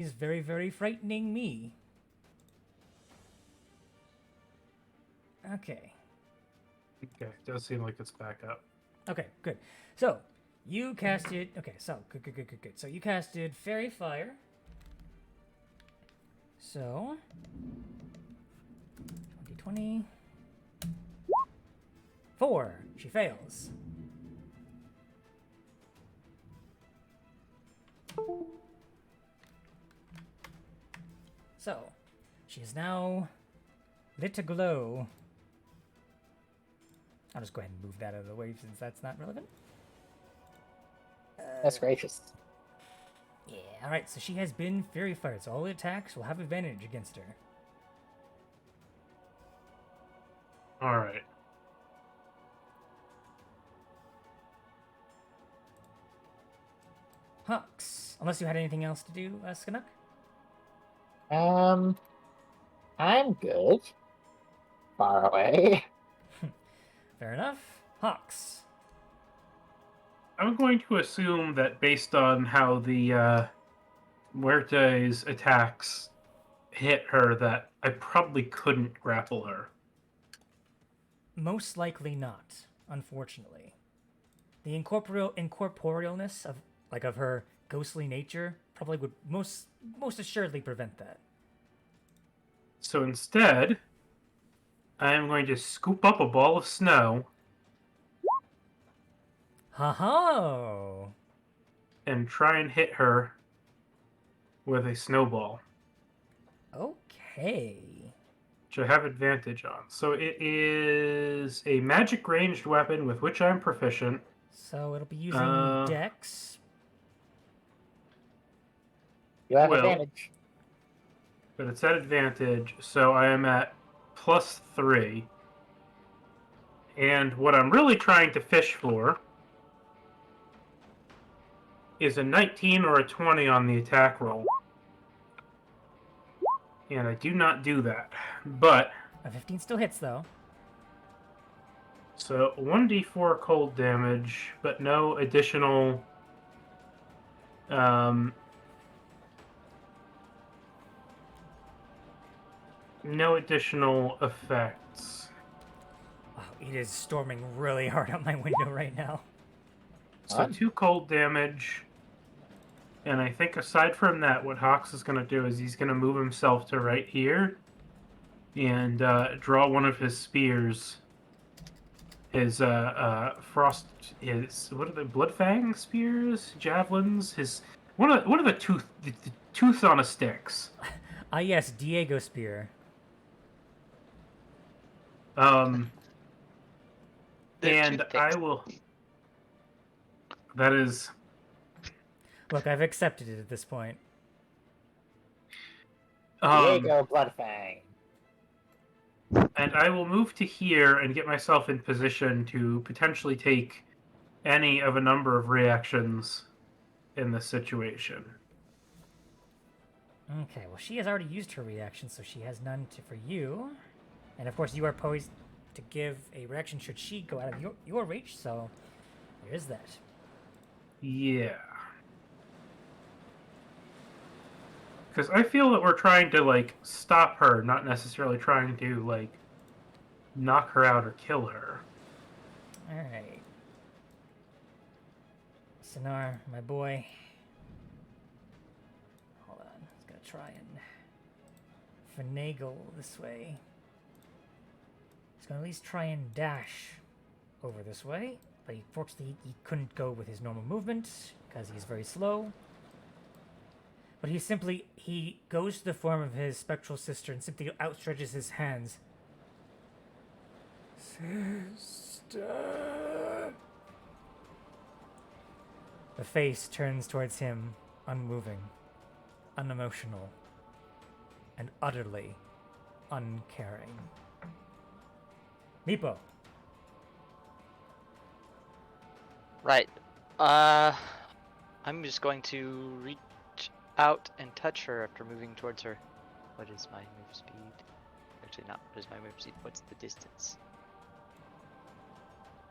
He's very, very frightening me. Okay. Okay, does seem like it's back up. Okay, good. So, you casted... Okay, so, good. So, you casted Fairy Fire. So... 2020... 4. She fails. So, she is now lit to glow. I'll just go ahead and move that out of the way since that's not relevant. That's gracious. Yeah, alright, so she has been Fairy Fired, so all attacks will have advantage against her. Alright. Hux, unless you had anything else to do, Skanuk? I'm good. Far away. Fair enough. Hux. I'm going to assume that based on how the Muerte's attacks hit her, that I probably couldn't grapple her. Most likely not, unfortunately. The incorporealness of her ghostly nature probably would most assuredly prevent that. So instead, I am going to scoop up a ball of snow Ha ha! and try and hit her with a snowball, Okay. which I have advantage on. So it is a magic ranged weapon with which I'm proficient. So it'll be using Dex. You have Well, advantage. but it's at advantage, so I am at +3. And what I'm really trying to fish for is a 19 or a 20 on the attack roll. And I do not do that. But, A 15 still hits, though. so 1d4 cold damage, but no additional... no additional effects. Oh, it is storming really hard out my window right now. So 2 cold damage. And I think aside from that, what Hawks is going to do is he's going to move himself to right here and draw one of his spears. His frost, his what are the Bloodfang spears, javelins? His one of the tooth on a sticks. Ah, yes, Diego Spear. And They're I will. That is. Look, I've accepted it at this point. Diego Bloodfang. And I will move to here and get myself in position to potentially take any of a number of reactions in this situation. Okay, well, she has already used her reaction, so she has none for you. And of course, you are poised to give a reaction should she go out of your reach, so there is that. Yeah. Because I feel that we're trying to, like, stop her, not necessarily trying to, like, knock her out or kill her. Alright. Sinar, my boy. Hold on. He's gonna try and finagle this way. He's gonna at least try and dash over this way. But unfortunately, he couldn't go with his normal movement because he's very slow. But he goes to the form of his spectral sister and simply outstretches his hands. Sister. The face turns towards him, unmoving, unemotional, and utterly uncaring. Meepo. Right. I'm just going to reach out and touch her after moving towards her. What is my move speed? Actually, not what is my move speed. What's the distance?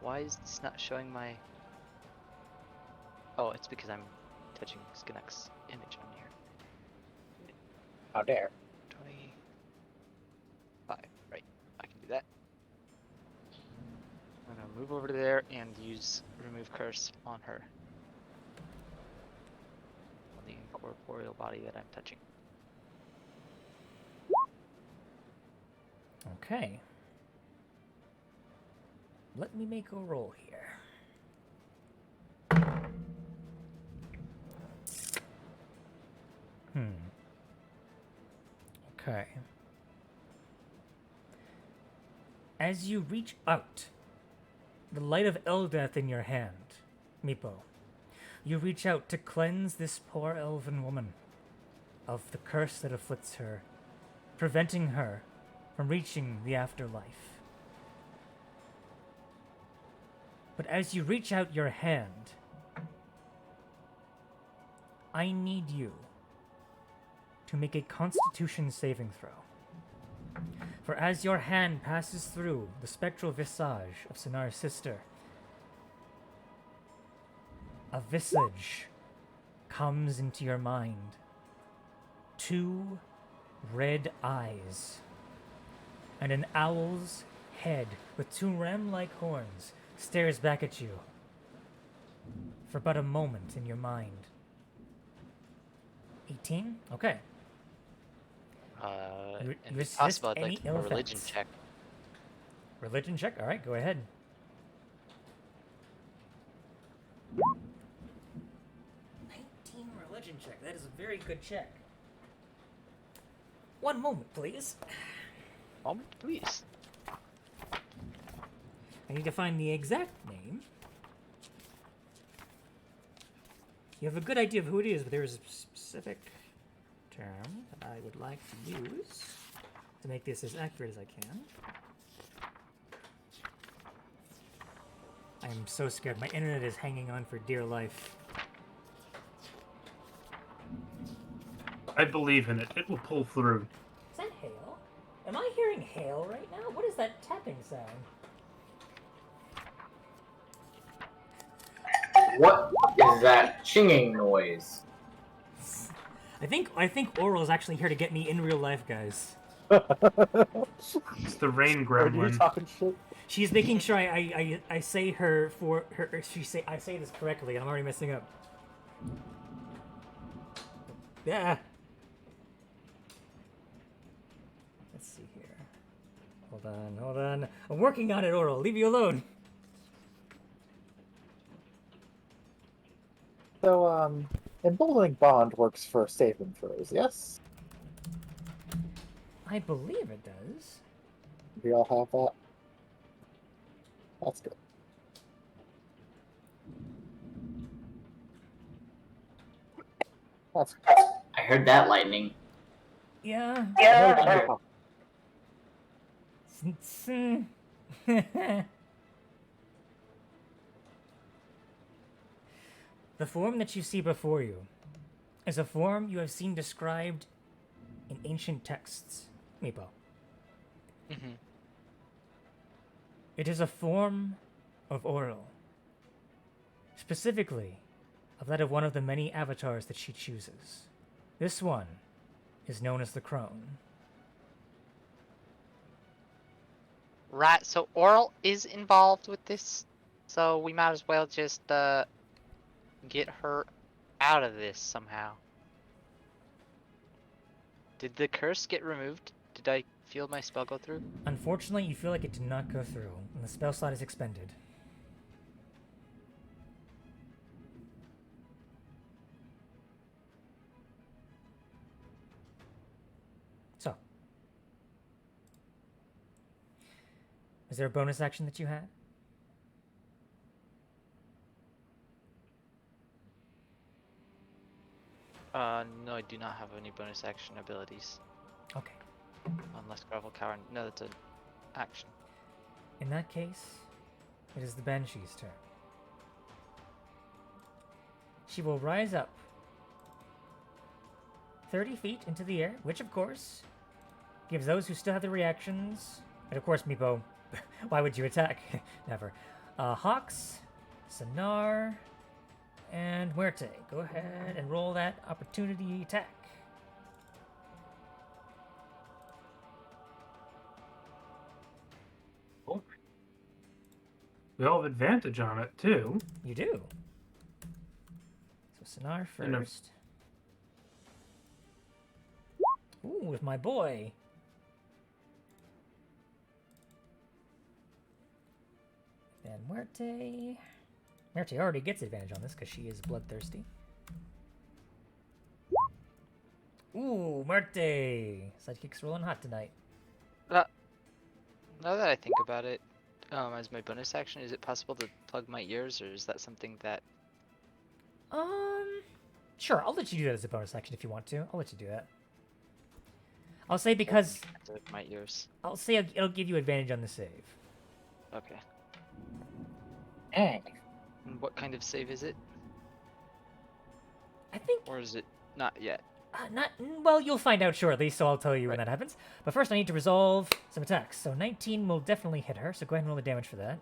Why is this not showing my... Oh, it's because I'm touching Skinek's image on here. How dare. 25. Right. I can do that. I'm gonna move over to there and use remove curse on her. On the incorporeal body that I'm touching. Okay. Let me make a roll here. Okay. As you reach out, the light of Eldath in your hand, Meepo, you reach out to cleanse this poor elven woman of the curse that afflicts her, preventing her from reaching the afterlife. But as you reach out your hand, I need you to make a Constitution saving throw. For as your hand passes through the spectral visage of Sinar's sister, a visage comes into your mind. 2 red eyes and an owl's head with 2 ram-like horns stares back at you for but a moment in your mind. 18? Okay. You and if resist possible, I'd any like ill a religion effects. check. Religion check? Alright, go ahead. 19 religion check. That is a very good check. One moment, please. Moment, please. I need to find the exact name. You have a good idea of who it is, but there is a specific term that I would like to use to make this as accurate as I can. I am so scared. My internet is hanging on for dear life. I believe in it. It will pull through. Is that hail? Am I hearing hail right now? What is that tapping sound? What is that chinging noise? I think Oral is actually here to get me in real life, guys. It's the rain Are you gremlin. talking shit? She's making sure I say her for her. I say this correctly, and I'm already messing up. Yeah. Let's see here. Hold on. I'm working on it, Oral. Leave you alone. So, emboldening bond works for saving throws, yes? I believe it does. We all have that. That's good. That's good. I heard that lightning. Yeah. The form that you see before you is a form you have seen described in ancient texts, Meepo. Mm-hmm. It is a form of Oral, specifically of that of one of the many avatars that she chooses. This one is known as the Crone. Right, so Oral is involved with this, so we might as well just get her out of this somehow. Did the curse get removed? Did I feel my spell go through? Unfortunately, you feel like it did not go through, and the spell slot is expended. So, is there a bonus action that you had? No, I do not have any bonus action abilities. Okay. Unless Gravel Cower. No, that's an action. In that case, it is the Banshee's turn. She will rise up 30 feet into the air, which of course gives those who still have the reactions. And of course, Meepo, why would you attack? Never. Hawks, Sinar, and Muerte. Go ahead and roll that opportunity attack. We all have advantage on it, too. You do. So Sonar And a- first. Ooh, with my boy. Then Muerte. Muerte already gets advantage on this because she is bloodthirsty. Ooh, Muerte! Sidekick's rolling hot tonight. Now that I think about it, as my bonus action, is it possible to plug my ears, or is that something that... Sure, I'll let you do that as a bonus action if you want to. I'll let you do that. I'll say because... My ears. I'll say it'll give you advantage on the save. Okay. Dang. And what kind of save is it? I think... Or is it not yet? Well, you'll find out shortly, so I'll tell you when that happens. But first I need to resolve some attacks. So 19 will definitely hit her, so go ahead and roll the damage for that.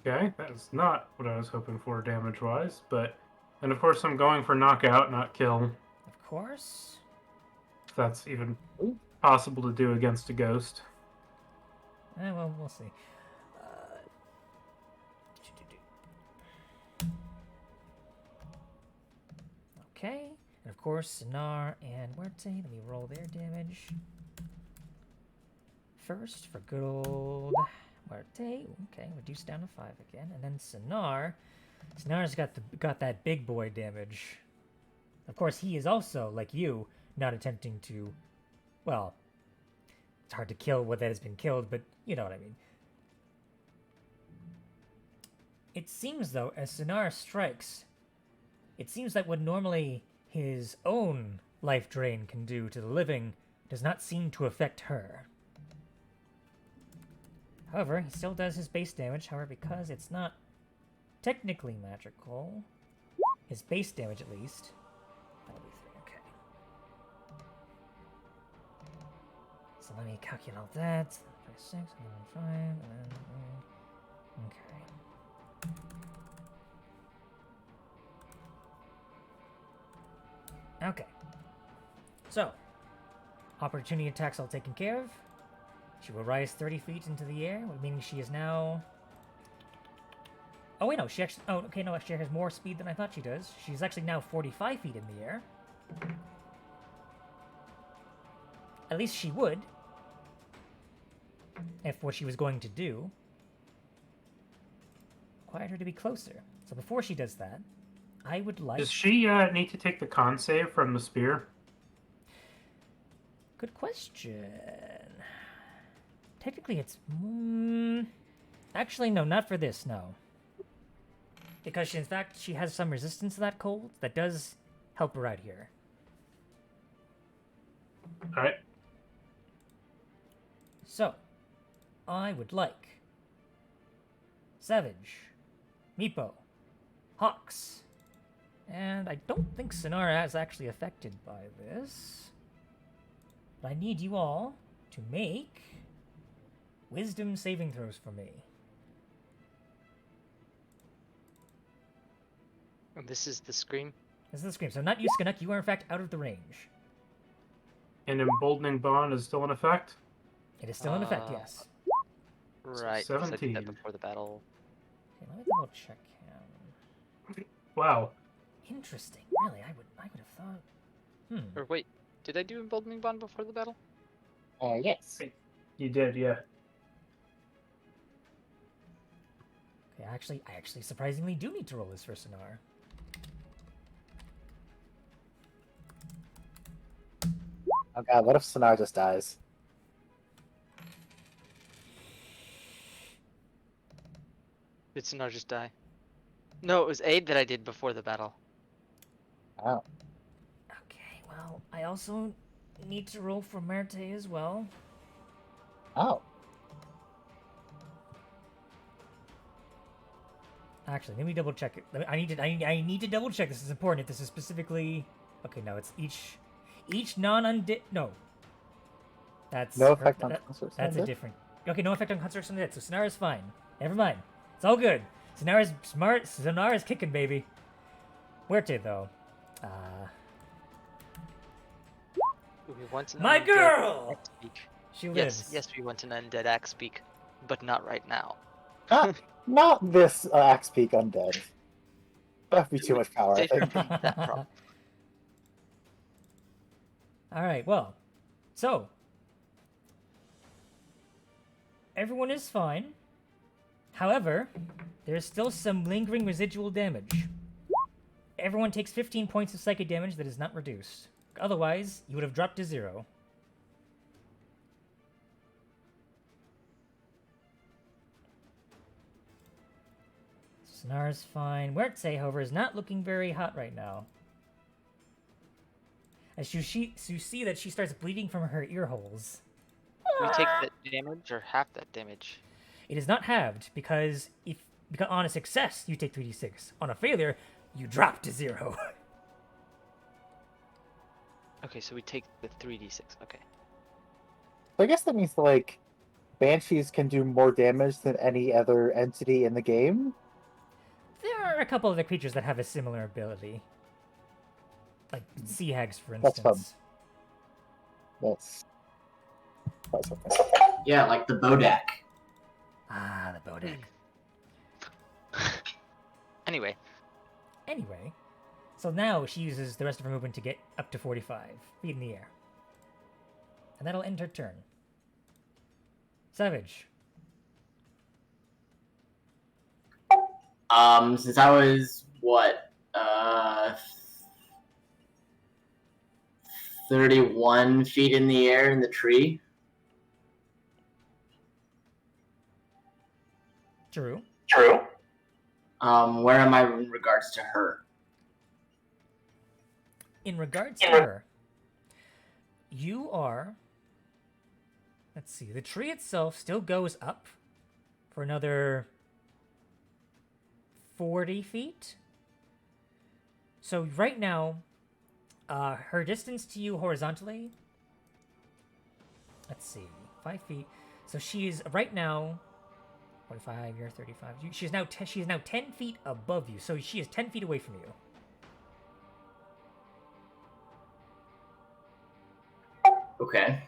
Okay, that's not what I was hoping for damage-wise, but... And of course I'm going for knockout, not kill. Of course. If that's even possible to do against a ghost. Well, we'll see. Okay, and of course, Sinar and Muerte. Let me roll their damage. First, for good old Muerte. Okay, reduced down to 5 again. And then Sinar. Sinar's got that big boy damage. Of course, he is also, like you, not attempting to... Well, it's hard to kill what that has been killed, but you know what I mean. It seems, though, as Sinar strikes, it seems that what normally his own life drain can do to the living does not seem to affect her. However, he still does his base damage, however, because it's not technically magical, his base damage at least, that'll be 3, okay. So let me calculate that. 6, and then 5, and then... Okay. Okay. So, opportunity attacks all taken care of. She will rise 30 feet into the air, meaning she is now... Oh, wait, no, she actually... Oh, okay, no, she has more speed than I thought she does. She's actually now 45 feet in the air. At least she would. If what she was going to do. Required her to be closer. So before she does that, I would like... Does she need to take the con save from the spear? Good question. Technically, it's... Actually, no, not for this, no. Because, in fact, she has some resistance to that cold that does help her out here. Alright. So, I would like... Savage, Meepo, Hawks, and I don't think Sonara is actually affected by this. But I need you all to make wisdom saving throws for me. And this is the scream? This is the scream. So not you, Skanuk. You are, in fact, out of the range. And emboldening bond is still in effect? It is still in effect, yes. Right, 'cause I did 17. that before the battle. Okay, let me double check him. Wow. Interesting. Really, I would have thought... Or wait, did I do Emboldening Bond before the battle? Yes. You did, yeah. Okay, I actually surprisingly do need to roll this for Sonar. Oh god, what if Sonar just dies? Did Sonar just die? No, it was Aid that I did before the battle. Oh. Okay, well, I also need to roll for Merte as well. Oh. Actually, let me double check it. I need to double check. This is important. If this is specifically... Okay, no, it's each non-undead... No. That's... No effect on constructs That's a undead? different... Okay, no effect on constructs undead, so Sonara's fine. Never mind. It's all good. Sonara's smart. Sonara's kicking, baby. Muerte, though. We want an My undead girl! axe speak. She lives. Yes, we want an undead axe speak, but not right now. Not this Axe Peak Undead. That'd be too much power, I Didn't think. need that problem. All right, well, so everyone is fine. However, there's still some lingering residual damage. Everyone takes 15 points of psychic damage that is not reduced. Otherwise, you would have dropped to 0. Snar's fine. Wertze, however, is not looking very hot right now. As you see that she starts bleeding from her ear holes. We take that damage or half that damage. It is not halved because because on a success you take 3d6. On a failure, you drop to 0. Okay, so we take the 3d6. Okay. I guess that means, like, Banshees can do more damage than any other entity in the game. There are a couple of the creatures that have a similar ability. Like sea hags, for That's instance. fun. That's something. Yeah, like the Bodak. Ah, the Bodak. Anyway, Anyway, so now she uses the rest of her movement to get up to 45 feet in the air. And that'll end her turn. Savage. Since I was 31 feet in the air in the tree. True. Where am I in regards to her? In regards to her, you are... Let's see. The tree itself still goes up for another 40 feet. So right now, her distance to you horizontally... Let's see. 5 feet. So she is right now... 45, you're 35. She is now 10 feet above you. So she is 10 feet away from you. Okay.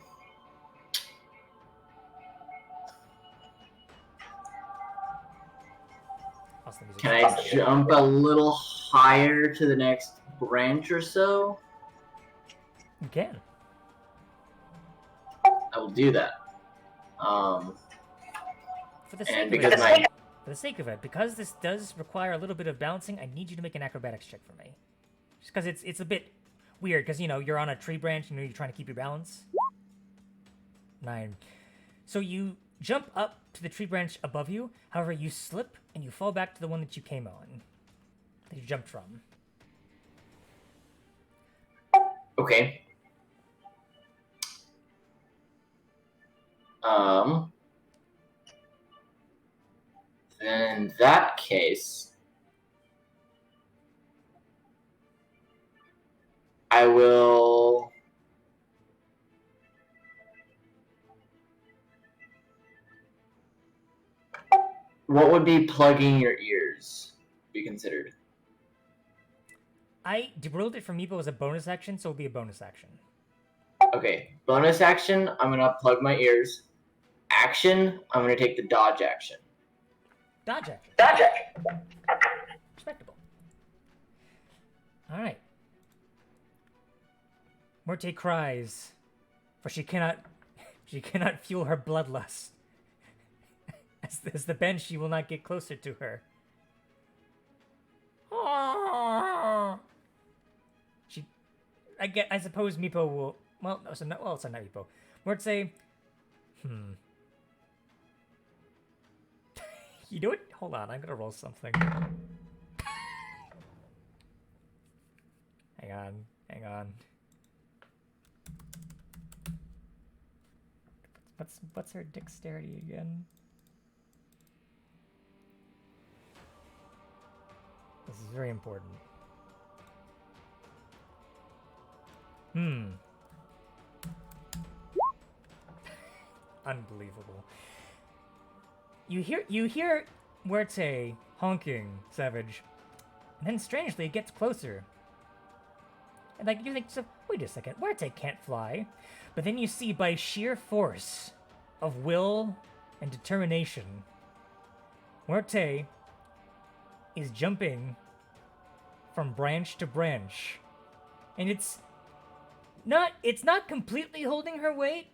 Also, the music- Can I jump a little higher to the next branch or so? You can. I will do that. For the sake And of because it, for the sake of it, because this does require a little bit of balancing, I need you to make an acrobatics check for me. Just because it's a bit weird, because, you know, you're on a tree branch, you know, you're trying to keep your balance. 9. So you jump up to the tree branch above you, however, you slip and you fall back to the one that you came on, that you jumped from. Okay. Then in that case, I will. What would be plugging your ears be considered? I ruled it for Meepo as a bonus action, so it'll be a bonus action. Okay, bonus action, I'm gonna plug my ears. Action, I'm gonna take the dodge action. Dodge action. Respectable. Alright. Morte cries, for she cannot fuel her bloodlust. As the Banshee will not get closer to her. I suppose Meepo will... Well, no, it's not Meepo. Morte, You know what? Hold on, I'm gonna roll something. Hang on. What's her dexterity again? This is very important. Unbelievable. You hear Muerte honking, Savage, and then strangely it gets closer. And like you think, so wait a second, Muerte can't fly. But then you see, by sheer force of will and determination, Muerte is jumping from branch to branch. And it's not completely holding her weight,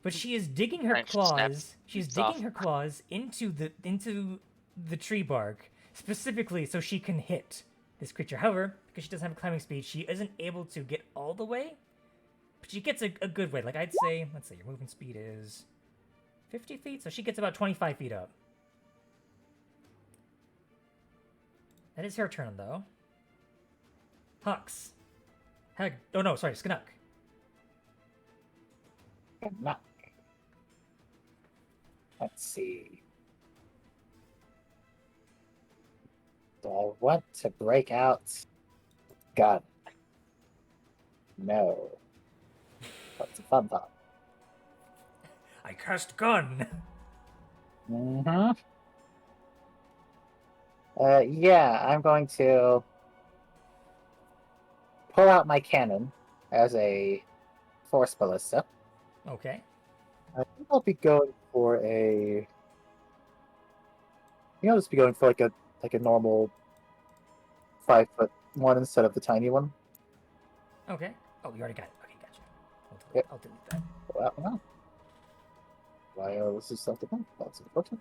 but she is digging her Branch claws. snaps She's roots digging off. her claws into the tree bark, specifically so she can hit this creature. However, because she doesn't have climbing speed, she isn't able to get all the way, but she gets a good way. Like I'd say, let's say your movement speed is 50 feet, so she gets about 25 feet up. That is her turn, though. Hux. Oh no, sorry, Skanuk. No. Let's see. Do I want to break out gun? No. That's a fun thought. I cast gun. Mm-hmm. Yeah, I'm going to pull out my cannon as a force ballista. Okay. I think I'll be going for a. I think I'll just be going for like a normal 5-foot one instead of the tiny one. Okay. Oh, you already got it. Okay, gotcha. Yep. I'll delete that. Pull that one out. Why was this stuff different? That's important.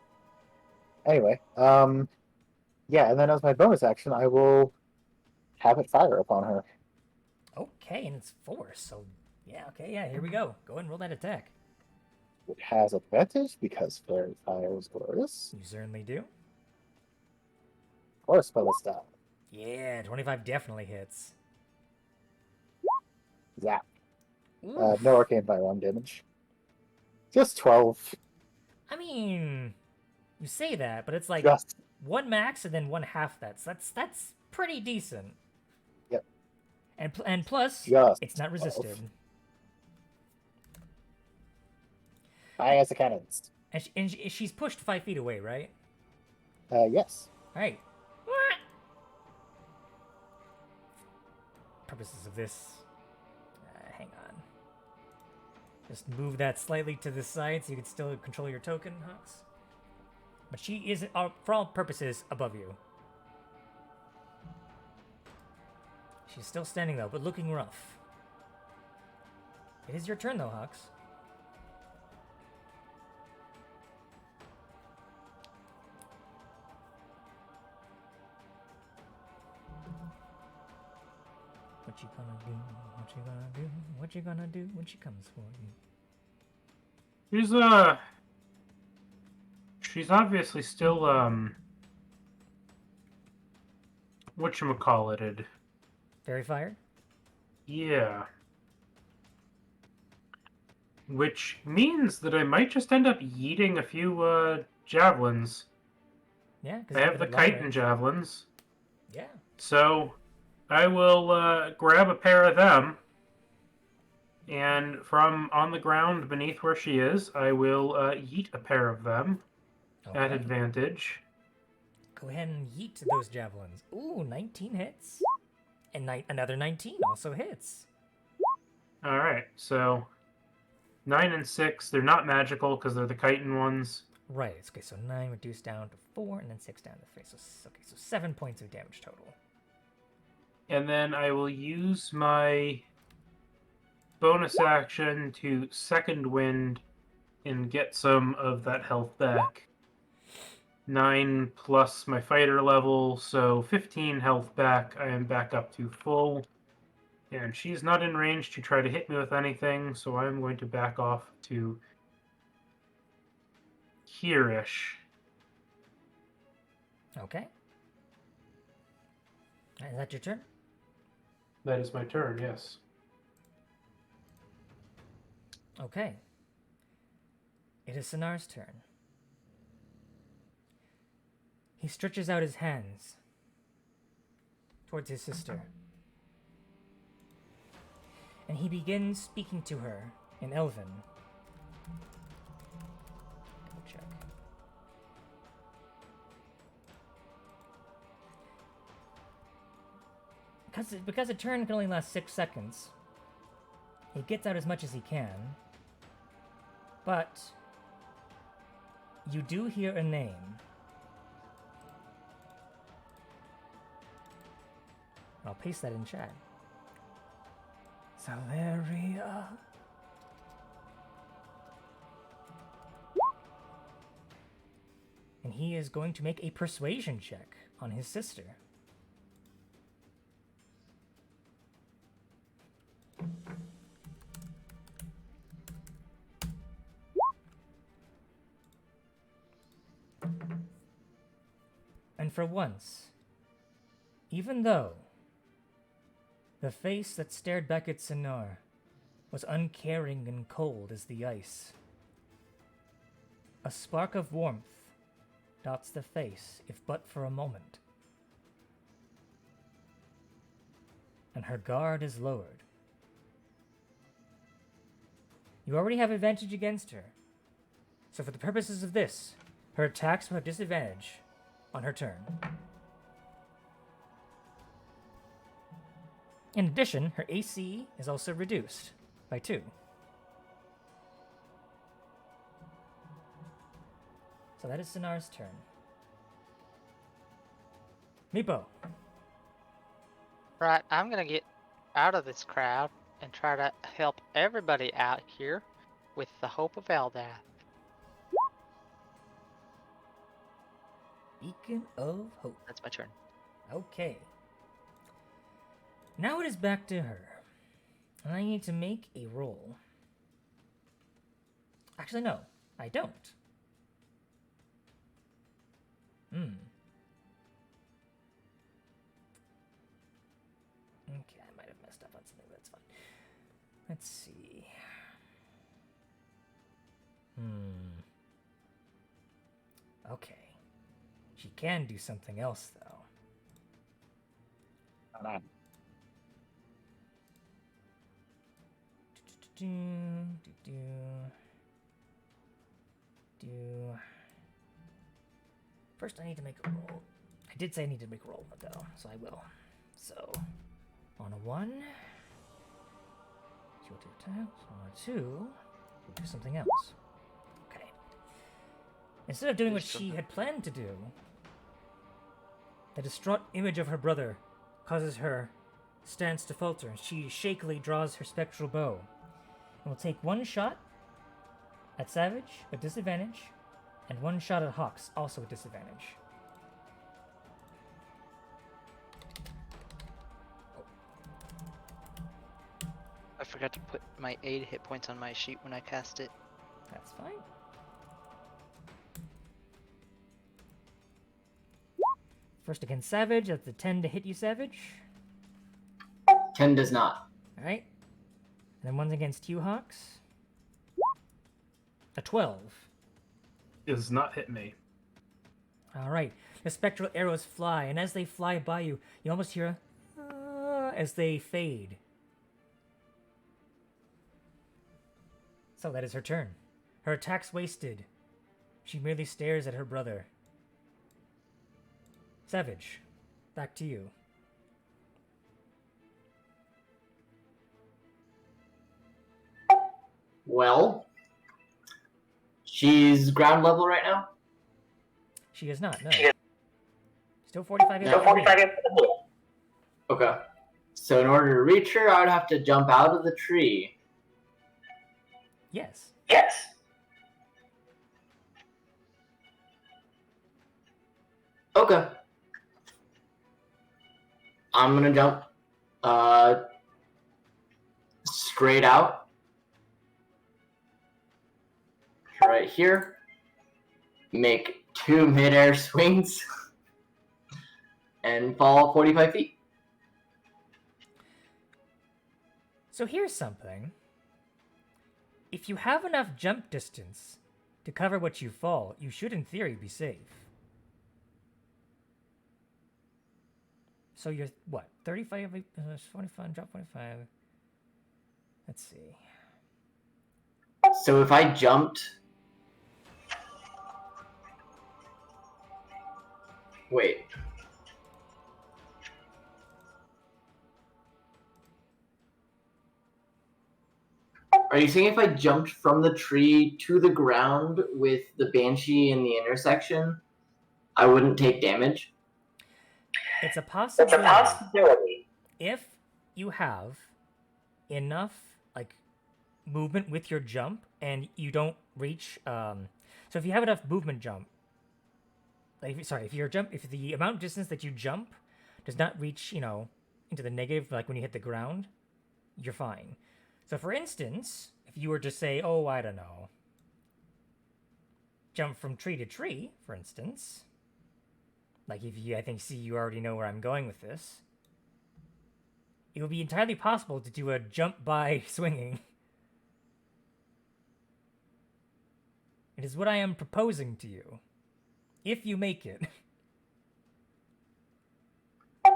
Anyway, yeah, and then as my bonus action, I will have it fire upon her. Okay, and it's force, so yeah, okay, yeah, here we go. Go ahead and roll that attack. It has advantage because fairy fire is glorious. You certainly do. Force ballista. Yeah, 25 definitely hits. Zap. Oof. No arcane firearm damage. Just 12. I mean, you say that, but it's like Just. one max and then one half that. So that's pretty decent. Yep. And plus, Just it's not resisted. 12. High as a cannons. And she's pushed 5 feet away, right? Yes. All right. Purposes of this, hang on. Just move that slightly to the side so you can still control your token, Hux. But she is, for all purposes, above you. She's still standing though, but looking rough. It is your turn though, Hux. What you gonna do? What you gonna do? What you gonna do when she comes for you? She's obviously still whatchamacallited. Fairy fire? Yeah. Which means that I might just end up yeeting a few javelins. Yeah, because I have the chitin javelins. Yeah. So I will grab a pair of them, and from on the ground beneath where she is, I will yeet a pair of them at Okay. advantage. Go ahead and yeet those javelins. Ooh, 19 hits. And another 19 also hits. All right, so 9 and 6, they're not magical because they're the chitin ones. Right. Okay, so 9 reduced down to 4, and then 6 down to 3. So 7 points of damage total. And then I will use my bonus action to second wind and get some of that health back. 9 plus my fighter level, so 15 health back. I am back up to full. And she's not in range to try to hit me with anything, so I'm going to back off to here-ish. Okay. Is that your turn? That is my turn, yes. Okay. It is Sinar's turn. He stretches out his hands towards his sister. And he begins speaking to her in Elven. Double check. Because a turn can only last 6 seconds, he gets out as much as he can. But you do hear a name I'll paste that in chat. Valeria. And he is going to make a persuasion check on his sister. And for once, even though the face that stared back at Sinar was uncaring and cold as the ice, a spark of warmth dots the face, if but for a moment. And her guard is lowered. You already have advantage against her, so for the purposes of this, her attacks will have disadvantage on her turn. In addition, her AC is also reduced by 2. So that is Sinar's turn. Meepo. Right, I'm gonna get out of this crowd and try to help everybody out here with the hope of Eldath. Beacon of Hope. That's my turn. Okay. Now it is back to her. And I need to make a roll. Actually, no, I don't. Okay, I might have messed up on something, but that's fine. Let's see. Okay. She can do something else, though. Hold on. First, I need to make a roll. I did say I need to make a roll, though, so I will. So, on a 1, she will do attacks. On a 2, we'll do something else. Okay. Instead of doing what she had planned to do, the distraught image of her brother causes her stance to falter. She shakily draws her spectral bow and will take 1 shot at Savage with disadvantage, and 1 shot at Hawks, also with disadvantage. I forgot to put my 8 hit points on my sheet when I cast it. That's fine. First against Savage, that's a 10 to hit you, Savage. 10 does not. Alright. And then one's against you, Hawks. A 12. Does not hit me. Alright. The spectral arrows fly, and as they fly by you, you almost hear a as they fade. So that is her turn. Her attack's wasted. She merely stares at her brother. Savage, back to you. Well, she's ground level right now? She is not, no. Still 45 No. Okay. So in order to reach her, I would have to jump out of the tree. Yes. Okay. I'm gonna jump straight out. Right here. Make 2 midair swings. And fall 45 feet. So here's something. If you have enough jump distance to cover what you fall, you should in theory be safe. So you're, what, 35, 45, drop 45. Let's see. So if I jumped... Wait. Are you saying if I jumped from the tree to the ground with the Banshee in the intersection, I wouldn't take damage? It's a possibility. if you have enough like movement with your jump and you don't reach so if you have enough movement jump like if the amount of distance that you jump does not reach, into the negative like when you hit the ground, you're fine. So for instance, if you were to say, oh, I don't know, jump from tree to tree, for instance, like if you, I think, see, you already know where I'm going with this. It would be entirely possible to do a jump by swinging. It is what I am proposing to you. If you make it.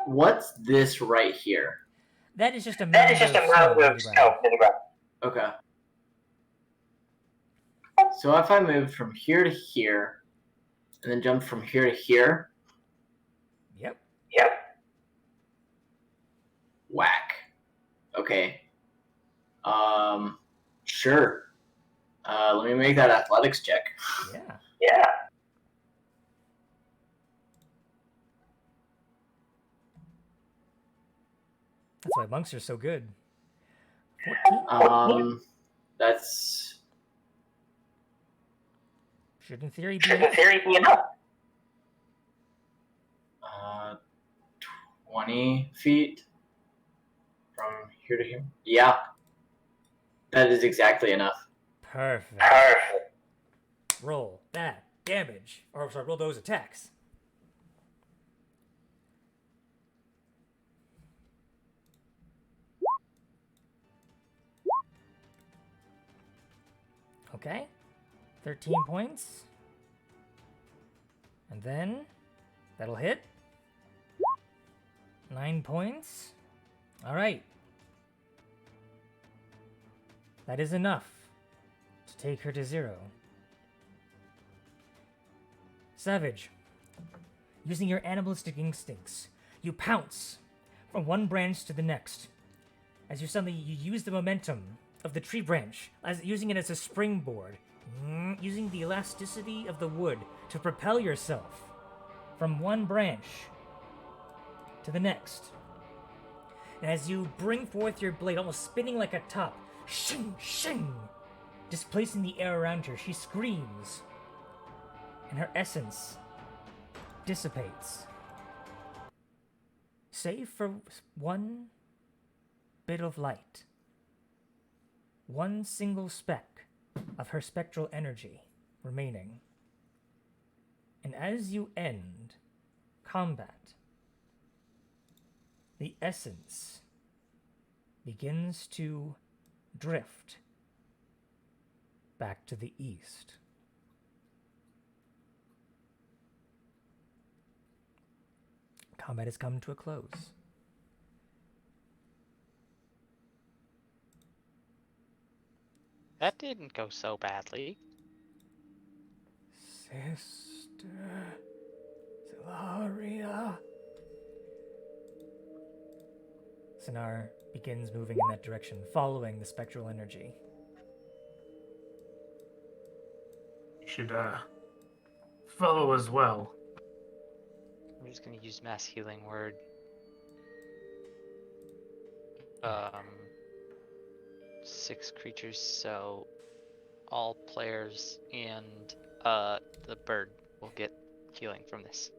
What's this right here? That is just a mound of snow on the ground. Okay. So if I moved from here to here, and then jumped from here to here. Yep. Whack. Okay. Sure. Let me make that athletics check. Yeah. That's why monks are so good. 14? That's Should in theory be enough. 20 feet from here to here. Yeah. That is exactly enough. Perfect. Roll that damage. Or sorry, roll those attacks. Okay. 13 points. And then that'll hit. 9 points. All right. That is enough to take her to 0. Savage. Using your animalistic instincts, you pounce from one branch to the next. As you use the momentum of the tree branch, as using it as a springboard, using the elasticity of the wood to propel yourself from one branch to the next. And as you bring forth your blade, almost spinning like a top, shing, shing, displacing the air around her, she screams, and her essence dissipates. Save for one bit of light. One single speck of her spectral energy remaining. And as you end combat, the essence begins to drift back to the east. Combat has come to a close. That didn't go so badly. Sister Silaria. Sinar begins moving in that direction, following the spectral energy. You should follow as well. I'm just gonna use mass healing word. 6 creatures, so all players and the bird will get healing from this.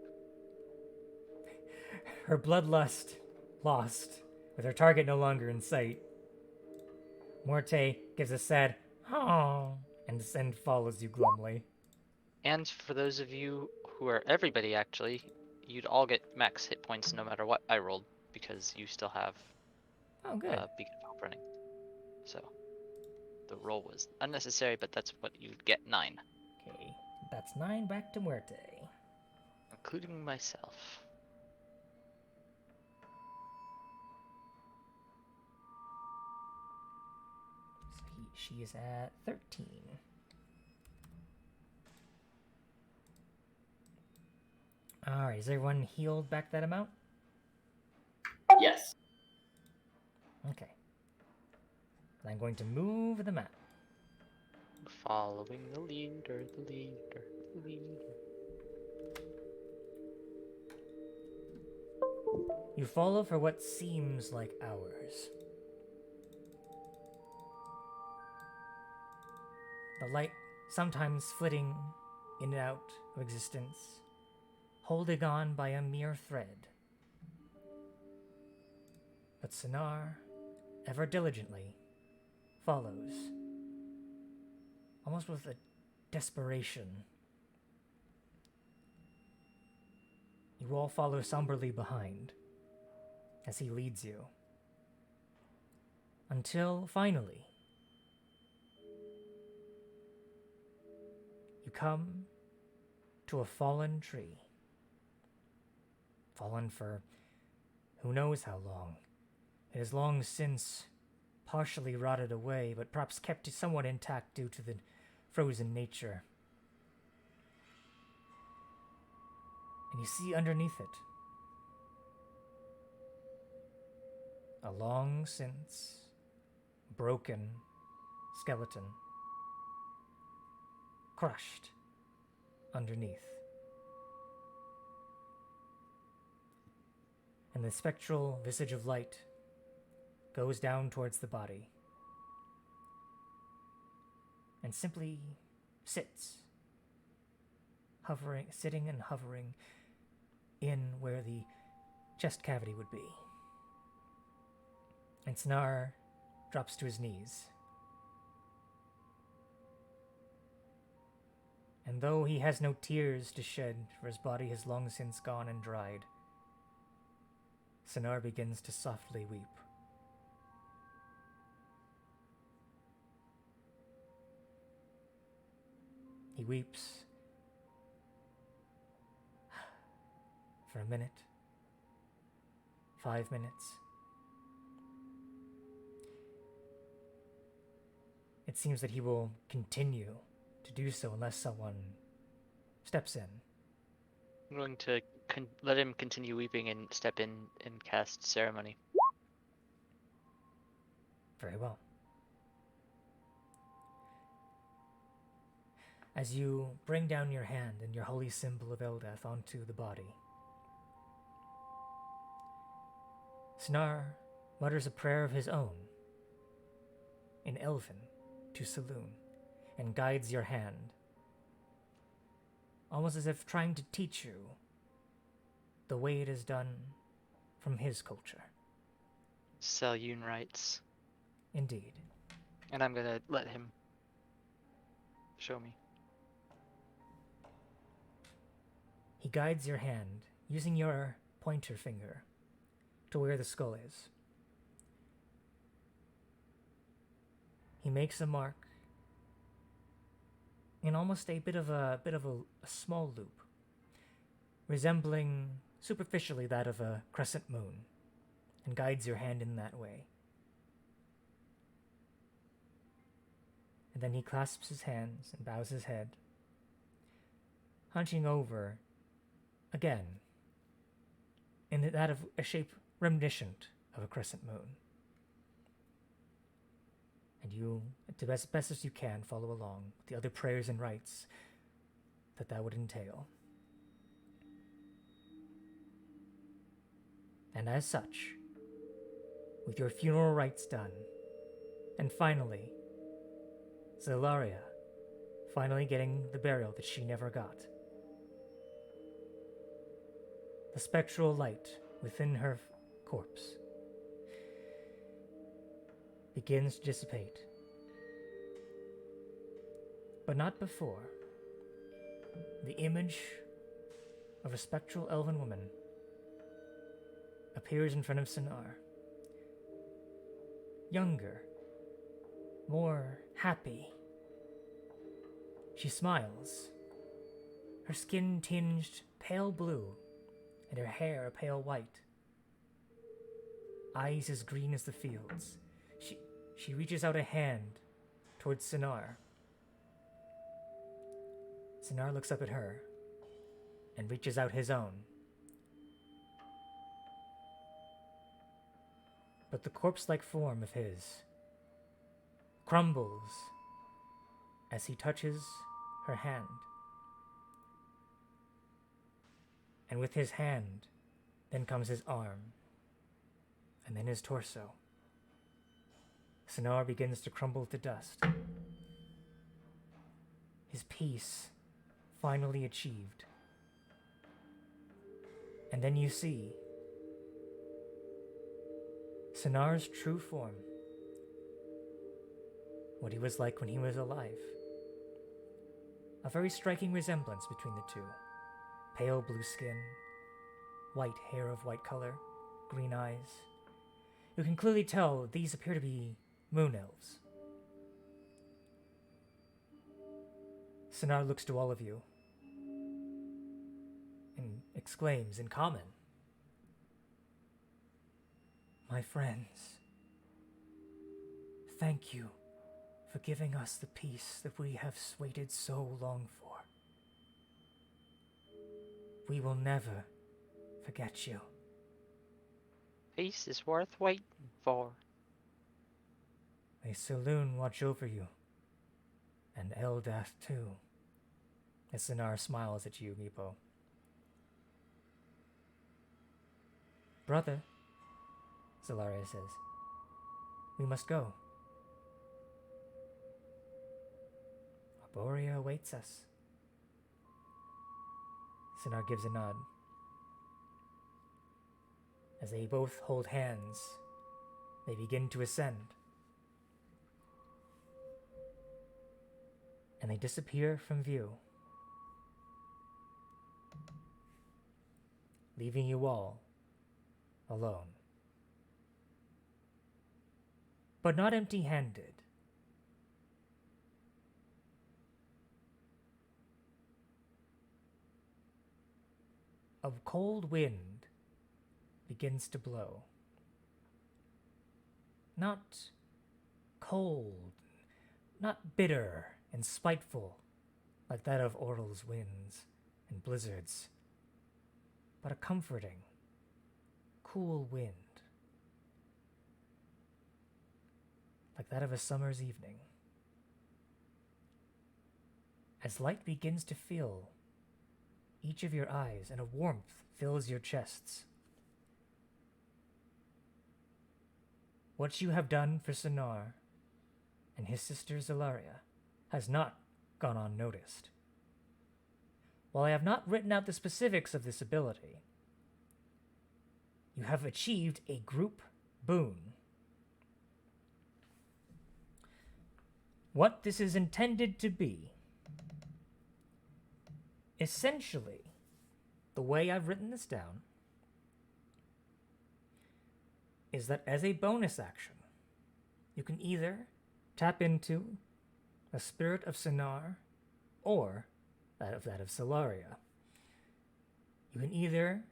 Her bloodlust lost, with her target no longer in sight. Morte gives a sad "oh" and follows you glumly. And for those of you who are everybody, actually, you'd all get max hit points no matter what I rolled, because you still have Oh, good. Beacon of Hope running. So the roll was unnecessary, but that's what you'd get. 9. Okay, that's 9 back to Muerte. Including myself. So she is at 13. Alright, is everyone healed back that amount? Yes. Okay. And I'm going to move the map. Following the leader, the leader, the leader. You follow for what seems like hours. The light sometimes flitting in and out of existence, holding on by a mere thread. But Sinar, ever diligently, follows, almost with a desperation. You all follow somberly behind as he leads you. Until, finally, you come to a fallen tree. Fallen for who knows how long. It has long since partially rotted away, but perhaps kept somewhat intact due to the frozen nature. And you see underneath it a long since broken skeleton, crushed underneath. And the spectral visage of light goes down towards the body and simply sits, sitting and hovering in where the chest cavity would be. And Sinar drops to his knees. And though he has no tears to shed, for his body has long since gone and dried, Sinar begins to softly weep. He weeps for a minute, 5 minutes. It seems that he will continue to do so unless someone steps in. I'm going to let him continue weeping and step in and cast ceremony. Very well. As you bring down your hand and your holy symbol of Eldath onto the body, Sinar mutters a prayer of his own in Elven to Saloon and guides your hand, almost as if trying to teach you the way it is done from his culture. Saloon rites. Indeed. And I'm gonna let him show me. He guides your hand using your pointer finger to where the skull is. He makes a mark in almost a bit of a small loop, resembling superficially that of a crescent moon, and guides your hand in that way. And then he clasps his hands and bows his head, hunching over again in that of a shape reminiscent of a crescent moon. And you, to best as you can, follow along with the other prayers and rites that would entail. And as such, with your funeral rites done, and finally, Zelaria finally getting the burial that she never got, the spectral light within her corpse begins to dissipate. But not before the image of a spectral elven woman appears in front of Sinar. Younger, more happy. She smiles, her skin tinged pale blue, and her hair a pale white. Eyes as green as the fields. She reaches out a hand towards Sinar. Sinar looks up at her and reaches out his own. But the corpse-like form of his crumbles as he touches her hand. And with his hand, Then comes his arm, and then his torso. Sonar begins to crumble to dust. His peace finally achieved. And then you see Sonar's true form. What he was like when he was alive. A very striking resemblance between the two. Pale blue skin, white hair of white color, green eyes. You can clearly tell these appear to be moon elves. Sonar looks to all of you and exclaims in common, "My friends, thank you for giving us the peace that we have waited so long for. We will never forget you." Peace is worth waiting for. May Saloon watch over you, and Eldath too. As Sonar smiles at you, Meepo. "Brother," Zalaria says, "we must go. Arborea awaits us." Sonar gives a nod. As they both hold hands, they begin to ascend. And they disappear from view, leaving you all alone. But not empty-handed. A cold wind begins to blow. Not cold, not bitter and spiteful like that of Oral's winds and blizzards, but a comforting, cool wind, like that of a summer's evening. As light begins to fill each of your eyes and a warmth fills your chests, what you have done for Sonar and his sister Zalaria has not gone unnoticed. While I have not written out the specifics of this ability, you have achieved a group boon. What this is intended to be, essentially, the way I've written this down, is that as a bonus action, you can either tap into a spirit of Sonar or that of Zalaria. You can either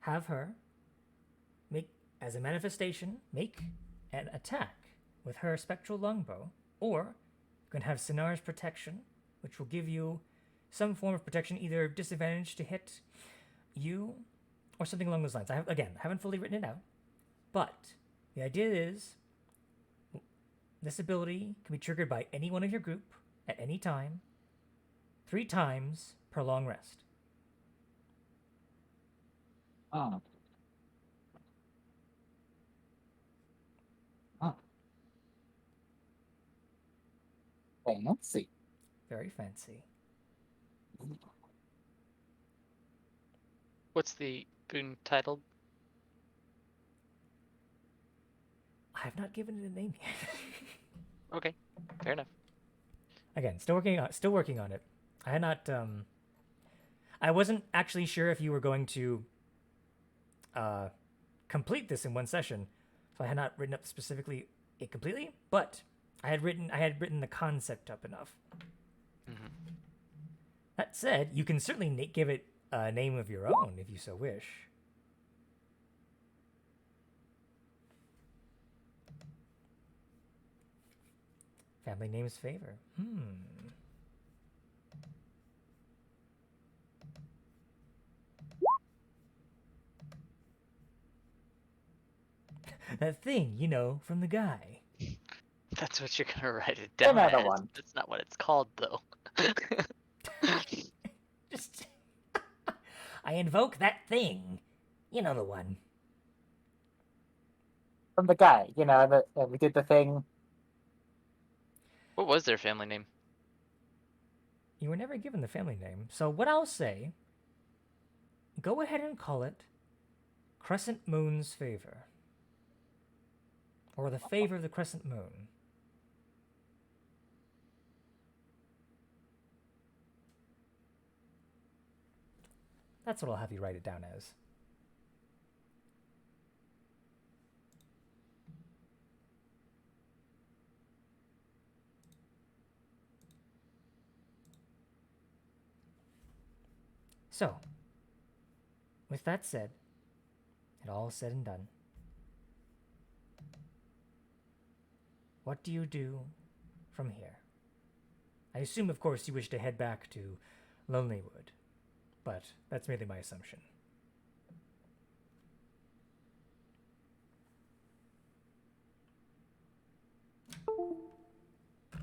have her make, as a manifestation, make an attack with her spectral longbow, or you can have Sonar's protection, which will give you some form of protection, either disadvantage to hit you or something along those lines. I haven't fully written it out, but the idea is this ability can be triggered by any one of your group at any time, 3 times per long rest. Oh. Oh. Fancy. Very fancy. What's the boon titled? I have not given it a name yet. Okay, fair enough. Again, still working on it. I had not. I wasn't actually sure if you were going to complete this in one session, so I had not written up specifically it completely. But I had written the concept up enough. Mm-hmm. That said, you can certainly give it a name of your own if you so wish. Family names favor. That thing, from the guy. That's what you're gonna write it down Another as. one. That's not what it's called, though. Just, I invoke that thing. You know the one. From the guy, and we did the thing. What was their family name? You were never given the family name, so what I'll say, go ahead and call it Crescent Moon's Favor. Or the Favor of the Crescent Moon. That's what I'll have you write it down as. So, with that said, it all said and done, what do you do from here? I assume, of course, you wish to head back to Lonelywood, but that's merely my assumption.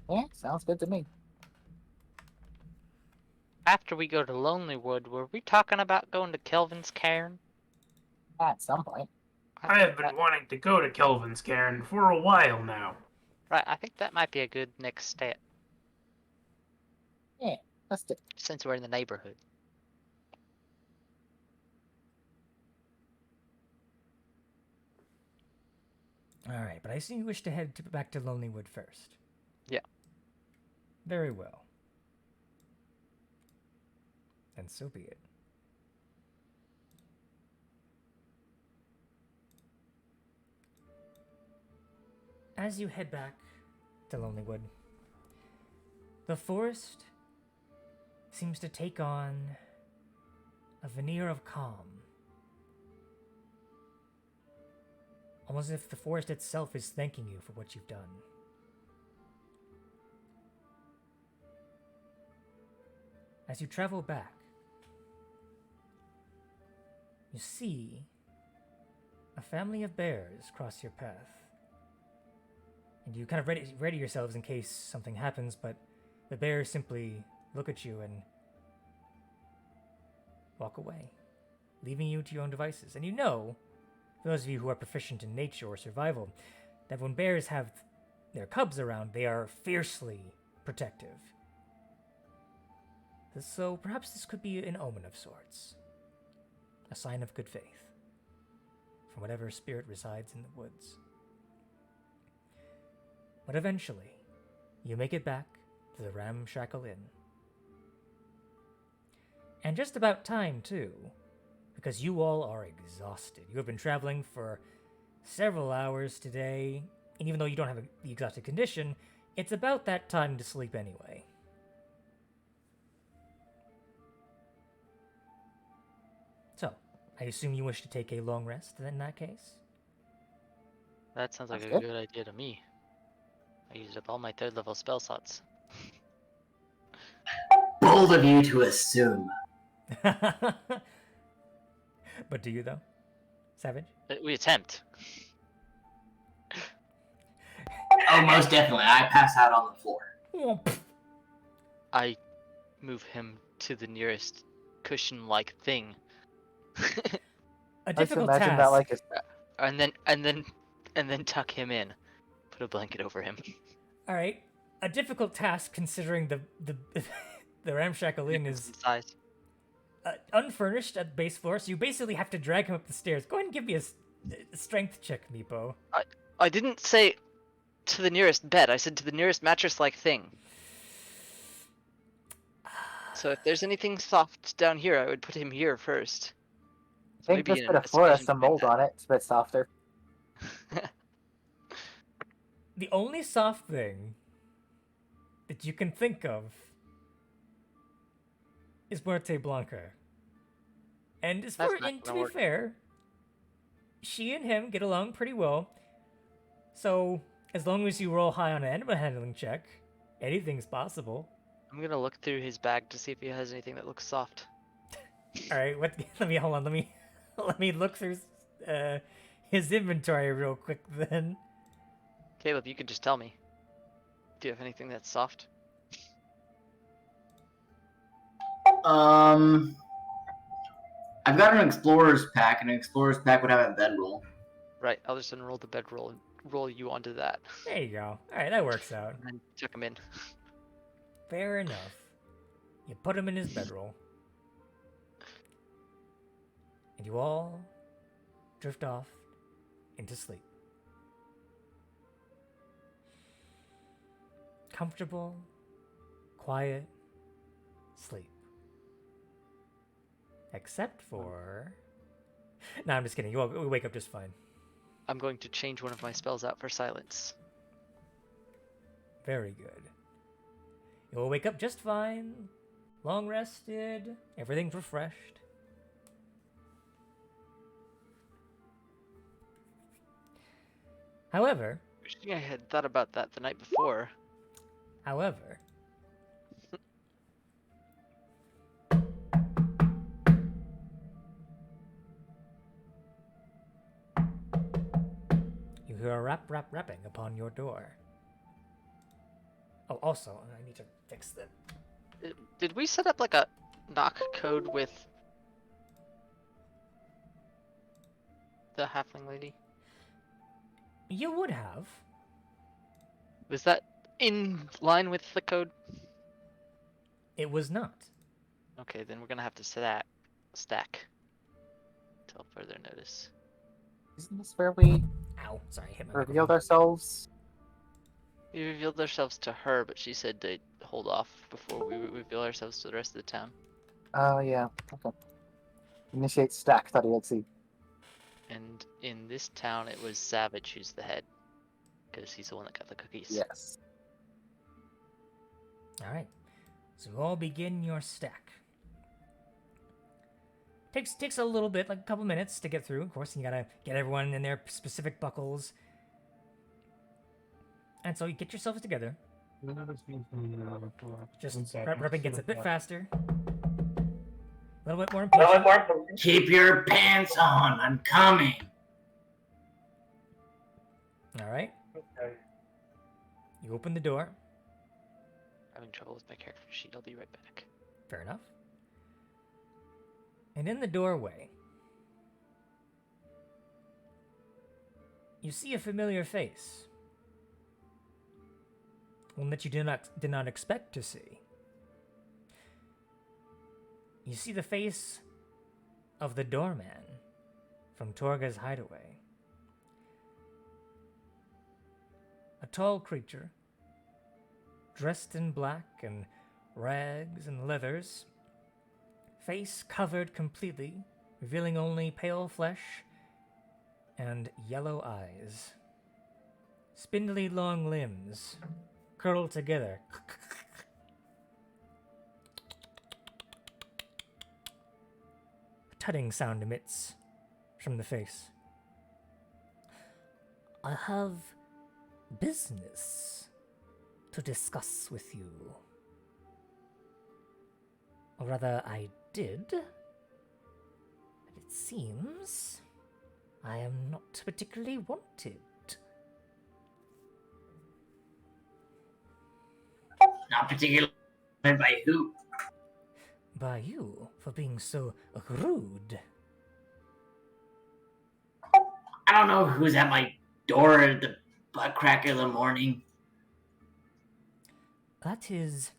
Yeah, sounds good to me. After we go to Lonelywood, were we talking about going to Kelvin's Cairn? At some point. I have been wanting to go to Kelvin's Cairn for a while now. Right, I think that might be a good next step, Yeah, let's do it. since we're in the neighborhood. Alright, but I assume you wish to head back to Lonelywood first. Yeah. Very well. And so be it. As you head back to Lonelywood, the forest seems to take on a veneer of calm. Almost as if the forest itself is thanking you for what you've done. As you travel back, you see a family of bears cross your path. And you kind of ready yourselves in case something happens, but the bears simply look at you and walk away, leaving you to your own devices. And you know, for those of you who are proficient in nature or survival, that when bears have their cubs around, they are fiercely protective. So perhaps this could be an omen of sorts. A sign of good faith from whatever spirit resides in the woods. But eventually, you make it back to the Ramshackle Inn. And just about time, too, because you all are exhausted. You have been traveling for several hours today, and even though you don't have the exhausted condition, it's about that time to sleep anyway. So, I assume you wish to take a long rest in that case? That sounds like That's a good. good idea to me. I used up all my 3rd level spell slots. Bold of you to assume. But do you, though? Savage? We attempt. Oh, most definitely. I pass out on the floor. Oh, pff. I move him to the nearest cushion-like thing. A I just difficult imagine task. that like and then tuck him in. Put a blanket over him. All right, a difficult task considering the the Ramshackle Inn is Size. unfurnished at the base floor, so you basically have to drag him up the stairs. Go ahead and give me a strength check, Meepo. I didn't say to the nearest bed. I said to the nearest mattress-like thing. So if there's anything soft down here, I would put him here first. I think Maybe just an put a floor has investigation some to mold find on it. It's a bit softer. The only soft thing that you can think of is Muerte Blanca. And as That's far, not and to gonna be work. fair, she and him get along pretty well. So as long as you roll high on an animal handling check, anything's possible. I'm gonna look through his bag to see if he has anything that looks soft. All right, let me hold on. Let me look through his inventory real quick then. Caleb, you could just tell me. Do you have anything that's soft? I've got an explorer's pack, and an explorer's pack would have a bedroll. Right, I'll just unroll the bedroll and roll you onto that. There you go. Alright, that works out. And then tuck him in. Fair enough. You put him in his bedroll. And you all drift off into sleep. Comfortable, quiet sleep. Except for... No, I'm just kidding. You all wake up just fine. I'm going to change one of my spells out for silence. Very good. You will wake up just fine. Long rested. Everything's refreshed. However, Wishing I had thought about that the night before. However, you hear a rapping upon your door. Oh, also, I need to fix that. Did we set up like a knock code with the halfling lady? You would have. Was that in line with the code? It was not. Okay, then we're gonna have to set stack till further notice. Isn't this where we Ow, sorry, I hit my revealed microphone. ourselves? We revealed ourselves to her, but she said to hold off before we reveal ourselves to the rest of the town. Oh, yeah. Okay. Initiate stack.exe. And in this town, it was Savage who's the head, because he's the one that got the cookies. Yes. Alright. So you all begin your stack. Takes a little bit, like a couple minutes to get through, of course, and you gotta get everyone in their specific buckles. And so you get yourselves together. Just repping gets a bit faster. A little bit more impatient. Keep your pants on. I'm coming. Alright. You open the door. Having trouble with my character sheet. I'll be right back. Fair enough. And in the doorway, you see a familiar face. One that you did not expect to see. You see the face of the doorman from Torga's hideaway. A tall creature, dressed in black and rags and leathers, face covered completely, revealing only pale flesh and yellow eyes. Spindly long limbs, curled together. A tutting sound emits from the face. I have business to discuss with you. Or rather, I did. But it seems I am not particularly wanted. Not particularly by who. By you for being so rude. I don't know who's at my door at the butt crack of the morning. That is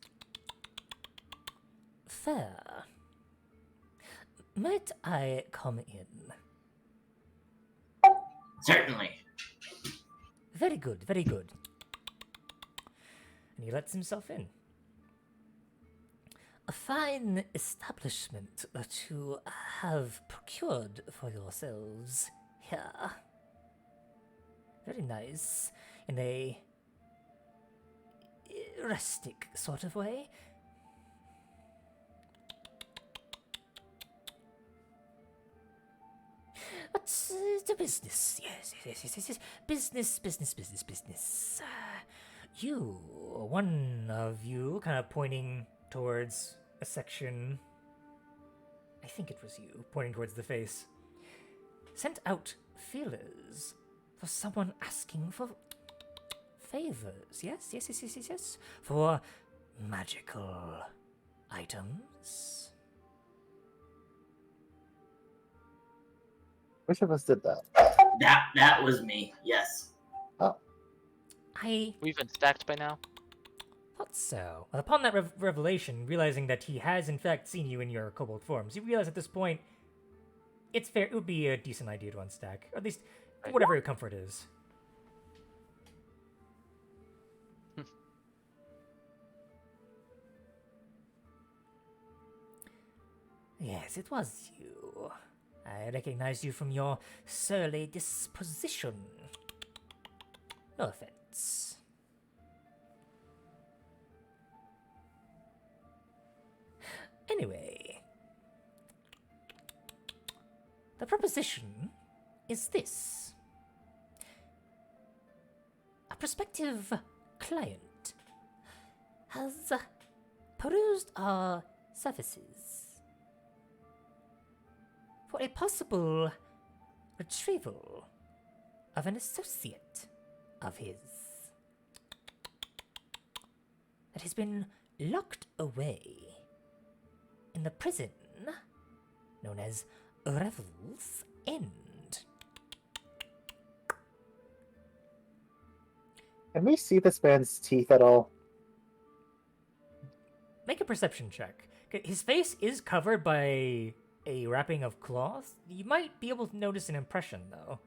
fair. Might I come in? Certainly. Very good, very good. And he lets himself in. A fine establishment that you have procured for yourselves here. Very nice, in a rustic sort of way. But the business, yes. Business. You, one of you, kind of pointing towards a section. I think it was you, pointing towards the face. Sent out feelers for someone asking for favors. Yes. For magical items. Which of us did that? That was me. Yes. We've been stacked by now. Thought so. Well, upon that revelation, realizing that he has in fact seen you in your kobold forms, you realize at this point, it's fair. It would be a decent idea to unstack, or at least Right. whatever your comfort is. Yes, it was you. I recognized you from your surly disposition. No offense. Anyway, the proposition is this. A prospective client has perused our services for a possible retrieval of an associate of his that has been locked away in the prison known as Revel's End. Can we see this man's teeth at all? Make a perception check. His face is covered by a wrapping of cloth. You might be able to notice an impression, though.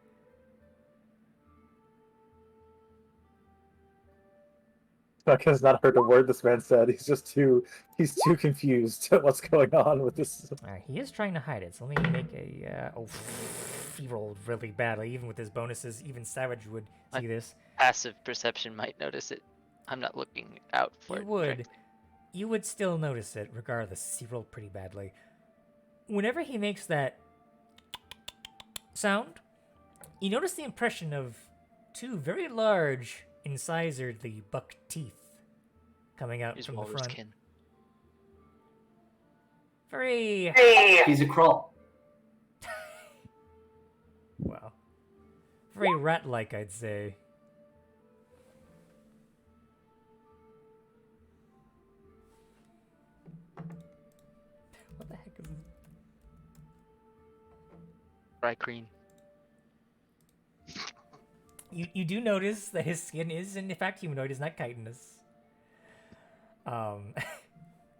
Buck has not heard a word this man said. He's too confused at what's going on with this. He is trying to hide it, so let me make a... he rolled really badly. Even with his bonuses, even Savage would see this. Passive perception might notice it. I'm not looking out for You it. would. directly. You would still notice it, regardless. He rolled pretty badly. Whenever he makes that sound, you notice the impression of two very large, incisordly buck teeth coming out He's from the walrus front. kin. Very... He's a crawl. Wow. Very rat-like, I'd say. What the heck is this? Dry green. You do notice that his skin is, in fact, humanoid, is not chitinous.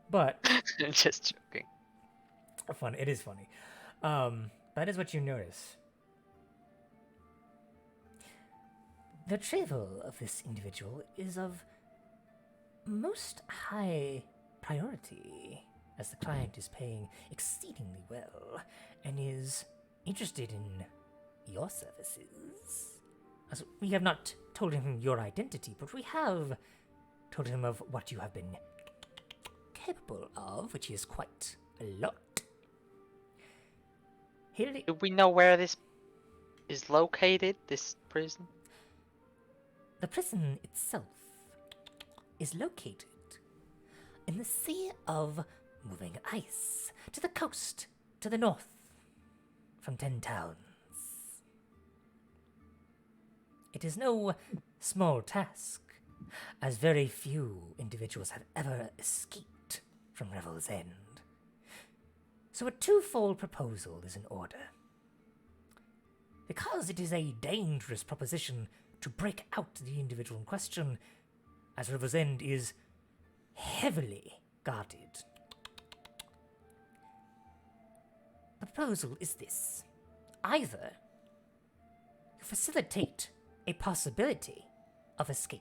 But Just joking. fun. It is funny. That is what you notice. The retrieval of this individual is of most high priority, as the client is paying exceedingly well and is interested in your services. As we have not told him your identity, but we have told him of what you have been capable of, which is quite a lot. Do we know where this is located, this prison? The prison itself is located in the Sea of Moving Ice, to the coast, to the north, from 10 towns. It is no small task, as very few individuals have ever escaped from Revel's End. So a twofold proposal is in order. Because it is a dangerous proposition to break out the individual in question, as Revel's End is heavily guarded. The proposal is this. Either you facilitate a possibility of escape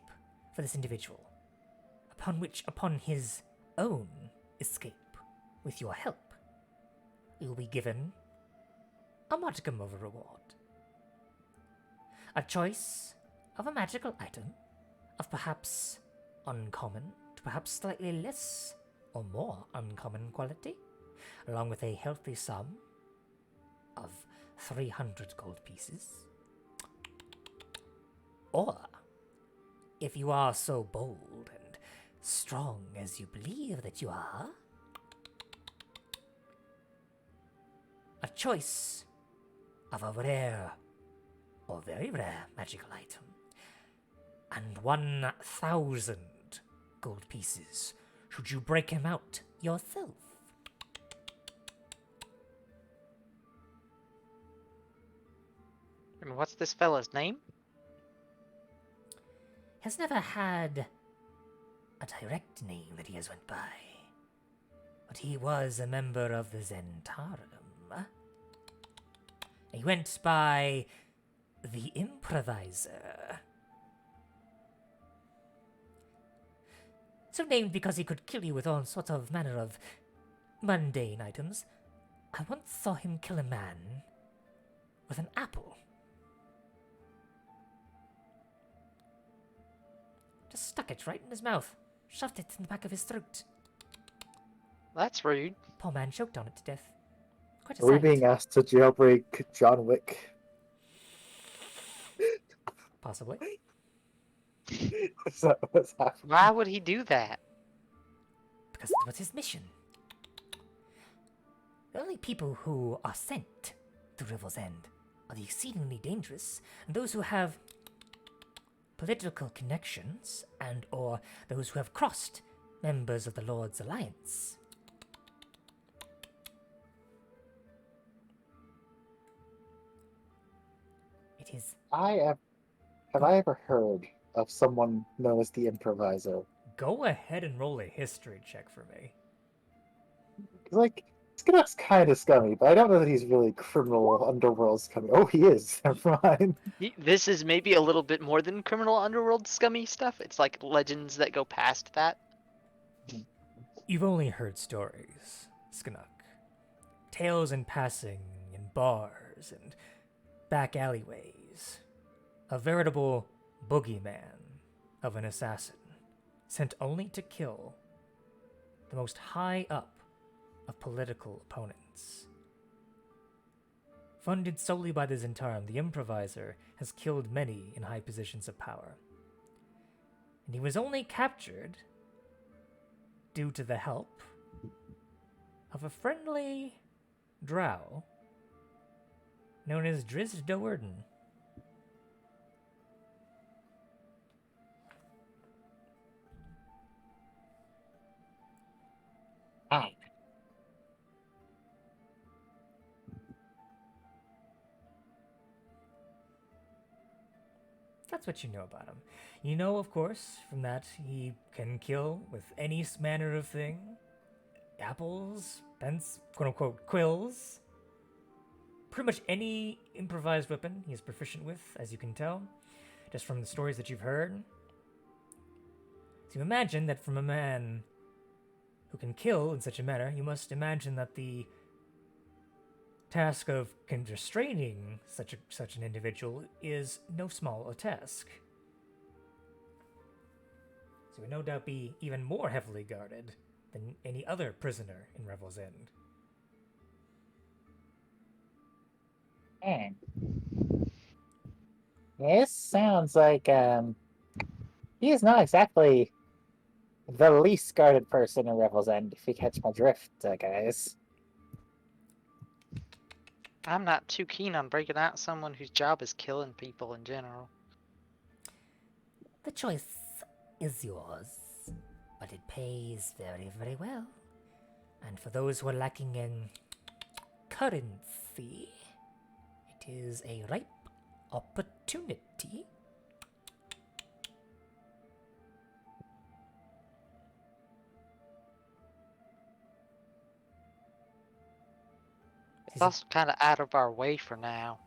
for this individual, upon his own escape, with your help, you will be given a modicum of a reward. A choice of a magical item of perhaps uncommon to perhaps slightly less or more uncommon quality, along with a healthy sum of 300 gold pieces. Or, if you are so bold and strong as you believe that you are, a choice of a rare or very rare magical item, and 1,000 gold pieces should you break him out yourself. And what's this fella's name? Has never had a direct name that he has went by. But he was a member of the Zentarum. He went by the Improviser. So named because he could kill you with all sorts of manner of mundane items. I once saw him kill a man with an apple. Just stuck it right in his mouth, shoved it in the back of his throat. That's rude. Poor man choked on it to death. Quite a Are we sight. being asked to jailbreak John Wick? Possibly. Is that what's happening? Why would he do that? Because it was his mission. The only people who are sent to Rivel's End are the exceedingly dangerous, and those who have political connections and or those who have crossed members of the Lord's Alliance. It is Have I ever heard of someone known as the Improviser? Go ahead and roll a history check for me. Like, Skinnock's kind of scummy, but I don't know that he's really criminal underworld scummy. Oh, he is. Never mind. This is maybe a little bit more than criminal underworld scummy stuff. It's like legends that go past that. You've only heard stories, Skinnock. Tales in passing in bars and back alleyways. A veritable boogeyman of an assassin, sent only to kill the most high up of political opponents. Funded solely by the Zentarum, the Improviser has killed many in high positions of power. And he was only captured due to the help of a friendly drow known as Driz Doerden. Ah. That's what you know about him. You know, of course, from that he can kill with any manner of thing. Apples, pens, quote-unquote, quills. Pretty much any improvised weapon he is proficient with, as you can tell, just from the stories that you've heard. So you imagine that from a man who can kill in such a manner, you must imagine that the task of restraining such an individual is no small a task. So he would no doubt be even more heavily guarded than any other prisoner in Revel's End. This sounds like he is not exactly the least guarded person in Revel's End, if you catch my drift, guys. I'm not too keen on breaking out someone whose job is killing people in general. The choice is yours, but it pays very, very well. And for those who are lacking in currency, it is a ripe opportunity. It's also kind of out of our way for now.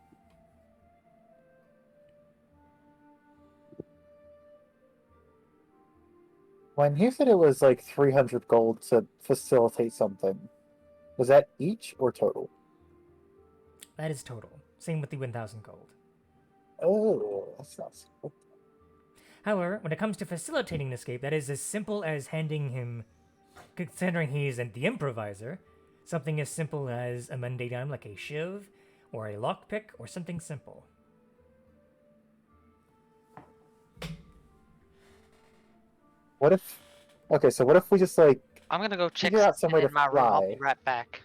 When he said it was like 300 gold to facilitate something, was that each or total? That is total. Same with the 1,000 gold. Oh, that's not so. However, when it comes to facilitating an escape, that is as simple as handing him, considering he's the improviser, something as simple as a mundane item like a shiv, or a lockpick, or something simple. What if? Okay, so what if we just like I'm gonna go check figure out some way to in my room. I'll be fly? right back.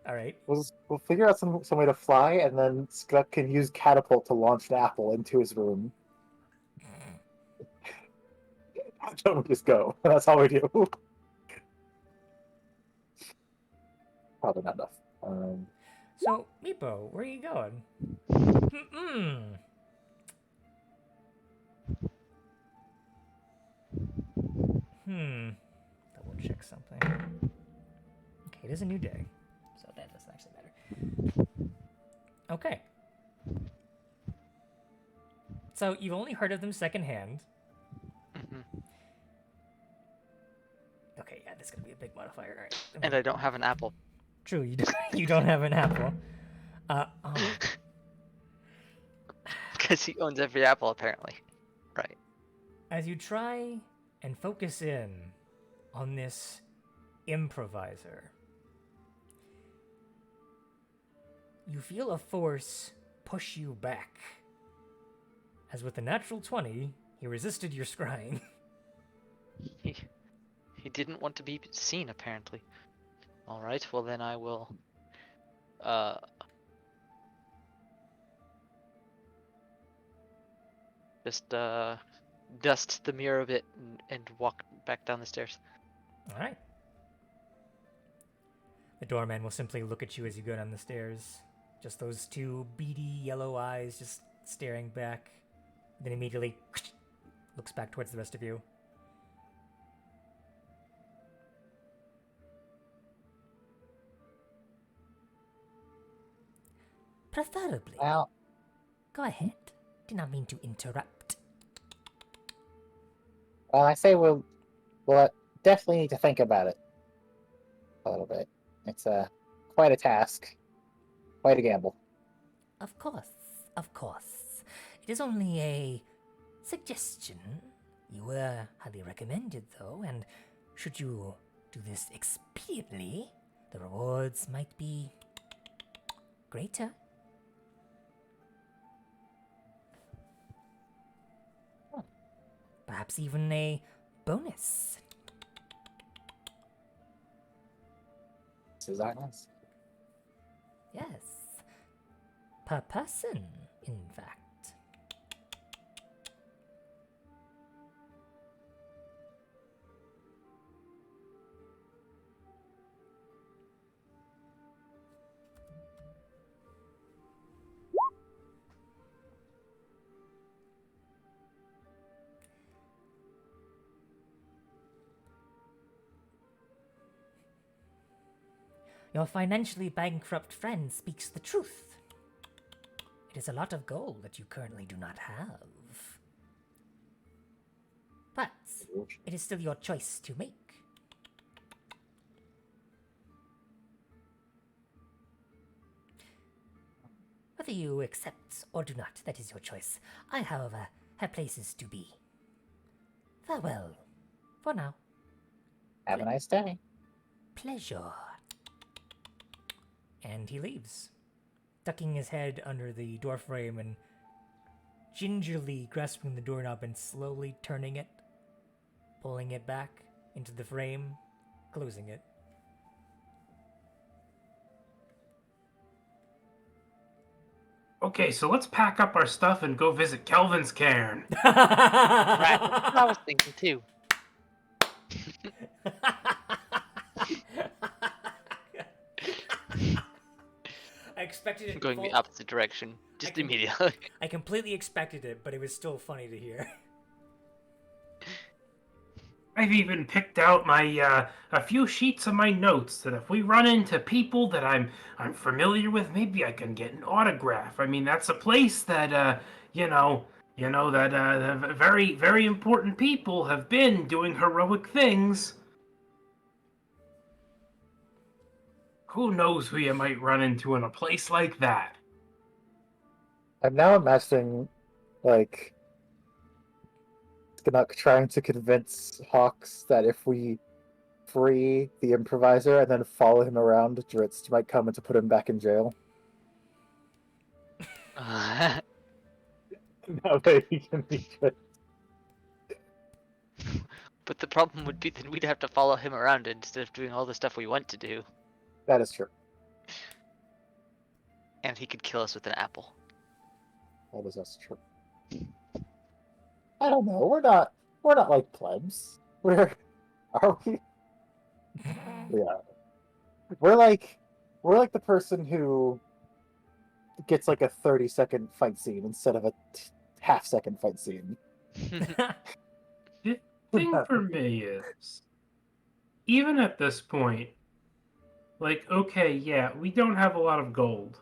All right. We'll figure out some way to fly, and then Scud can use catapult to launch an apple into his room. Then we just go. That's all we do. Probably not enough. So, Meepo, where are you going? Mm-mm. Double check something. Okay, it is a new day, so that doesn't actually matter. Okay. So you've only heard of them secondhand. Mhm. Okay, yeah, this is gonna be a big modifier. All right. And I don't have an apple. True, you don't have an apple. Oh, Because he owns every apple, apparently. Right. as you try and focus in on this improviser, you feel a force push you back. As with the natural 20, he resisted your scrying. He didn't want to be seen, apparently. Alright, well then I will... just, dust the mirror a bit and walk back down the stairs. Alright. The doorman will simply look at you as you go down the stairs. Just those two beady yellow eyes just staring back. Then immediately looks back towards the rest of you. Preferably. Well, Go ahead. Did not mean to interrupt. I say we'll definitely need to think about it a little bit. It's quite a task, quite a gamble. Of course, of course. It is only a suggestion. You were highly recommended, though, and should you do this expediently, the rewards might be greater. Perhaps even a bonus. This is nice. Yes. Per person, in fact. Your financially bankrupt friend speaks the truth. It is a lot of gold that you currently do not have. But it is still your choice to make. Whether you accept or do not, that is your choice. I, however, have places to be. Farewell. For now. Have a nice day. Pleasure. And he leaves, tucking his head under the door frame and gingerly grasping the doorknob and slowly turning it, pulling it back into the frame, closing it. Okay, so let's pack up our stuff and go visit Kelvin's cairn. Right, that's what I was thinking too. I expected it Going the opposite direction, just immediately. I completely expected it, but it was still funny to hear. I've even picked out my a few sheets of my notes that if we run into people that I'm familiar with, maybe I can get an autograph. I mean, that's a place that that very very important people have been doing heroic things. Who knows who you might run into in a place like that? I'm now imagining, like, Skinnock trying to convince Hawks that if we free the improviser and then follow him around, Dritz might come and to put him back in jail. Now that he can be good. But the problem would be that we'd have to follow him around instead of doing all the stuff we want to do. That is true. And he could kill us with an apple. That is also true. I don't know. We're not like plebs. Are we? Yeah. We're like the person who gets like a 30-second fight scene instead of a half-second fight scene. The thing for me is, even at this point, like, okay, yeah, we don't have a lot of gold.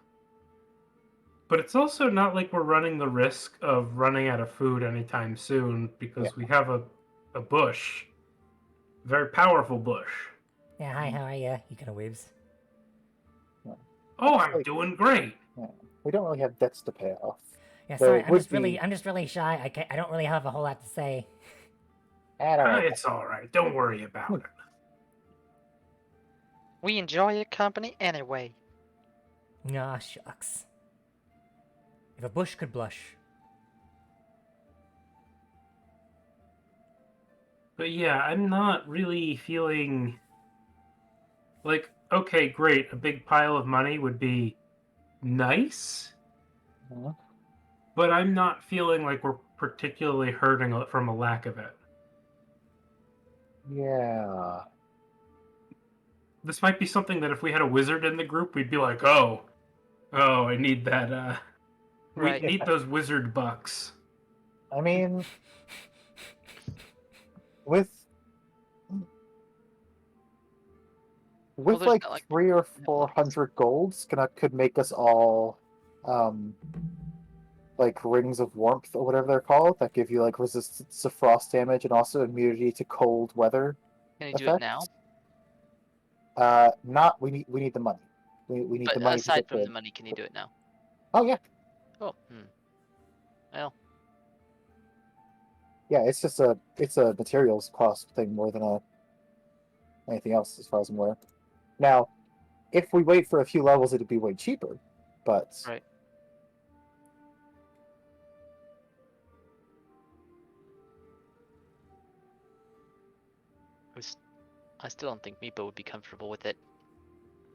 But it's also not like we're running the risk of running out of food anytime soon because we have a bush. A very powerful bush. Yeah, hi, how are ya? He kind of waves. Oh, I'm doing great. Yeah. We don't really have debts to pay off. Yeah, So sorry, it I'm would just really, be- I'm just really shy. I don't really have a whole lot to say. I don't know. It's all right. Don't worry about it. We enjoy your company anyway. Aw, shucks. If a bush could blush. But yeah, I'm not really feeling like, okay, great, a big pile of money would be nice, Mhm. but I'm not feeling like we're particularly hurting from a lack of it. Yeah. This might be something that if we had a wizard in the group, we'd be like, oh, I need that, we Right. need those wizard bucks. I mean, with Well, there's like not, like, 300 or no 400 golds, could make us all, like rings of warmth or whatever they're called, that give you like resistance to frost damage and also immunity to cold weather Can you do it effects. now? Not we need the money. We need But the money to aside get from the money, can you do it now? Oh yeah, Oh, well, yeah. It's just a materials cost thing more than anything else, as far as I'm aware. Now, if we wait for a few levels, it'd be way cheaper, but right. I still don't think Meepo would be comfortable with it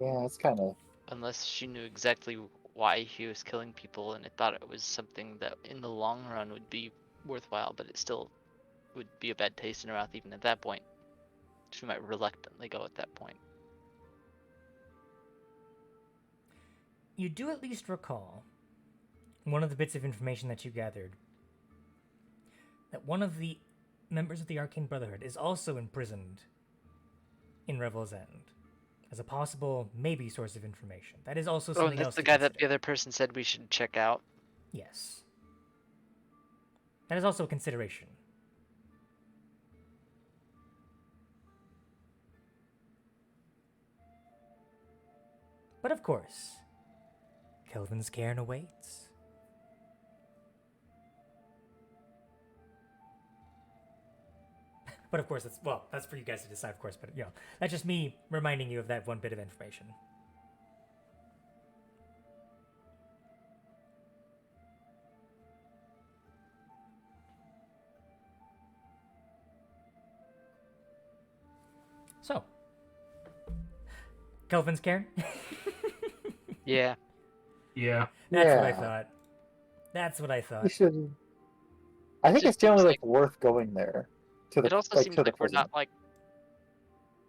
yeah, it's kind of unless she knew exactly why he was killing people and it thought it was something that in the long run would be worthwhile, but it still would be a bad taste in her mouth even at that point. She might reluctantly go at that point. You do at least recall one of the bits of information that you gathered, that one of the members of the Arcane Brotherhood is also imprisoned in Revel's End as a possible maybe source of information. That is also Oh, something and that's else the to guy that the consider. other person said we should check out. Yes. That is also a consideration. But of course, Kelvin's cairn awaits. But of course, that's for you guys to decide, of course. But that's just me reminding you of that one bit of information. So, Kelvin's cairn. Yeah. Yeah. That's what I Yeah. thought. That's what I we thought. should. I think just it's generally seems like worth going there to the It also like seems to the like we're prison. not like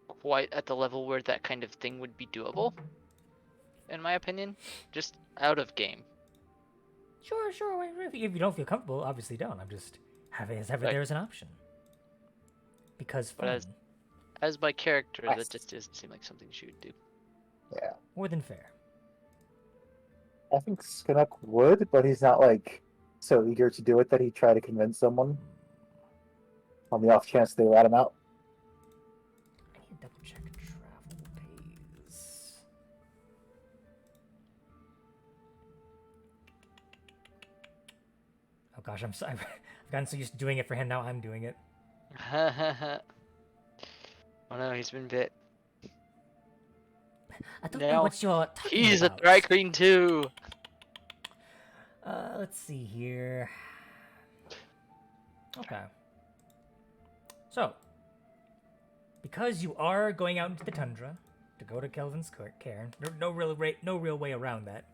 quite at the level where that kind of thing would be doable, in my opinion. Just out of game. Sure. If you don't feel comfortable, obviously don't. I'm just having as ever Right. there is an option. Because But fun. as my character, Yes. that just doesn't seem like something she would do. Yeah, More than fair. I think Skinnock would, but he's not like so eager to do it that he'd try to convince someone on the off chance they rat him out. I need to double check travel pays. Oh gosh, I'm sorry. I've gotten so used to doing it for him, now I'm doing it. Oh no, he's been bit. I don't know Now, what you're talking He's about. a dry queen too! Let's see here. Okay. So, because you are going out into the tundra to go to Kelvin's cairn, no real way around that.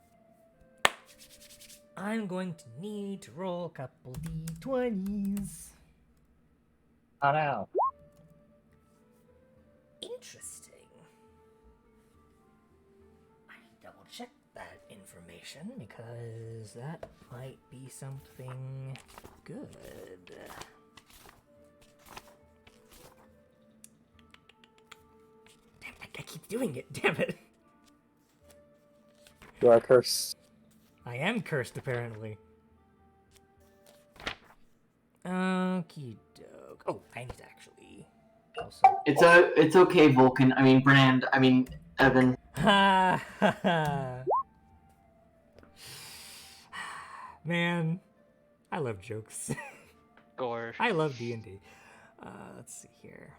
I'm going to need to roll a couple d20s. Oh no. Interesting. I double checked that information. information because that might be something good. Damn, I keep doing it. Damn it. You are cursed. I am cursed, apparently. Okie doke. Oh, I need to actually also. It's okay, Vulcan. I mean, Brand. I mean, Evan. Ha ha ha. Man, I love jokes. Gore. I love D&D. Let's see here.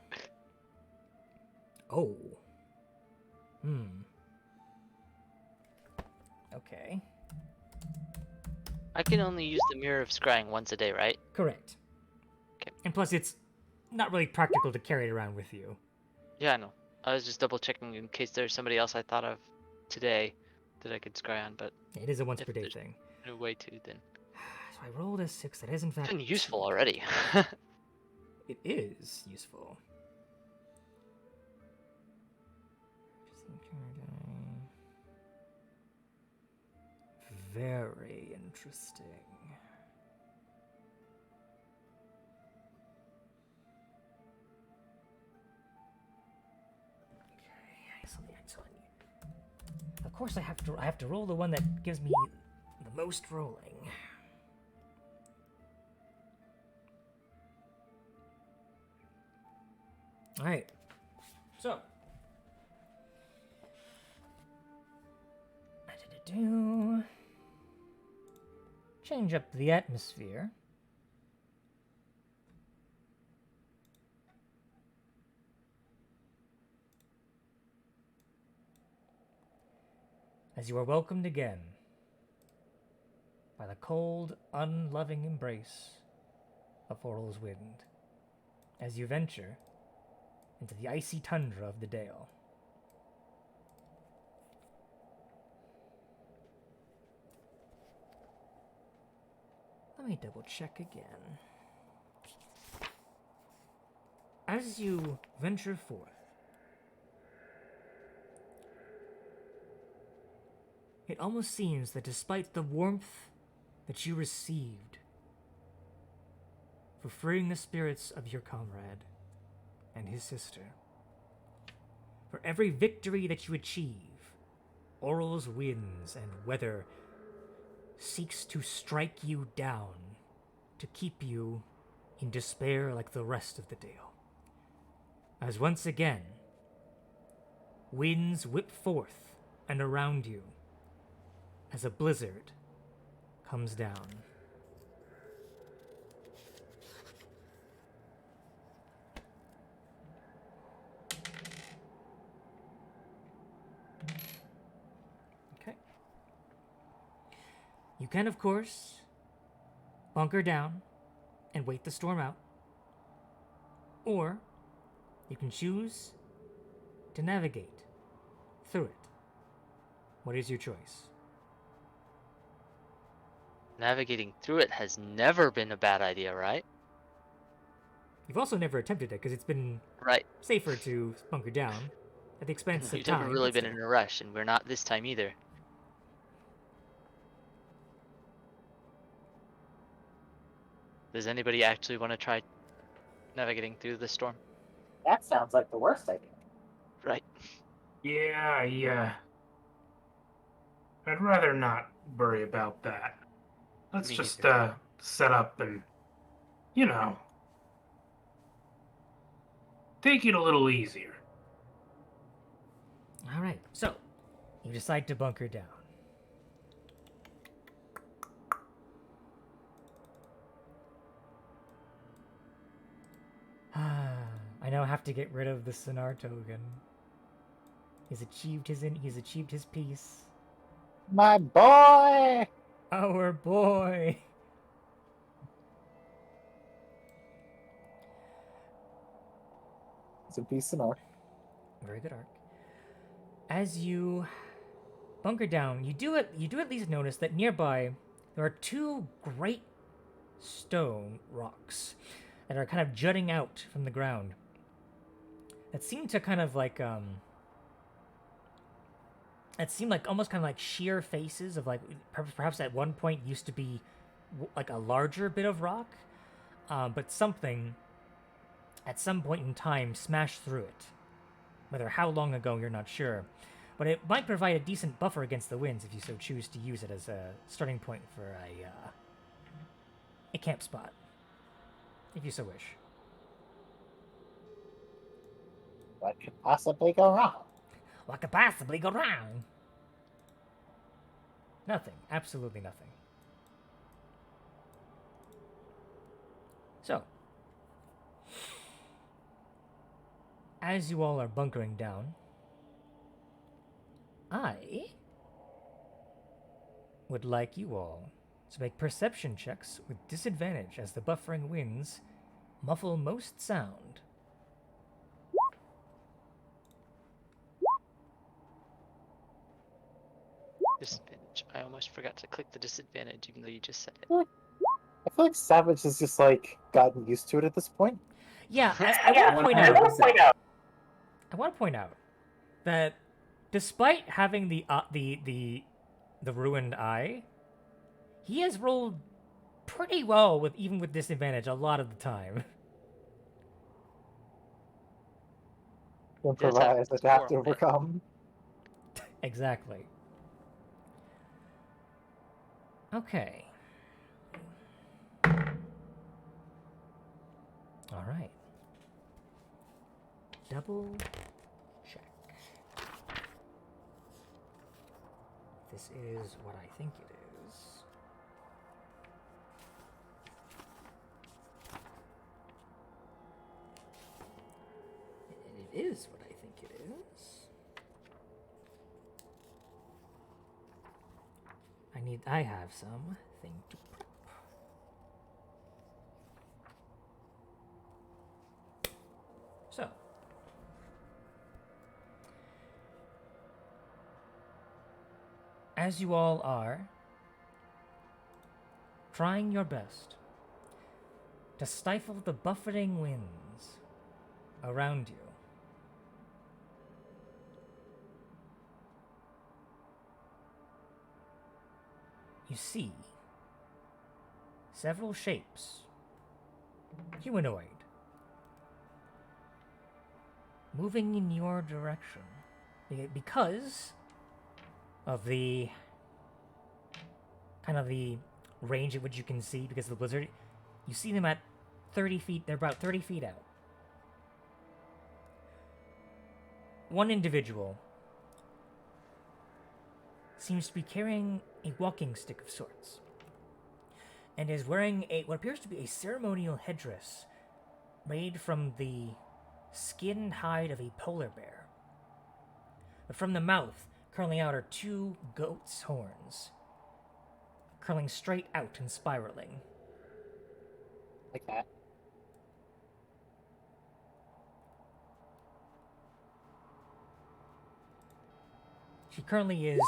Oh. Okay. I can only use the Mirror of Scrying once a day, right? Correct. Okay. And plus, it's not really practical to carry it around with you. Yeah, I know. I was just double checking in case there's somebody else I thought of today that I could scry on, but It is a once If per day there's- thing. no way to then. So I rolled a 6. That is, in It's fact, been useful 2. already. It is useful. Very interesting. Okay, so of course I have to roll the one that gives me the most rolling. All right. So, change up the atmosphere. As you are welcomed again by the cold, unloving embrace of Oral's wind, as you venture into the icy tundra of the Dale. Let me double check again. As you venture forth, it almost seems that despite the warmth that you received for freeing the spirits of your comrade and his sister, for every victory that you achieve, Oral's winds and weather seeks to strike you down, to keep you in despair like the rest of the Dale. As once again, winds whip forth and around you as a blizzard comes down. Okay. You can, of course, bunker down and wait the storm out. Or you can choose to navigate through it. What is your choice? Navigating through it has never been a bad idea, right? You've also never attempted it because it's been Right. safer to bunker down at the expense of You've time. never really but been still. in a rush, and we're not this time either. Does anybody actually want to try navigating through the storm? That sounds like the worst idea. Right. Yeah. I'd rather not worry about that. Let's Me just neither. set up and, take it a little easier. All right, so you decide to bunker down. I now have to get rid of the Sonar token. He's achieved his peace. My boy! Our boy. It's a piece of art. Very good arc. As you bunker down, you do at least notice that nearby there are 2 great stone rocks that are kind of jutting out from the ground. That seem to kind of like that seem like almost kind of like sheer faces of like perhaps at one point used to be like a larger bit of rock, but something at some point in time smashed through it. Whether how long ago, you're not sure. But it might provide a decent buffer against the winds if you so choose to use it as a starting point for a camp spot, if you so wish. What could possibly go wrong? What could possibly go wrong? Nothing. Absolutely nothing. So, as you all are bunkering down, I would like you all to make perception checks with disadvantage as the buffering winds muffle most sound. Disadvantage. I almost forgot to click the disadvantage, even though you just said it. I feel like Savage has just like gotten used to it at this point. Yeah, I want to point out. 100%. I want to point out that despite having the ruined eye, he has rolled pretty well with even with disadvantage a lot of the time. Improvise, That's adapt, horrible, man. overcome. Exactly. Okay. All right. Double check. This is what I think it is. And it is what I think it is. I have something to prep. So, as you all are trying your best to stifle the buffeting winds around you, you see several shapes, humanoid, moving in your direction because of the kind of the range at which you can see because of the blizzard. You see them at 30 feet. They're about 30 feet out. One individual seems to be carrying a walking stick of sorts and is wearing what appears to be a ceremonial headdress made from the skin hide of a polar bear. But from the mouth, curling out are two goat's horns, curling straight out and spiraling. Like that. She currently is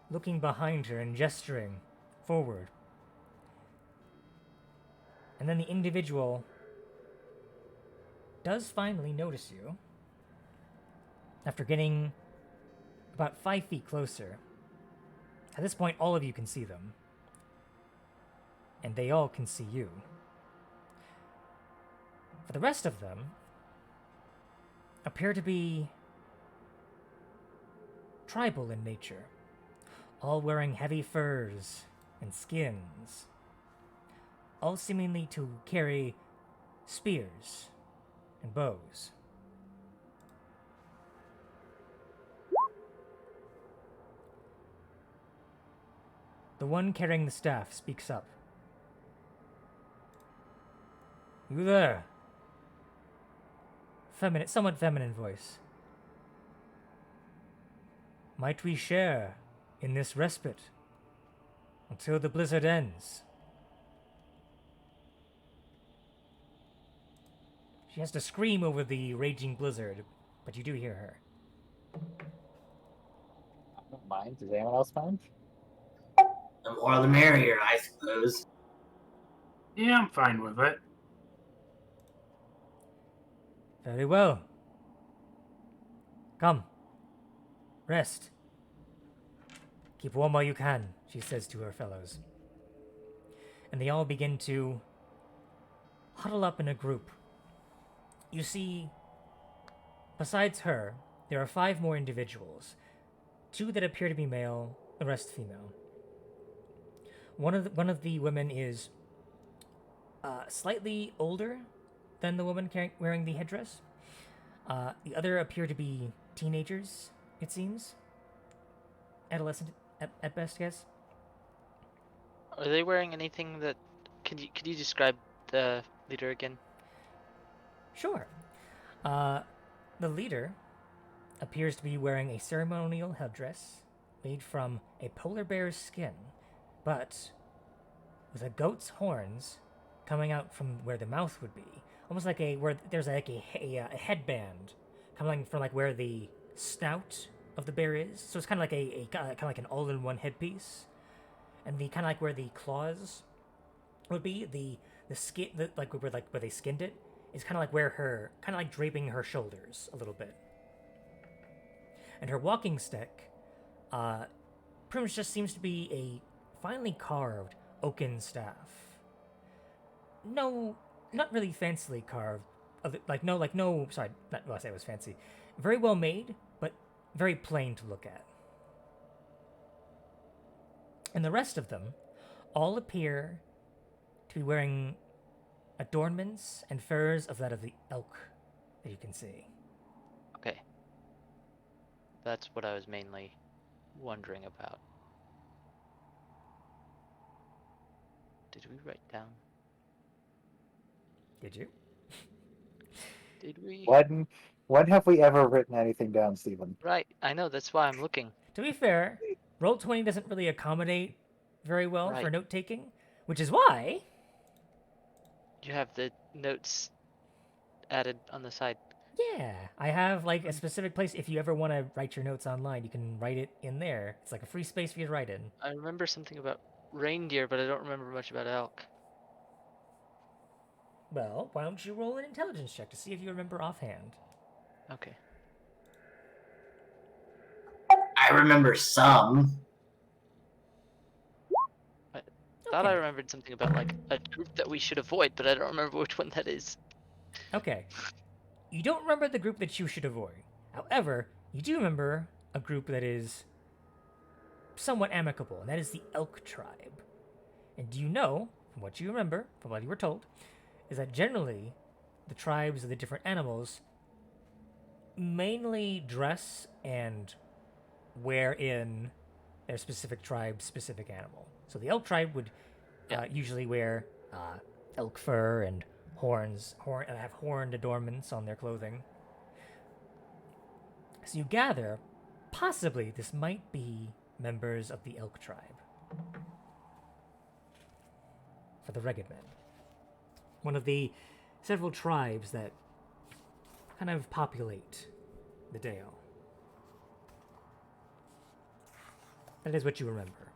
looking behind her and gesturing forward. And then the individual does finally notice you after getting about 5 feet closer. At this point, all of you can see them. And they all can see you. For the rest of them, appear to be tribal in nature, all wearing heavy furs and skins, all seemingly to carry spears and bows. The one carrying the staff speaks up. You there? Somewhat feminine voice. Might we share in this respite until the blizzard ends? She has to scream over the raging blizzard, but you do hear her. I don't mind. Does anyone else mind? The more the merrier, I suppose. Yeah, I'm fine with it. Very well. Come. Rest. Keep warm while you can, she says to her fellows. And they all begin to huddle up in a group. You see, besides her, there are 5 more individuals. 2 that appear to be male, the rest female. One of the women is slightly older than the woman wearing the headdress. The other appear to be teenagers, it seems. Adolescent at best, yes. Are they wearing anything that? Could you describe the leader again? Sure. The leader appears to be wearing a ceremonial headdress made from a polar bear's skin, but with a goat's horns coming out from where the mouth would be, almost like where there's like a headband coming from like where the snout of the bear is. So it's kind of like kind of like an all-in-one headpiece, and the kind of like where the claws would be, the skin, like where they skinned it, is kind of like where her kind of like draping her shoulders a little bit, and her walking stick, pretty much just seems to be a finely carved oaken staff. No, not really fancily carved. Sorry, not well, I say it was fancy. Very well made, but very plain to look at. And the rest of them all appear to be wearing adornments and furs of that of the elk that you can see. Okay. That's what I was mainly wondering about. Did we write down? Did you? Did we? When have we ever written anything down, Stephen? Right. I know. That's why I'm looking. To be fair, Roll20 doesn't really accommodate very well for Right. note taking, which is why You have the notes added on the side. yeah, I have like a specific place. If you ever want to write your notes online, you can write it in there. It's like a free space for you to write in. I remember something about reindeer, but I don't remember much about elk. Well, why don't you roll an intelligence check to see if you remember offhand? Okay. I remember some. Thought I Okay. remembered something about like a group that we should avoid, but I don't remember which one that is. Okay. You don't remember the group that you should avoid. However, you do remember a group that is somewhat amicable, and that is the Elk Tribe. And do you know, from what you remember, from what you were told, is that generally the tribes of the different animals mainly dress and wear in their specific tribe's specific animal. So the Elk Tribe would usually wear elk fur and have horned adornments on their clothing. So you gather, possibly this might be members of the Elk Tribe. For the Ragged Men. One of the several tribes that kind of populate the Dale. That is what you remember.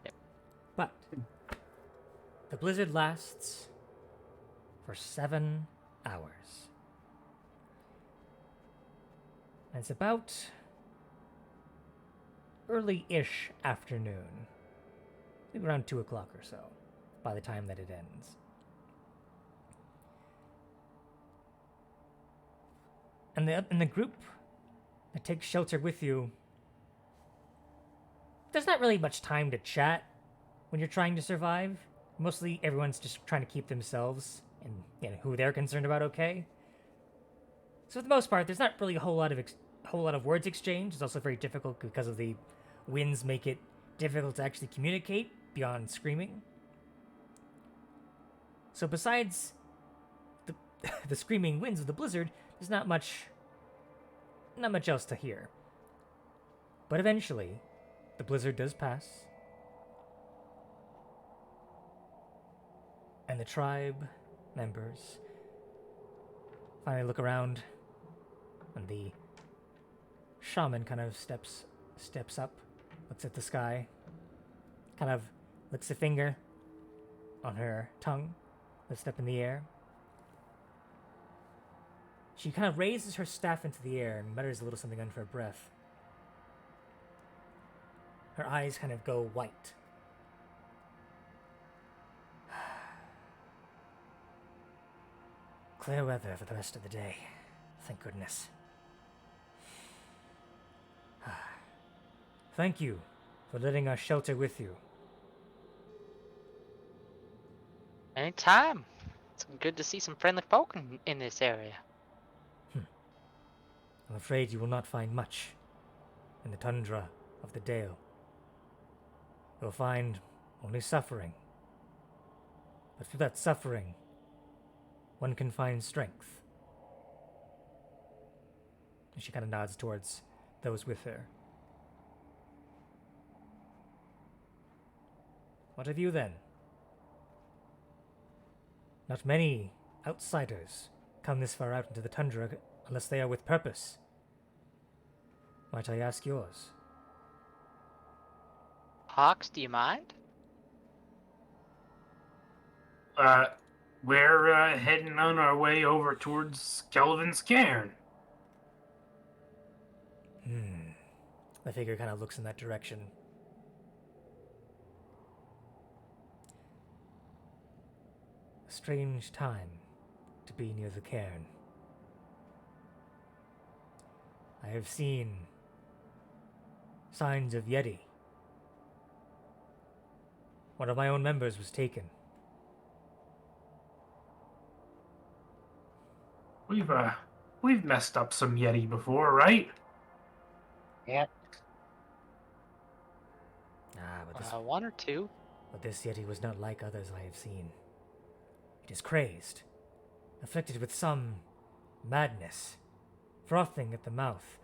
Yep. But the blizzard lasts for 7 hours. And it's about early-ish afternoon, maybe around 2 o'clock or so, by the time that it ends. And the group that takes shelter with you, there's not really much time to chat when you're trying to survive. Mostly everyone's just trying to keep themselves and who they're concerned about okay. So for the most part, there's not really a whole lot of words exchanged. It's also very difficult because of the winds make it difficult to actually communicate beyond screaming. So besides the screaming winds of the blizzard, there's not much else to hear. But eventually, the blizzard does pass, and the tribe members finally look around, and the shaman kind of steps up, looks at the sky, kind of licks a finger on her tongue, lifts up in the air, She kind of raises her staff into the air and mutters a little something under her breath. Her eyes kind of go white. Clear weather for the rest of the day. Thank goodness. Thank you for letting us shelter with you. Anytime. It's good to see some friendly folk in this area. I'm afraid you will not find much in the tundra of the Dale. You'll find only suffering. But through that suffering, one can find strength. And she kind of nods towards those with her. What of you then? Not many outsiders come this far out into the tundra unless they are with purpose. Might I ask yours? Hawks, do you mind? We're heading on our way over towards Kelvin's cairn. The figure kind of looks in that direction. A strange time to be near the cairn. I have seen signs of Yeti. One of my own members was taken. We've messed up some Yeti before, right? Yeah. One or two. But this Yeti was not like others I have seen. It is crazed, afflicted with some madness, frothing at the mouth,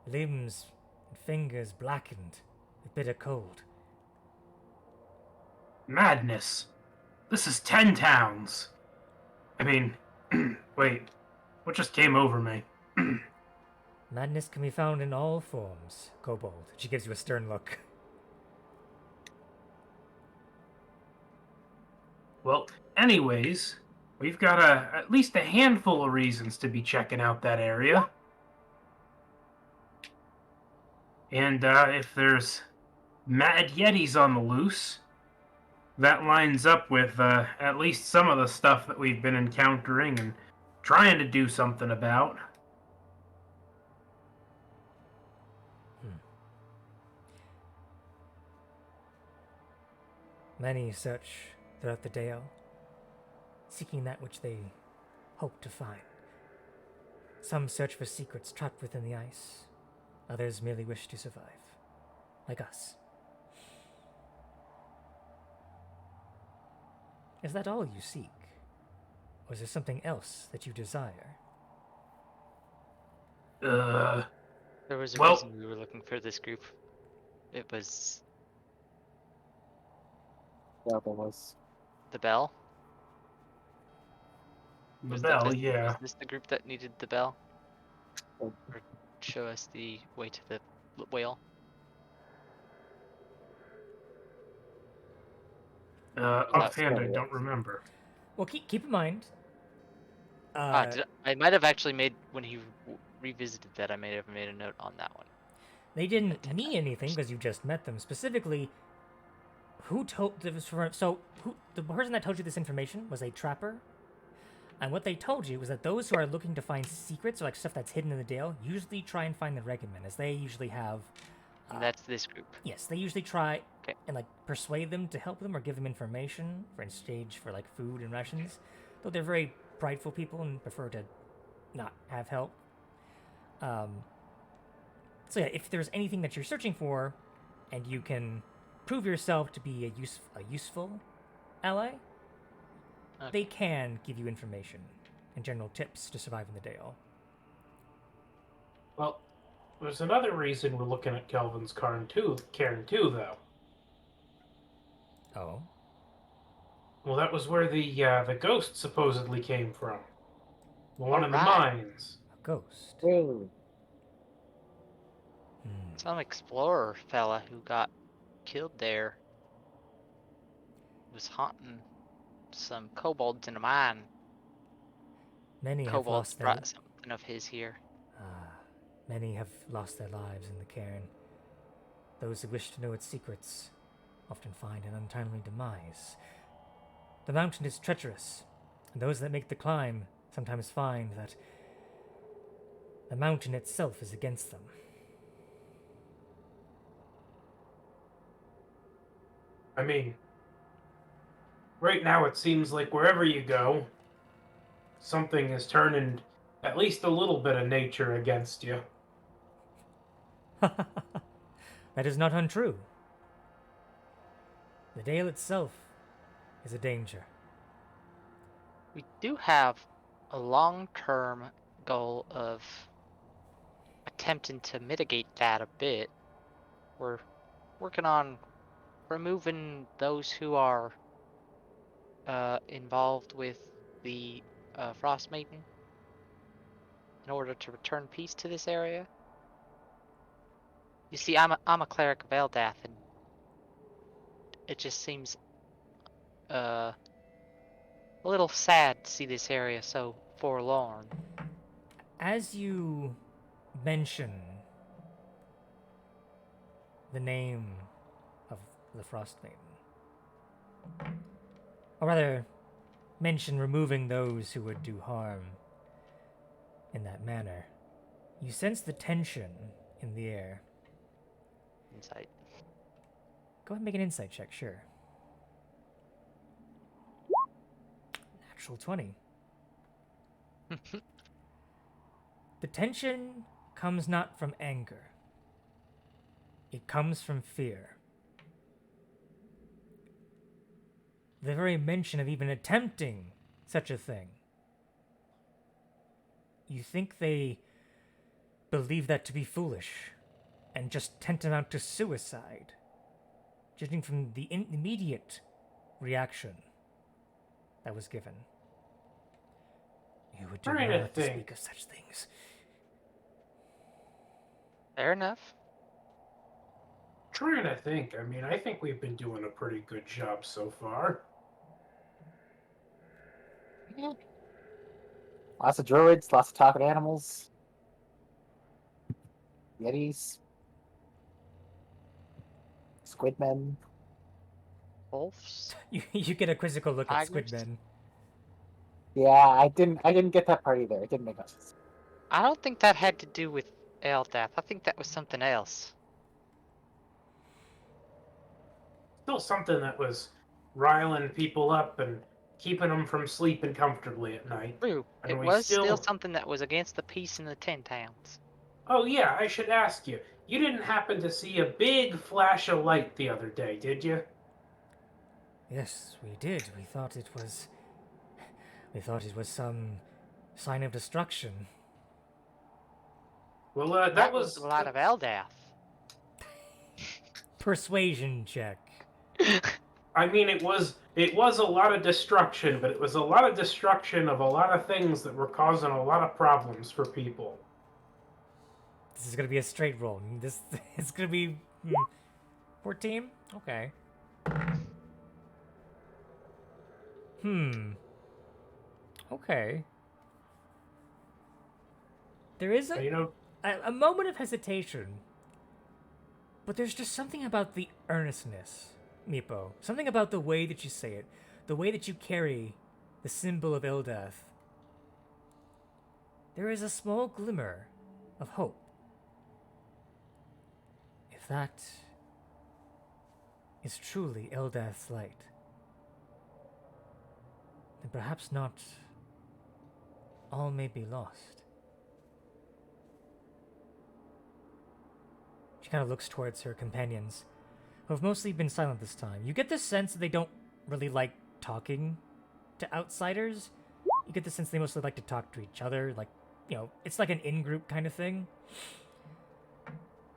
limbs and fingers blackened with bitter cold. Madness. This is 10 towns. I mean, wait, what just came over me? Madness can be found in all forms, Kobold. She gives you a stern look. Well, anyways, we've got at least a handful of reasons to be checking out that area. And if there's mad Yetis on the loose, that lines up with at least some of the stuff that we've been encountering and trying to do something about. Many search throughout the Dale, seeking that which they hope to find. Some search for secrets trapped within the ice. Others merely wish to survive, like us. Is that all you seek? Or is there something else that you desire? There was a Well- reason we were looking for this group. It was Yeah, there was. the bell. The Was bell, Was yeah. this the group that needed the bell? Oh. Or show us the way to the whale? Offhand, I don't remember. Well, keep in mind. I might have actually made, when he revisited that, I may have made a note on that one. They didn't mean anything because you just met them. Specifically, who told the person that told you this information was a trapper, and what they told you was that those who are looking to find secrets or like stuff that's hidden in the Dale usually try and find the Regimen, as they usually have. And that's this group. Yes, they usually try Okay. and like persuade them to help them or give them information for exchange for like food and rations. Though they're very prideful people and prefer to not have help. So yeah, if there's anything that you're searching for, and you can prove yourself to be a useful ally, they can give you information and general tips to survive in the Dale. Well, there's another reason we're looking at Kelvin's cairn too, though. Oh, Well, that was where the ghost supposedly came from. One of the Alright. mines. a ghost. Whoa. Some explorer fella who got killed there was haunting some kobolds in a mine. Many have Kobold lost their brought something of his here. many have lost their lives in the cairn. Those who wish to know its secrets often find an untimely demise. The mountain is treacherous, and those that make the climb sometimes find that the mountain itself is against them. I mean, right now it seems like wherever you go, something is turning at least a little bit of nature against you. That is not untrue. The Dale itself is a danger. We do have a long-term goal of attempting to mitigate that a bit. We're working on removing those who are involved with the Frost Maiden in order to return peace to this area. You see, I'm a cleric of Eldath, and it just seems a little sad to see this area so forlorn. As you mention the name of the Frost Maiden, or rather, mention removing those who would do harm in that manner, you sense the tension in the air. Insight. Go ahead and make an insight check, sure. Natural 20. The tension comes not from anger. It comes from fear. The very mention of even attempting such a thing. You think they believe that to be foolish and just tantamount to suicide, judging from the immediate reaction that was given. You would do Trying well to not to think. speak of such things. Fair enough. Trying to think. I mean, I think we've been doing a pretty good job so far. Lots of druids, lots of talking animals, yetis, squidmen. Wolves? You get a quizzical look at Tigers? Squidmen. Yeah, I didn't get that part either. It didn't make much sense. I don't think that had to do with Eldath. I think that was something else. Still something that was riling people up and keeping them from sleeping comfortably at night. True. And It we was still still... something that was against the peace in the Ten Towns. Oh yeah, I should ask you. You didn't happen to see a big flash of light the other day, did you? Yes, we did. We thought it was some sign of destruction. Well, That was a lot of Eldath. Persuasion check. I mean, it was a lot of destruction, but it was a lot of destruction of a lot of things that were causing a lot of problems for people. This is gonna be a straight roll. This is gonna be 14. Okay. Okay. There is You know, a moment of hesitation, but there's just something about the earnestness, Meepo. Something about the way that you say it, the way that you carry the symbol of Eldath. There is a small glimmer of hope. If that is truly Eldath's light, then perhaps not all may be lost. She kind of looks towards her companions, who have mostly been silent this time. You get the sense that they don't really like talking to outsiders. You get the sense they mostly like to talk to each other, like, you know, it's like an in-group kind of thing.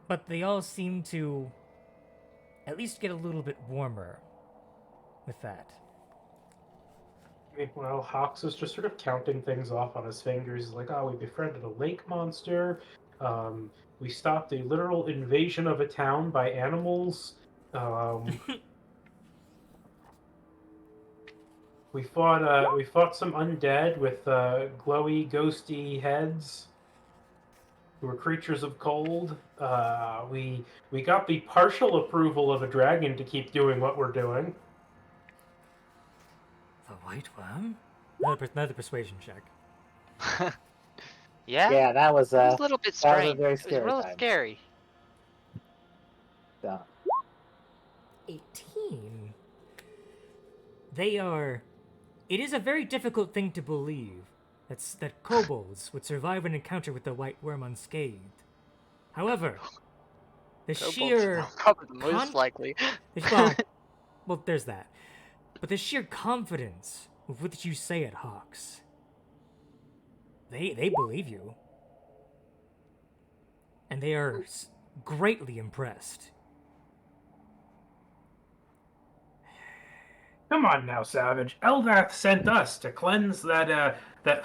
But they all seem to at least get a little bit warmer with that. well, Hawks is just sort of counting things off on his fingers. He's like, oh, we befriended a lake monster. We stopped a literal invasion of a town by animals. We fought some undead with glowy, ghosty heads who were creatures of cold. We got the partial approval of a dragon to keep doing what we're doing. The white worm? Another persuasion check. Yeah? Yeah, that was It was a little bit that was a strange. very It was scary real time. scary. So, 18. It is a very difficult thing to believe that kobolds would survive an encounter with the white worm unscathed. However, the Kobolds sheer are probably the most con- likely. well, there's that. But the sheer confidence with which you say it, Hawks, they believe you, and they are greatly impressed. Come on now, Savage. Eldath sent us to cleanse that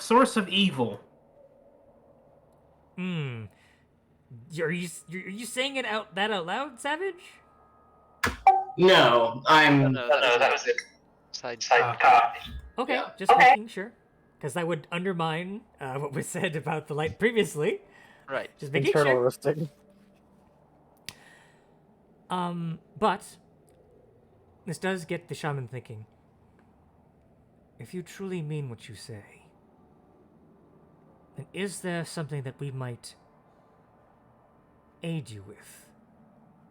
source of evil. Are you saying it out loud, Savage? No, I'm. No, that was it. Side Okay, Yeah. just making sure, because that would undermine what was said about the light previously. Right. Just making internal sure. roasting. But this does get the shaman thinking. If you truly mean what you say, then is there something that we might aid you with?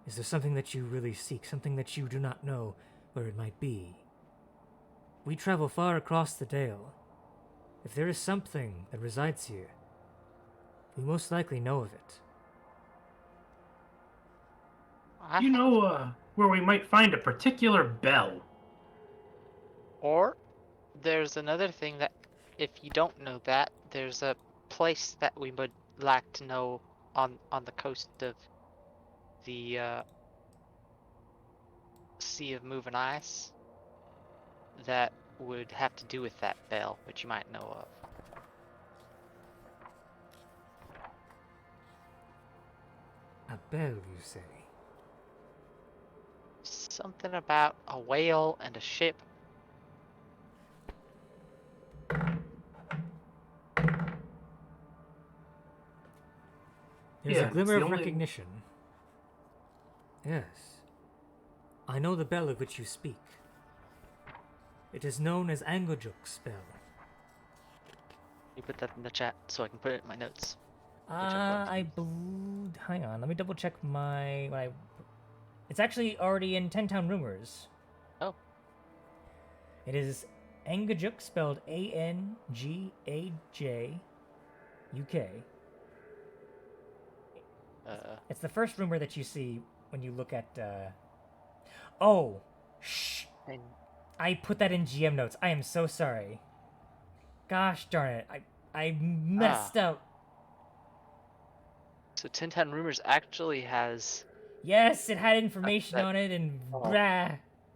Is there something that you really seek, something that you do not know where it might be? We travel far across the Dale. If there is something that resides here, we most likely know of it. You know where we might find a particular bell? Or there's another thing that, if you don't know that, there's a place that we would like to know on the coast of the Sea of Moving Ice that would have to do with that bell, which you might know of. A bell, you say? Something about a whale and a ship. There's Yeah, a it's glimmer the of only- recognition. Yes. I know the bell of which you speak. It is known as Angojuk's bell. You put that in the chat so I can put it in my notes. Hang on, let me double check It's actually already in 10 Town Rumors. Oh. It is Angajuk, spelled Angajuk. It's the first rumor that you see when you look at, Oh! Shh! And I put that in GM notes. I am so sorry. Gosh darn it. I messed up. so Tin Town Rumors actually has... Yes, it had information that- on it and Oh. blah.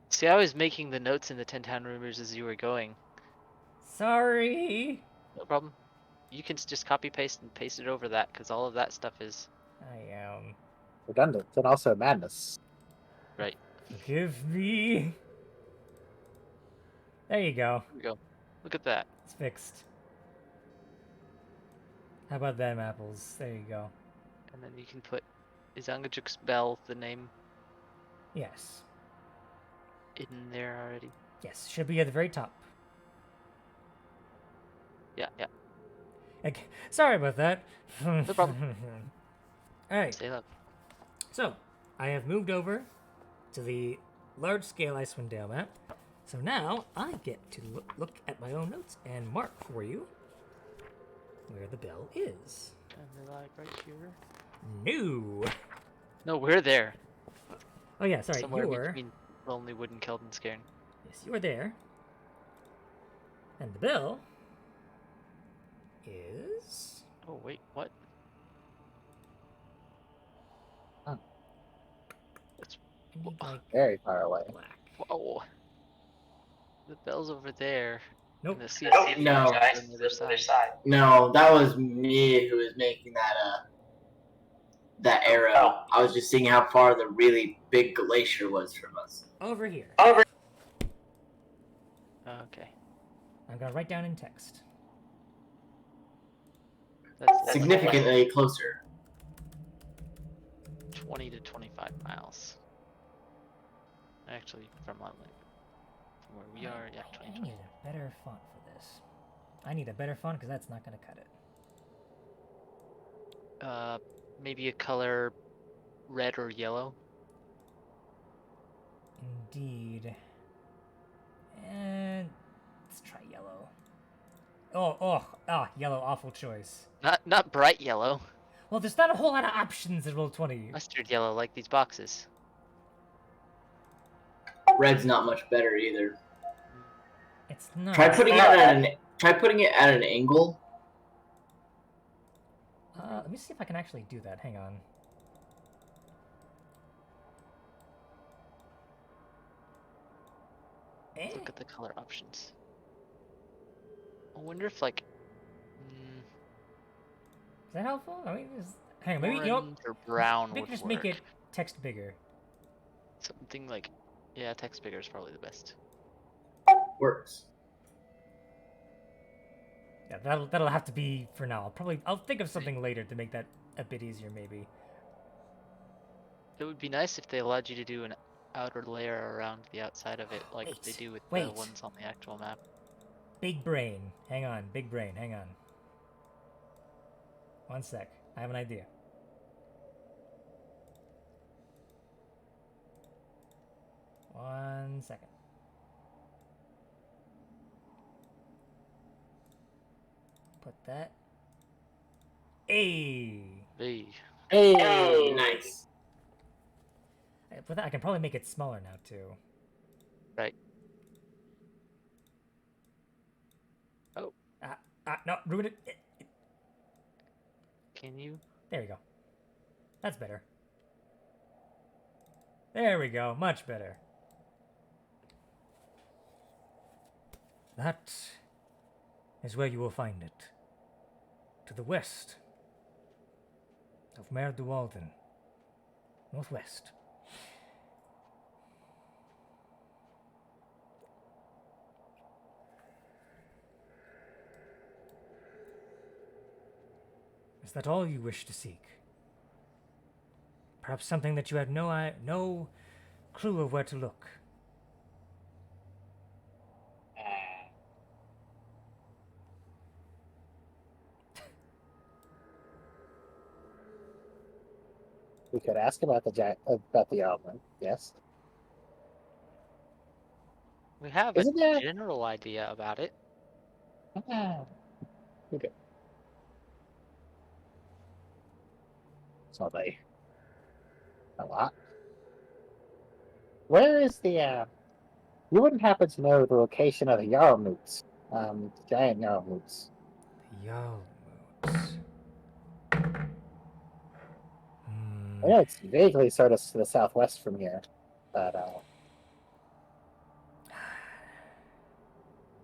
See, I was making the notes in the Tin Town Rumors as you were going. Sorry. No problem. You can just copy paste and paste it over that, because all of that stuff is I am. Redundant and also madness. right. Forgive me. There you go. Here we go. Look at that. It's fixed. How about them apples? There you go. And then you can put, is Angajuk's bell the name Yes. in there already? Yes, should be at the very top. Yeah. Okay. Sorry about that. No problem. Alright, Say that. so I have moved over to the large-scale Icewind Dale map. So now I get to look at my own notes and mark for you where the bell is. And they're like right here. No. No, we're there. Oh yeah, sorry, Somewhere you were. between Lonely Wood and Keldencairn. Yes, you are there. And the bell is... Oh wait, what? Huh. It's I need, like, Very far away. black. whoa. The bell's over there. Nope. And the sea No. on the other side. No, that was me who was making that arrow. I was just seeing how far the really big glacier was from us. Over here. Okay. I'm gonna write down in text. That's Significantly closer. 20 to 25 miles. Actually, from where we are, yeah, 20, I need a better font for this. I need a better font because that's not gonna cut it. maybe a color red or yellow. Indeed. And let's try yellow. Yellow, awful choice. Not bright yellow. Well, there's not a whole lot of options in Roll20. Mustard yellow, like these boxes. Red's not much better either. It's not. Try putting it at an angle. Let me see if I can actually do that. Hang on. Look at the color options. I wonder if like Is that helpful? I mean, hang on. Maybe orange or brown maybe would just work. make it text bigger. Something like, yeah, text bigger is probably the best. Works. Yeah, that'll have to be for now. I'll think of something later to make that a bit easier, maybe. It would be nice if they allowed you to do an outer layer around the outside of it, like they do with the ones on the actual map. Big brain. Hang on, big brain. Hang on. One sec. I have an idea. One second. Put that. Hey. Hey, nice. With that, I can probably make it smaller now too. Right. Oh. No, ruin it. Can you? There we go. That's better. There we go. Much better. That is where you will find it. To the west of Mare de Walden. Northwest. Is that all you wish to seek? Perhaps something that you had no clue of where to look. We could ask about the armor. Yes. We have Isn't a there- general idea about it. Okay. It's not a lot. Where is the You wouldn't happen to know the location of the Yarmouths, giant Yarmouths. The Yarmouths. I know it's vaguely sort of to the southwest from here, but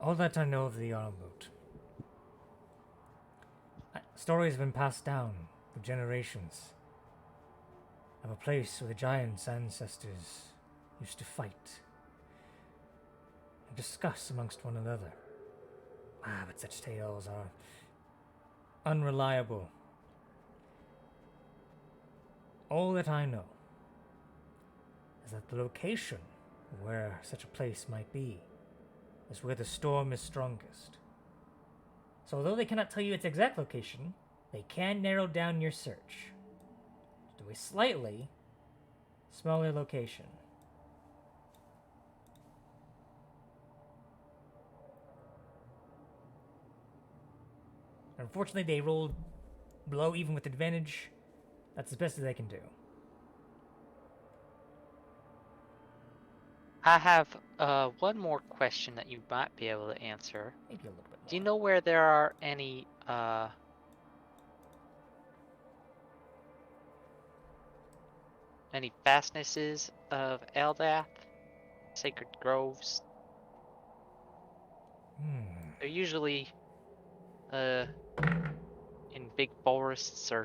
All that I know of the Yarmouth. Stories have been passed down for generations of a place where the giants' ancestors used to fight and discuss amongst one another. But such tales are unreliable. All that I know is that the location of where such a place might be is where the storm is strongest. So although they cannot tell you its exact location, they can narrow down your search to a slightly smaller location. Unfortunately, they rolled below even with advantage. That's as best as they can do. I have one more question that you might be able to answer. Maybe a little bit more. Do you know where there are any fastnesses of Eldath? Sacred groves? They're usually in big forests or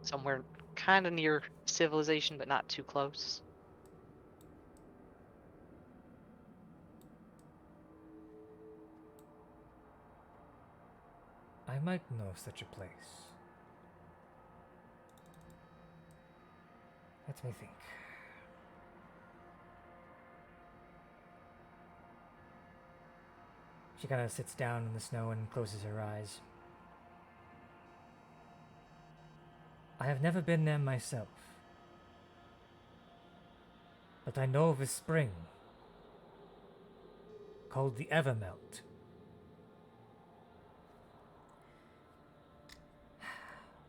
somewhere kind of near civilization, but not too close. might know such a place. Let me think. She kind of sits down in the snow and closes her eyes. I have never been there myself, but I know of a spring called the Evermelt.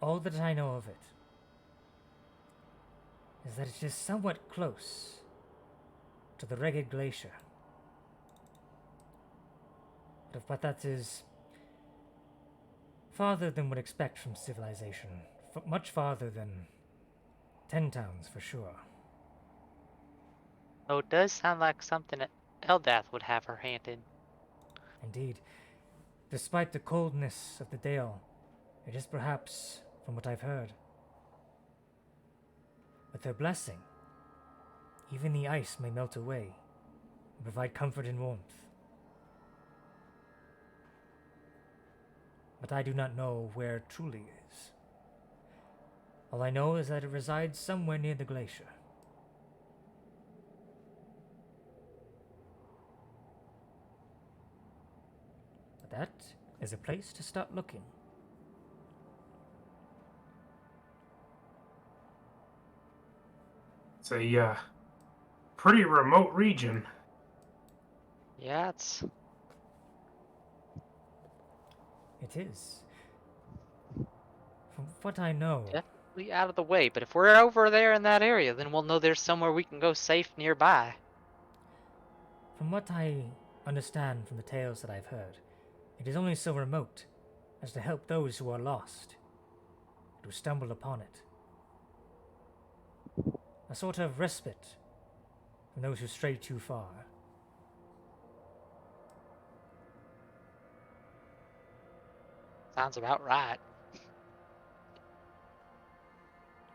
All that I know of it is that it is somewhat close to the Ragged Glacier. But that is farther than would expect from civilization. Much farther than 10 towns, for sure. Oh, it does sound like something that Eldath would have her hand in. Indeed, despite the coldness of the dale, it is perhaps, from what I've heard, with their blessing, even the ice may melt away and provide comfort and warmth. But I do not know where it truly is. All I know is that it resides somewhere near the glacier. But that is a place to start looking. It's a pretty remote region. Yeah, it's It is. From what I know, definitely out of the way, but if we're over there in that area, then we'll know there's somewhere we can go safe nearby. from what I understand from the tales that I've heard, it is only so remote as to help those who are lost, who stumble upon it. A sort of respite from those who stray too far. Sounds about right.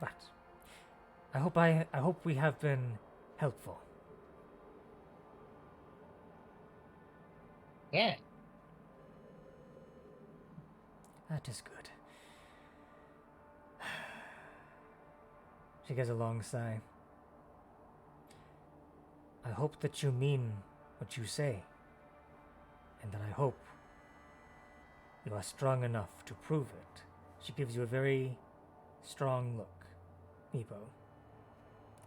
But I hope we have been helpful. Yeah. That is good. She gives a long sigh. I hope that you mean what you say, and that I hope you are strong enough to prove it. She gives you a very strong look, Meepo.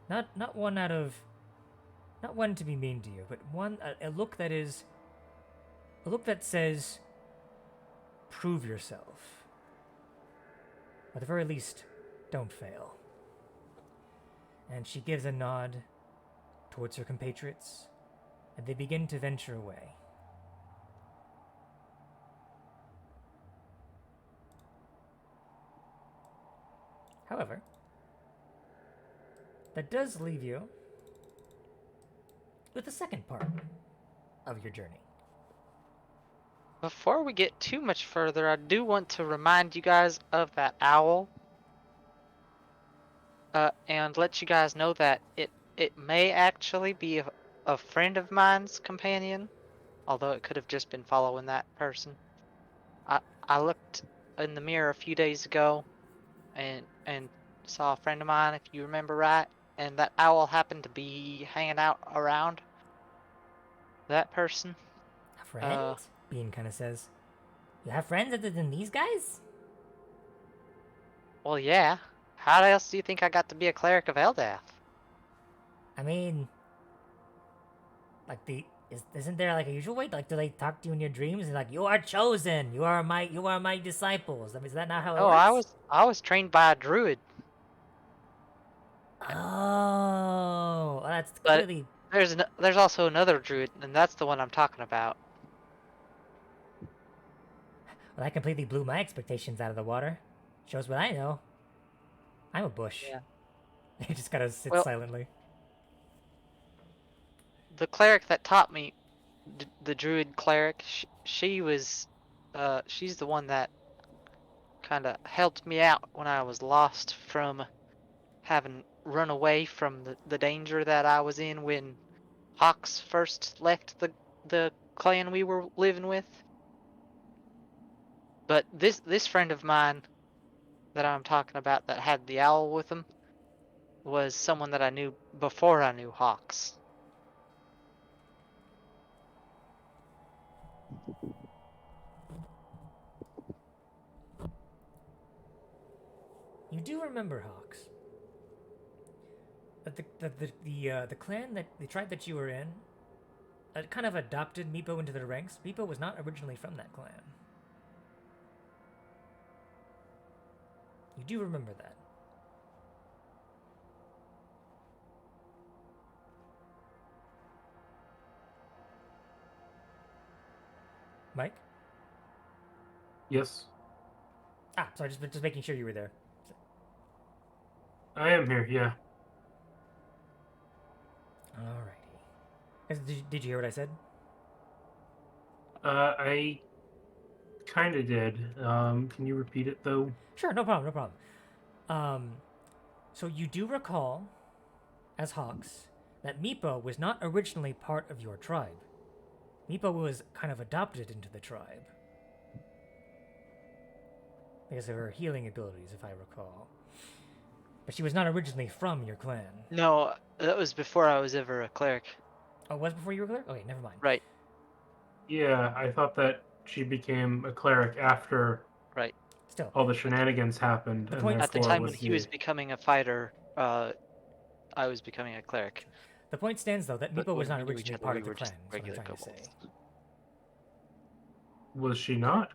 Not one out of, not one to be mean to you, but a look that is, a look that says, prove yourself. At the very least, don't fail. And she gives a nod towards her compatriots, and they begin to venture away. However, that does leave you with the second part of your journey. Before we get too much further, I do want to remind you guys of that owl. And let you guys know that it may actually be a friend of mine's companion, although it could have just been following that person. I looked in the mirror a few days ago and saw a friend of mine, if you remember right, and that owl happened to be hanging out around that person. A friend? Bean kind of says. You have friends other than these guys? Well, yeah. How else do you think I got to be a cleric of Eldath? I mean, like isn't there like a usual way? Like, do they talk to you in your dreams and like, you are chosen, you are my disciples? I mean, is that not how it Oh, works? I was trained by a druid, Oh, well, that's but clearly. there's also another druid, and that's the one I'm talking about. Well, that completely blew my expectations out of the water. Shows what I know. I'm a bush. Yeah. He just gotta sit Well- silently. The cleric that taught me, the druid cleric, she's the one that kind of helped me out when I was lost from having run away from the danger that I was in when Hawks first left the clan we were living with. But this friend of mine that I'm talking about that had the owl with him was someone that I knew before I knew Hawks. You do remember, Hawks, that the clan that the tribe that you were in, kind of adopted Meepo into their ranks. Meepo was not originally from that clan. You do remember that. Mike? Yes, Ah, sorry, just making sure you were there. I am here. Yeah. Alrighty. Did you hear what I said? I kind of did. Can you repeat it though? Sure, no problem, no problem. So you do recall, as Hawks, that Meepo was not originally part of your tribe. Meepo was kind of adopted into the tribe. Because of her healing abilities, if I recall. But she was not originally from your clan. No, that was before I was ever a cleric. Oh, it was before you were clear? Okay, never mind. Right, Yeah, I thought that she became a cleric after right. Still, all the shenanigans happened, The and point- At the therefore time when was he the was becoming a fighter, I was becoming a cleric. the point stands though that But Meepo was when not we knew each originally other, part we of the were clan. just Is what I'm regular trying to kobolds. say. was she not?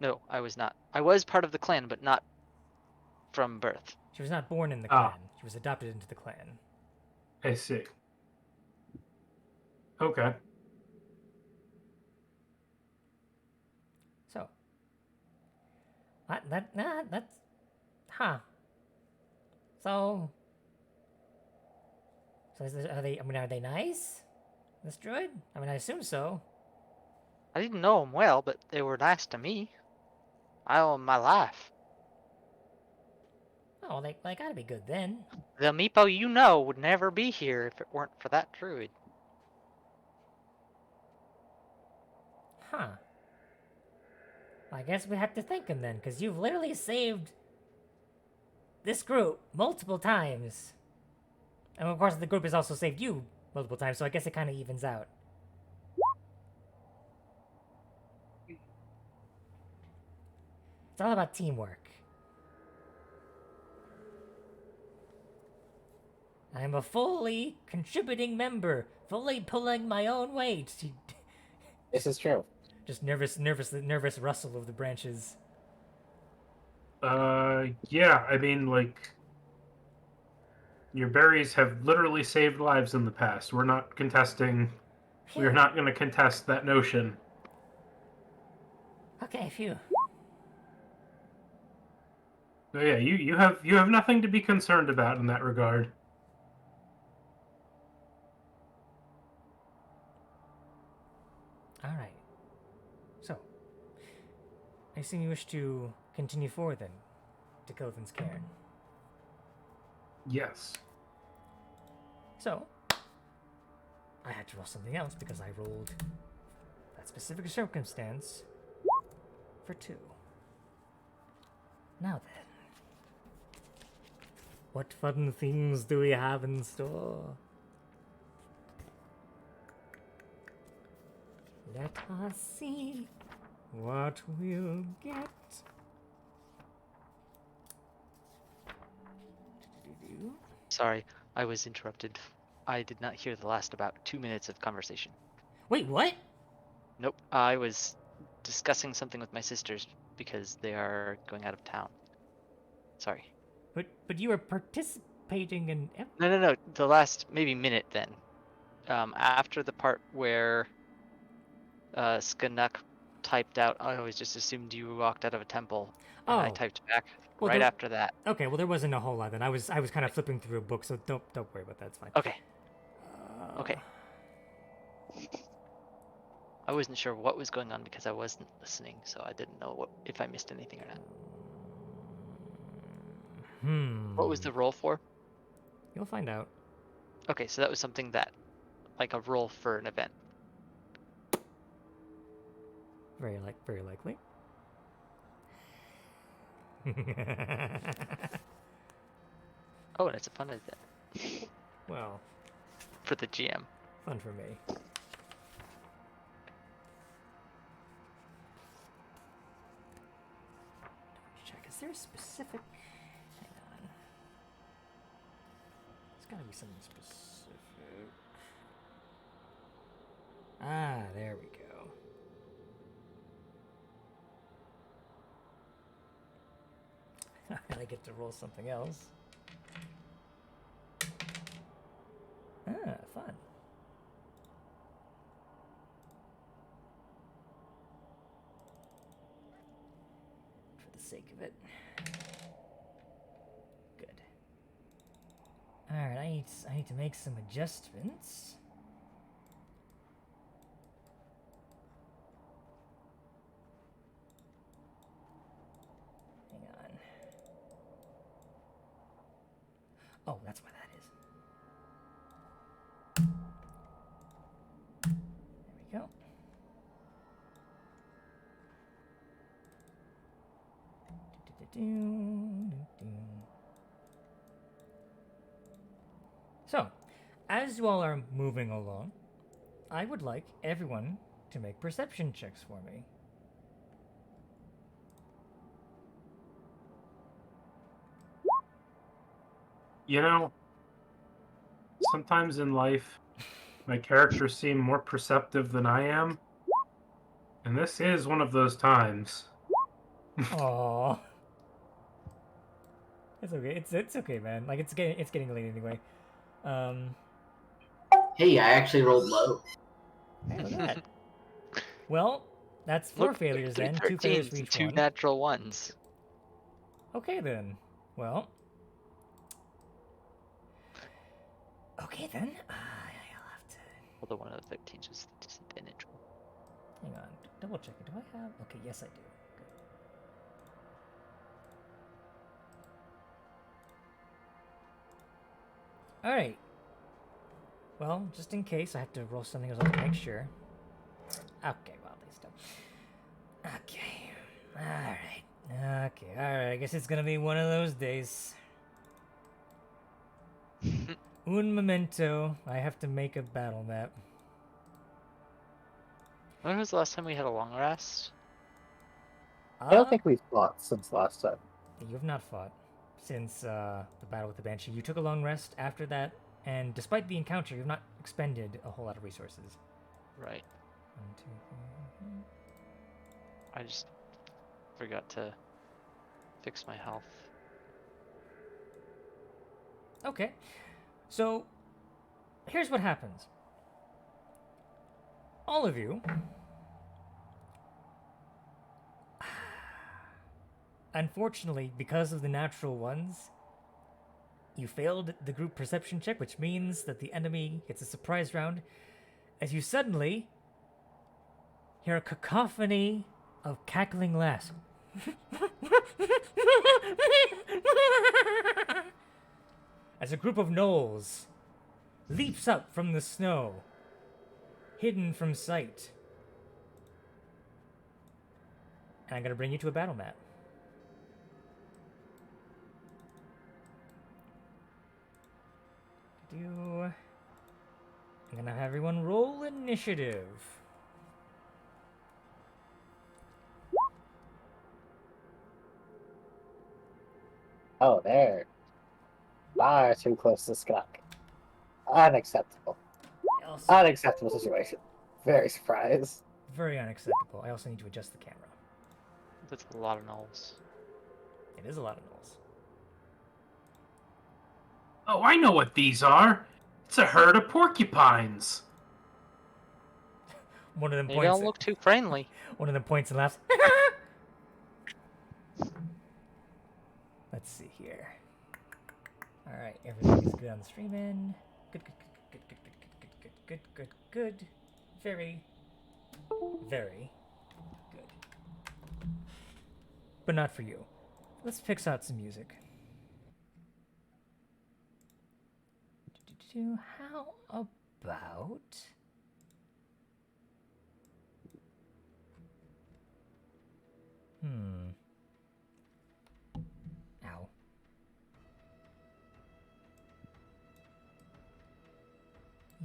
No, I was not. I was part of the clan, but not from birth. She was not born in the Ah. clan. She was adopted into the clan. I see. Okay. So, that's huh. So, are they? I mean, are they nice? This druid? I mean, I assume so. I didn't know them well, but they were nice to me. I owe 'em my life. Oh, well, they gotta be good then. The Meepo you know would never be here if it weren't for that druid. Huh. I guess we have to thank him then, because you've literally saved this group multiple times. And of course, the group has also saved you multiple times, so I guess it kind of evens out. It's all about teamwork. I am a fully contributing member, fully pulling my own weight. This is true. Just nervous rustle of the branches. Yeah, I mean, like, your berries have literally saved lives in the past. We're not contesting. We're not going to contest that notion. Okay, phew. So yeah, you have nothing to be concerned about in that regard. Alright. So, I assume you wish to continue forward then, to Kilthin's cairn. Yes. So, I had to roll something else because I rolled that specific circumstance for 2. Now then, what fun things do we have in store? Let us see what we'll get. Sorry, I was interrupted. I did not hear the last about 2 minutes of conversation. Wait, what? Nope, I was discussing something with my sisters because they are going out of town. Sorry. But you were participating in. No. The last maybe minute then. After the part where Skanuk typed out, I always just assumed you walked out of a temple. And I Oh. typed back Well, right there- after that. Okay, well there wasn't a whole lot then. I was kind of flipping through a book, so don't worry about that. It's fine. Okay. Okay. I wasn't sure what was going on because I wasn't listening, so I didn't know if I missed anything or not. What was the roll for? You'll find out. Okay, so that was something that, like a roll for an event. Very likely. Oh, and it's a fun event Well, for the GM. fun for me. Check. Is there a specific? Hang on. There's got to be something specific. Ah, there we go. I get to roll something else. Ah, fun. For the sake of it. Good. Alright, I need to make some adjustments. Hang on. Oh, that's why that is. There we go. So, as you all are moving along, I would like everyone to make perception checks for me. You know, sometimes in life, my characters seem more perceptive than I am. And this is one of those times. Aww. It's okay. It's okay, man. Like it's getting late anyway. Hey, I actually rolled low. Hey, look at that. Well, that's four Look, failures three then. 2 failures 13s for and each 2 one. natural ones. Okay then. Well. Okay then. I'll have to. Although one of the 13s was the disadvantage roll. Hang on. Double check it. Do I have? Okay, yes I do. Good. All right. Well, just in case I have to roll something else to make sure. Okay. Well, they still. Okay. All right. Okay. All right. I guess it's gonna be one of those days. Un momento. I have to make a battle map. When was the last time we had a long rest? I don't think we've fought since last time. You have not fought since the battle with the Banshee. You took a long rest after that, and despite the encounter, you've not expended a whole lot of resources. Right. 1, 2, 3. I just forgot to fix my health. Okay. So, here's what happens. All of you, unfortunately, because of the natural ones, you failed the group perception check, which means that the enemy gets a surprise round, as you suddenly hear a cacophony of cackling laughs. As a group of gnolls leaps up from the snow, hidden from sight. And I'm going to bring you to a battle map. I'm going to have everyone roll initiative. Oh, there. Far too close to Skunk. Unacceptable. Unacceptable situation. Very surprised. Very unacceptable. I also need to adjust the camera. That's a lot of nulls. It is a lot of gnolls. Oh, I know what these are. It's a herd of porcupines. One of them They points. don't look too friendly. One of them points and laughs. Let's see here. All right, everything is good on the stream end. Good. Very good. But not for you. Let's fix out some music. How about...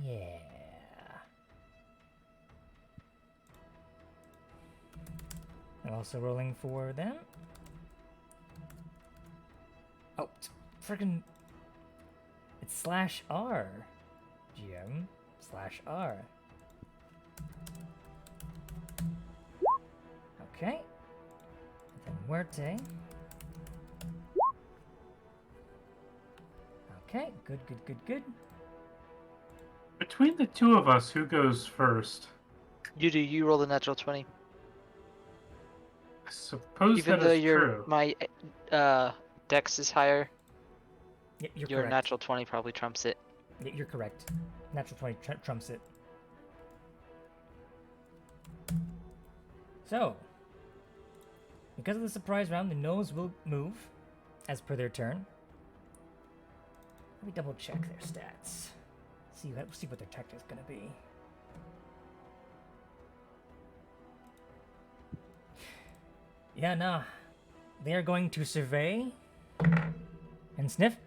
Yeah. And also rolling for them. Oh, freaking! It's /R. GM /R. Okay. And then Muerte. Okay, good, good, good, good. Between the two of us, who goes first? You do. You roll the natural 20. I suppose Even that though is your true. my dex is higher, Yep, you're your correct. natural 20 probably trumps it. Yeah, you're correct. Natural 20 trumps it. So, because of the surprise round, the gnomes will move as per their turn. Let me double check their stats. See what their tactic is going to be. Yeah, nah. They are going to survey and sniff.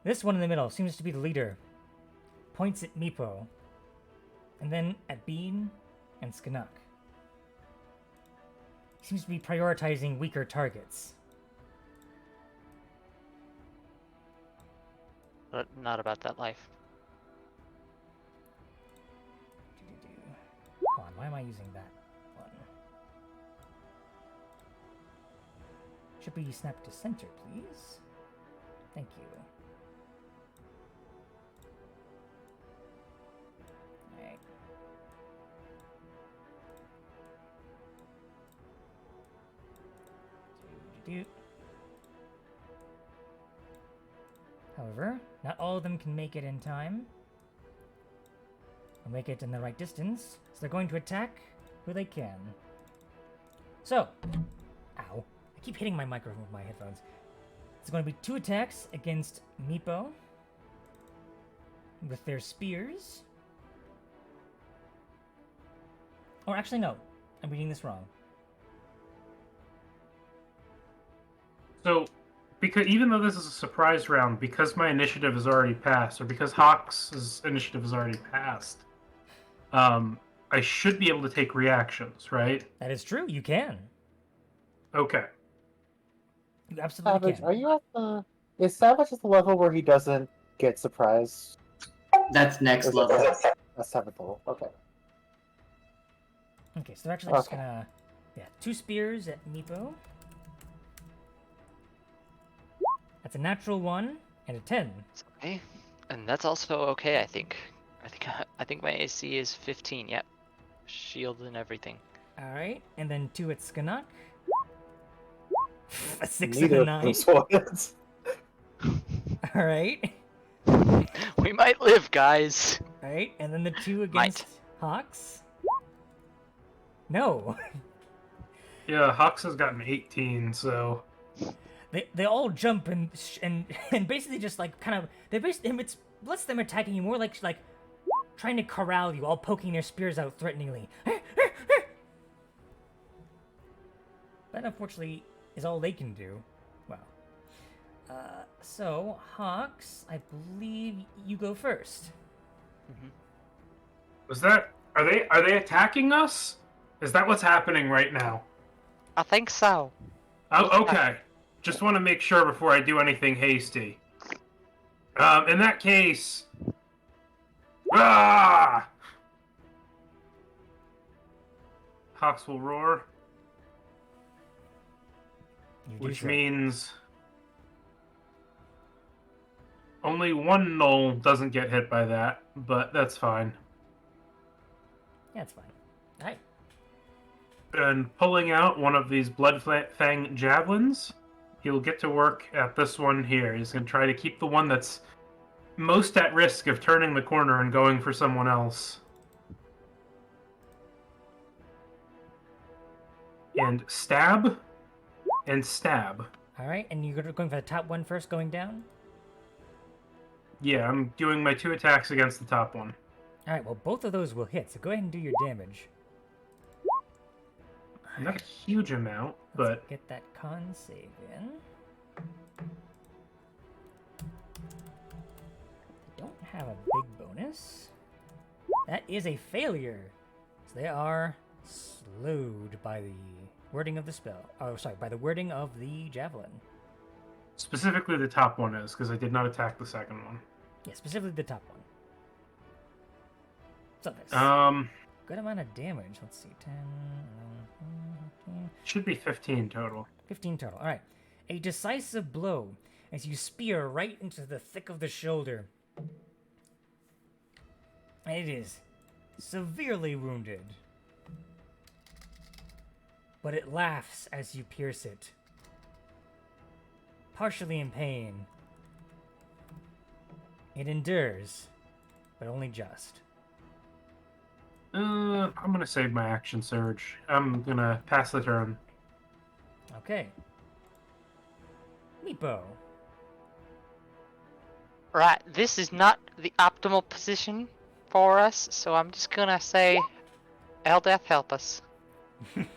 This one in the middle seems to be the leader. Points at Meepo. And then at Bean and Skanuk. Seems to be prioritizing weaker targets. But not about that life. Hold on, why am I using that one? Should be snapped to center, please. Thank you. Alright. Do-do-do. However, not all of them can make it in time. Or make it in the right distance, so they're going to attack who they can. So, ow. I keep hitting my microphone with my headphones. It's going to be 2 attacks against Meepo with their spears. Or actually, no. I'm reading this wrong. So, because even though this is a surprise round, because my initiative is already passed, or because Hawk's initiative is already passed, I should be able to take reactions, right? That is true. You can. Okay. You absolutely Savage, can. are you at the... Is Savage at the level where he doesn't get surprised? That's Or next is level. that a 7th level? Okay. Okay, so they're actually just Okay. gonna... Yeah, 2 spears at Meepo. That's a natural 1 and a 10. It's okay. And that's also okay, I think. I think my AC is 15. Yep. Shield and everything. Alright, and then 2 at Skanuk. A 6 Neither and a of 9. those ones. Alright. We might live, guys. Alright, and then the 2 Might. against Hawks. No. Yeah, Hawks has gotten 18, so They all jump and and basically just like kind of they basically it's less them attacking you, more like trying to corral you, all poking their spears out threateningly. That unfortunately is all they can do. Wow. So Hawks, I believe you go first. was that are they attacking us? Is that what's happening right now? I think so. Oh, okay. Just want to make sure before I do anything hasty. In that case, ah! Hawks will roar, You do which so. means only one knoll doesn't get hit by that, but that's fine. Yeah, it's fine. Alright. And pulling out one of these Blood Fang javelins, he'll get to work at this one here. He's going to try to keep the one that's most at risk of turning the corner and going for someone else. And stab, and stab. Alright, and you're going for the top one first, going down? Yeah, I'm doing my 2 attacks against the top one. Alright, well both of those will hit, so go ahead and do your damage. Not a huge amount, but Let's get that con save in. have a big bonus. That is a failure. So they are slowed by the wording of the spell. Oh, sorry, by the wording of the javelin. Specifically, the top one is, because I did not attack the second one. Yeah, specifically the top one. So this. Good amount of damage. Let's see. 10, 15. Should be 15 total. 15 total. All right. A decisive blow as you spear right into the thick of the shoulder. And it is severely wounded. But it laughs as you pierce it. Partially in pain. It endures, but only just. I'm going to save my action surge. I'm going to pass the turn. Okay. Meepo. Right, this is not the optimal position for us, so I'm just gonna say, Eldeath, help us. I'm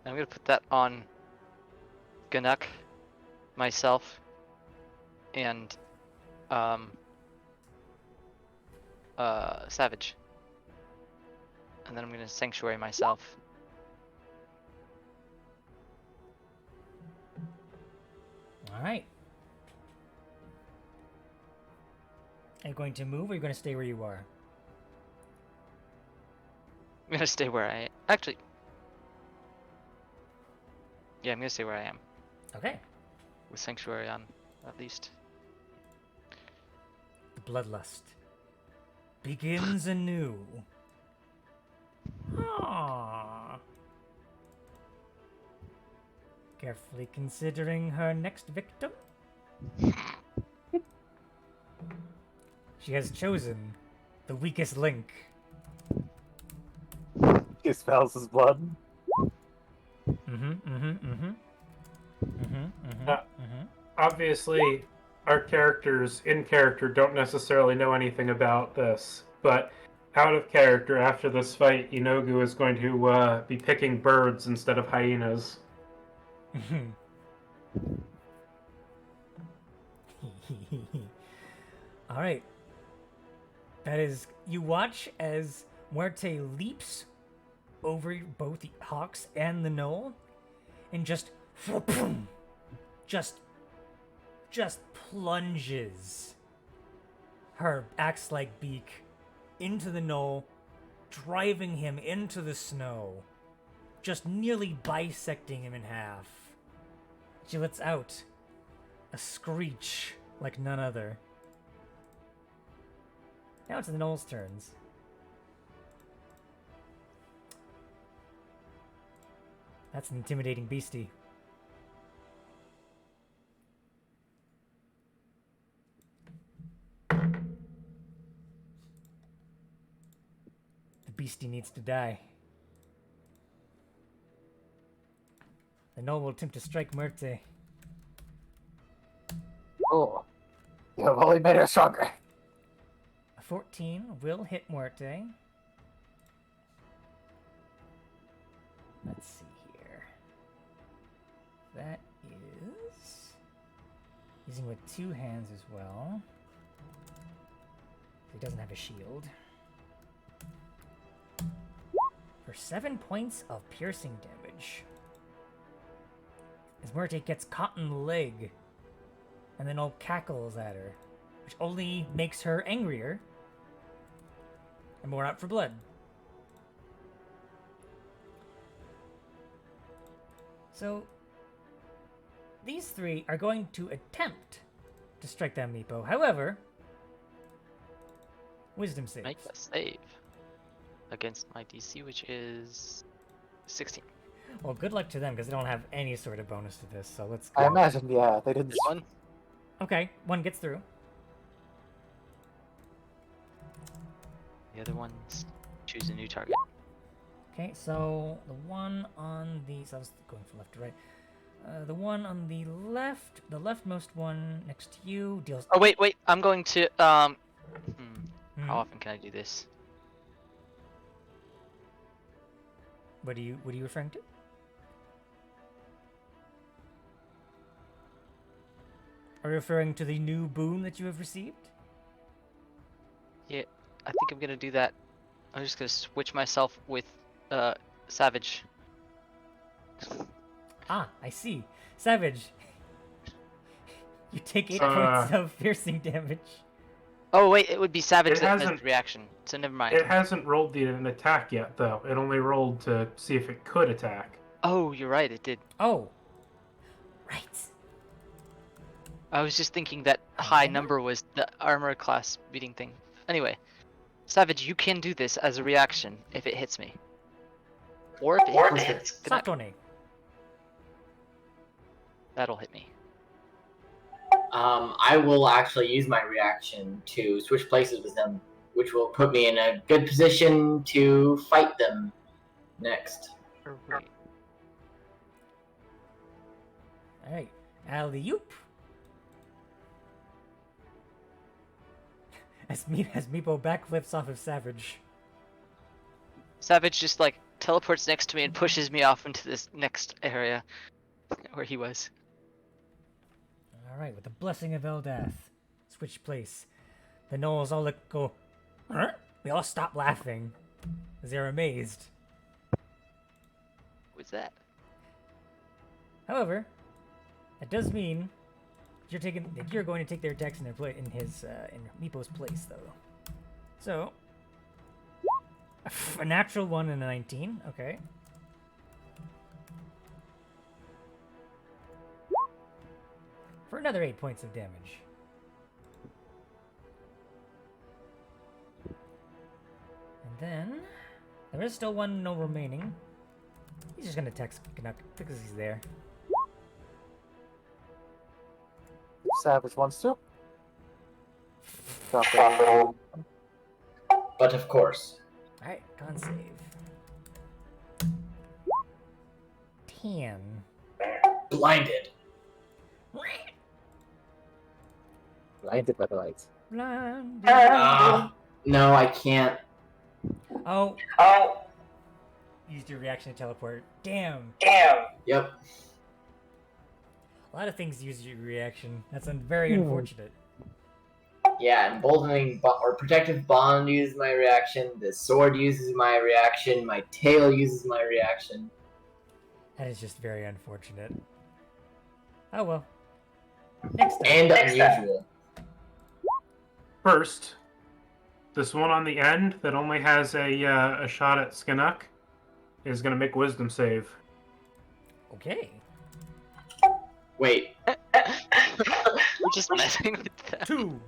gonna put that on Ganuk, myself, and Savage. And then I'm gonna Sanctuary myself. Alright. Are you going to move or are you going to stay where you are? I'm gonna stay where I am. Actually, yeah, I'm gonna stay where I am. Okay. With Sanctuary on, at least. The bloodlust begins anew. Aww. Carefully considering her next victim. She has chosen the weakest link. He smells his blood. Obviously, our characters in character don't necessarily know anything about this, but out of character after this fight, Inogu is going to be picking birds instead of hyenas. Alright. That is, you watch as Muerte leaps over both the hawks and the knoll and just plunges her axe-like beak into the knoll, driving him into the snow, just nearly bisecting him in half. She lets out a screech like none other. Now it's the knoll's turns. That's an intimidating beastie. The beastie needs to die. The knoll will attempt to strike Muerte. Oh, you have only made her stronger. A 14 will hit Muerte. Let's see here. That is using with two hands as well. He doesn't have a shield. For 7 points of piercing damage. As Muerte gets caught in the leg, and then all cackles at her, which only makes her angrier and more out for blood. So, these three are going to attempt to strike down Meepo. However, wisdom saves. Make a save against my DC, which is 16. Well, good luck to them because they don't have any sort of bonus to this. So let's go. I imagine, yeah, they didn't. This one? Okay, one gets through. The other ones choose a new target. Okay, so the one on the... So I was going from left to right. The one on the left, the leftmost one next to you deals... Oh, wait, I'm going to, How often can I do this? What are you referring to? Are you referring to the new boon that you have received? Yeah, I think I'm gonna do that. I'm just gonna switch myself with Savage. Ah, I see. Savage. You take 8 Uh, points of piercing damage. Oh wait, it would be Savage It that has hasn't- the reaction. So never mind. It hasn't rolled an attack yet, though. It only rolled to see if it could attack. Oh, you're right. It did. Oh. Right. I was just thinking that high Okay. number was the armor class beating thing. Anyway, Savage, you can do this as a reaction if it hits me. Or if it hits Canuck. Satone. That'll hit me. I will actually use my reaction to switch places with them, which will put me in a good position to fight them next. Right. Alright. Alley-oop. As Meepo backflips off of Savage. Savage just like teleports next to me and pushes me off into this next area where he was. Alright, with the blessing of Eldath. Switch place. The gnolls all go. Huh? They all stop laughing. As they're amazed. What's that? However, that does mean you're going to take their attacks in Meepo's place, though. So, a natural 1 and a 19. Okay. For another 8 points of damage. And then there is still one no remaining. He's just gonna text Canuck because he's there. Savage wants to. Drop it. But of course, Alright, con save. 10. blinded. Blinded by the lights. Blinded. No, I can't. Oh. Used your reaction to teleport. Damn. Yep. A lot of things use your reaction. That's very unfortunate. Yeah, emboldening or protective bond uses my reaction. The sword uses my reaction. My tail uses my reaction. That is just very unfortunate. Oh well. Next time. And unusual. First, this one on the end that only has a shot at Skinnock is going to make wisdom save. Okay. Wait. We're just messing with that. 2.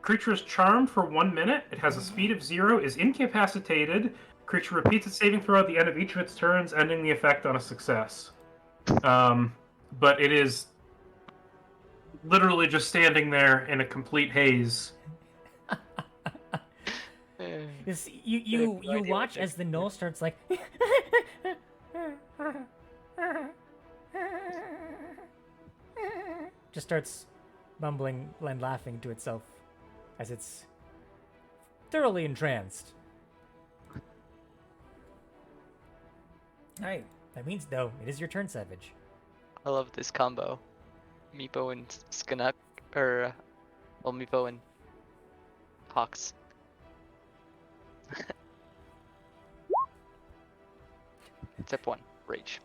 Creature is charmed for 1 minute. It has a speed of 0, is incapacitated. Creature repeats its saving throw at the end of each of its turns, ending the effect on a success. But it is literally just standing there in a complete haze. You watch as the gnoll starts like just starts mumbling and laughing to itself as it's thoroughly entranced. Alright, that means though, it is your turn, Savage. I love this combo. Meepo and Skinnock, or Meepo and Hawks. Except one, Rage.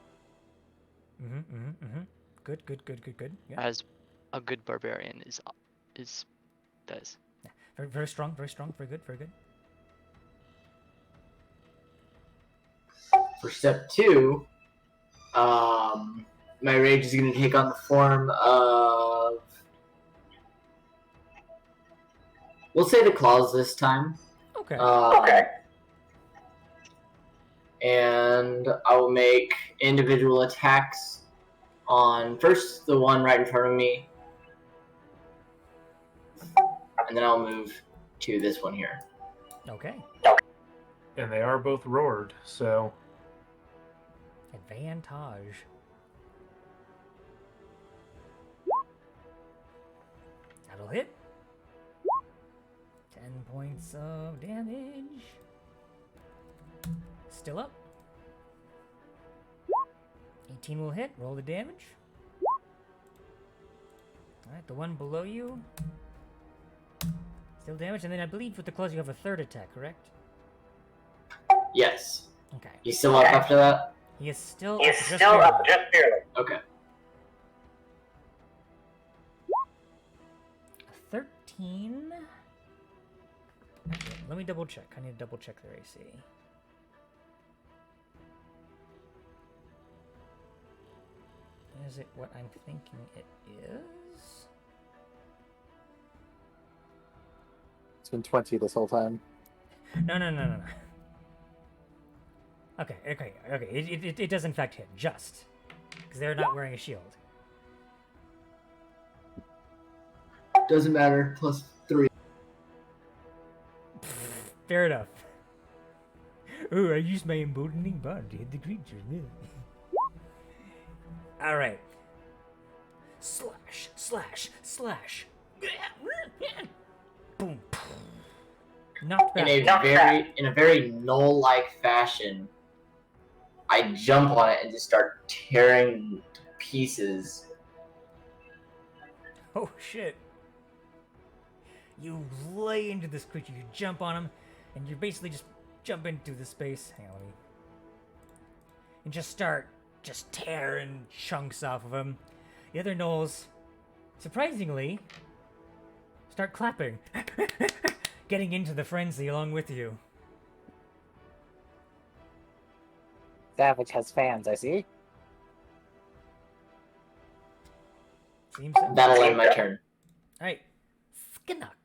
Good. Yeah. As a good barbarian does. Very strong, very good. For step 2, my rage is going to take on the form of... We'll say the claws this time. Okay. And I will make individual attacks on first the one right in front of me, and then I'll move to this one here. Okay. And they are both roared, so Advantage. That'll hit. 10 points of damage. Still up. 18 will hit. Roll the damage. Alright, the one below you. Still damaged, and then I believe with the claws you have a third attack, correct? Yes. Okay. You still up after that? He is still He's just still barely. up just barely. Okay. A 13. Okay, let me double check. I need to double check their AC. Is it what I'm thinking it is? It's been 20 this whole time. No. Okay. It does in fact hit, just. Because they're not wearing a shield. Doesn't matter. +3. Fair enough. Ooh, I used my emboldening bond to hit the creature. Alright. Slash. Boom. Not bad. In a very null-like fashion, I jump on it and just start tearing to pieces. Oh shit. You lay into this creature, you jump on him, and you basically just jump into the space. Hang on, let me. And just start tearing chunks off of him. The other gnolls, surprisingly, start clapping. Getting into the frenzy along with you. Savage has fans, I see. Seems so. That'll end my turn. Alright. Skinnock.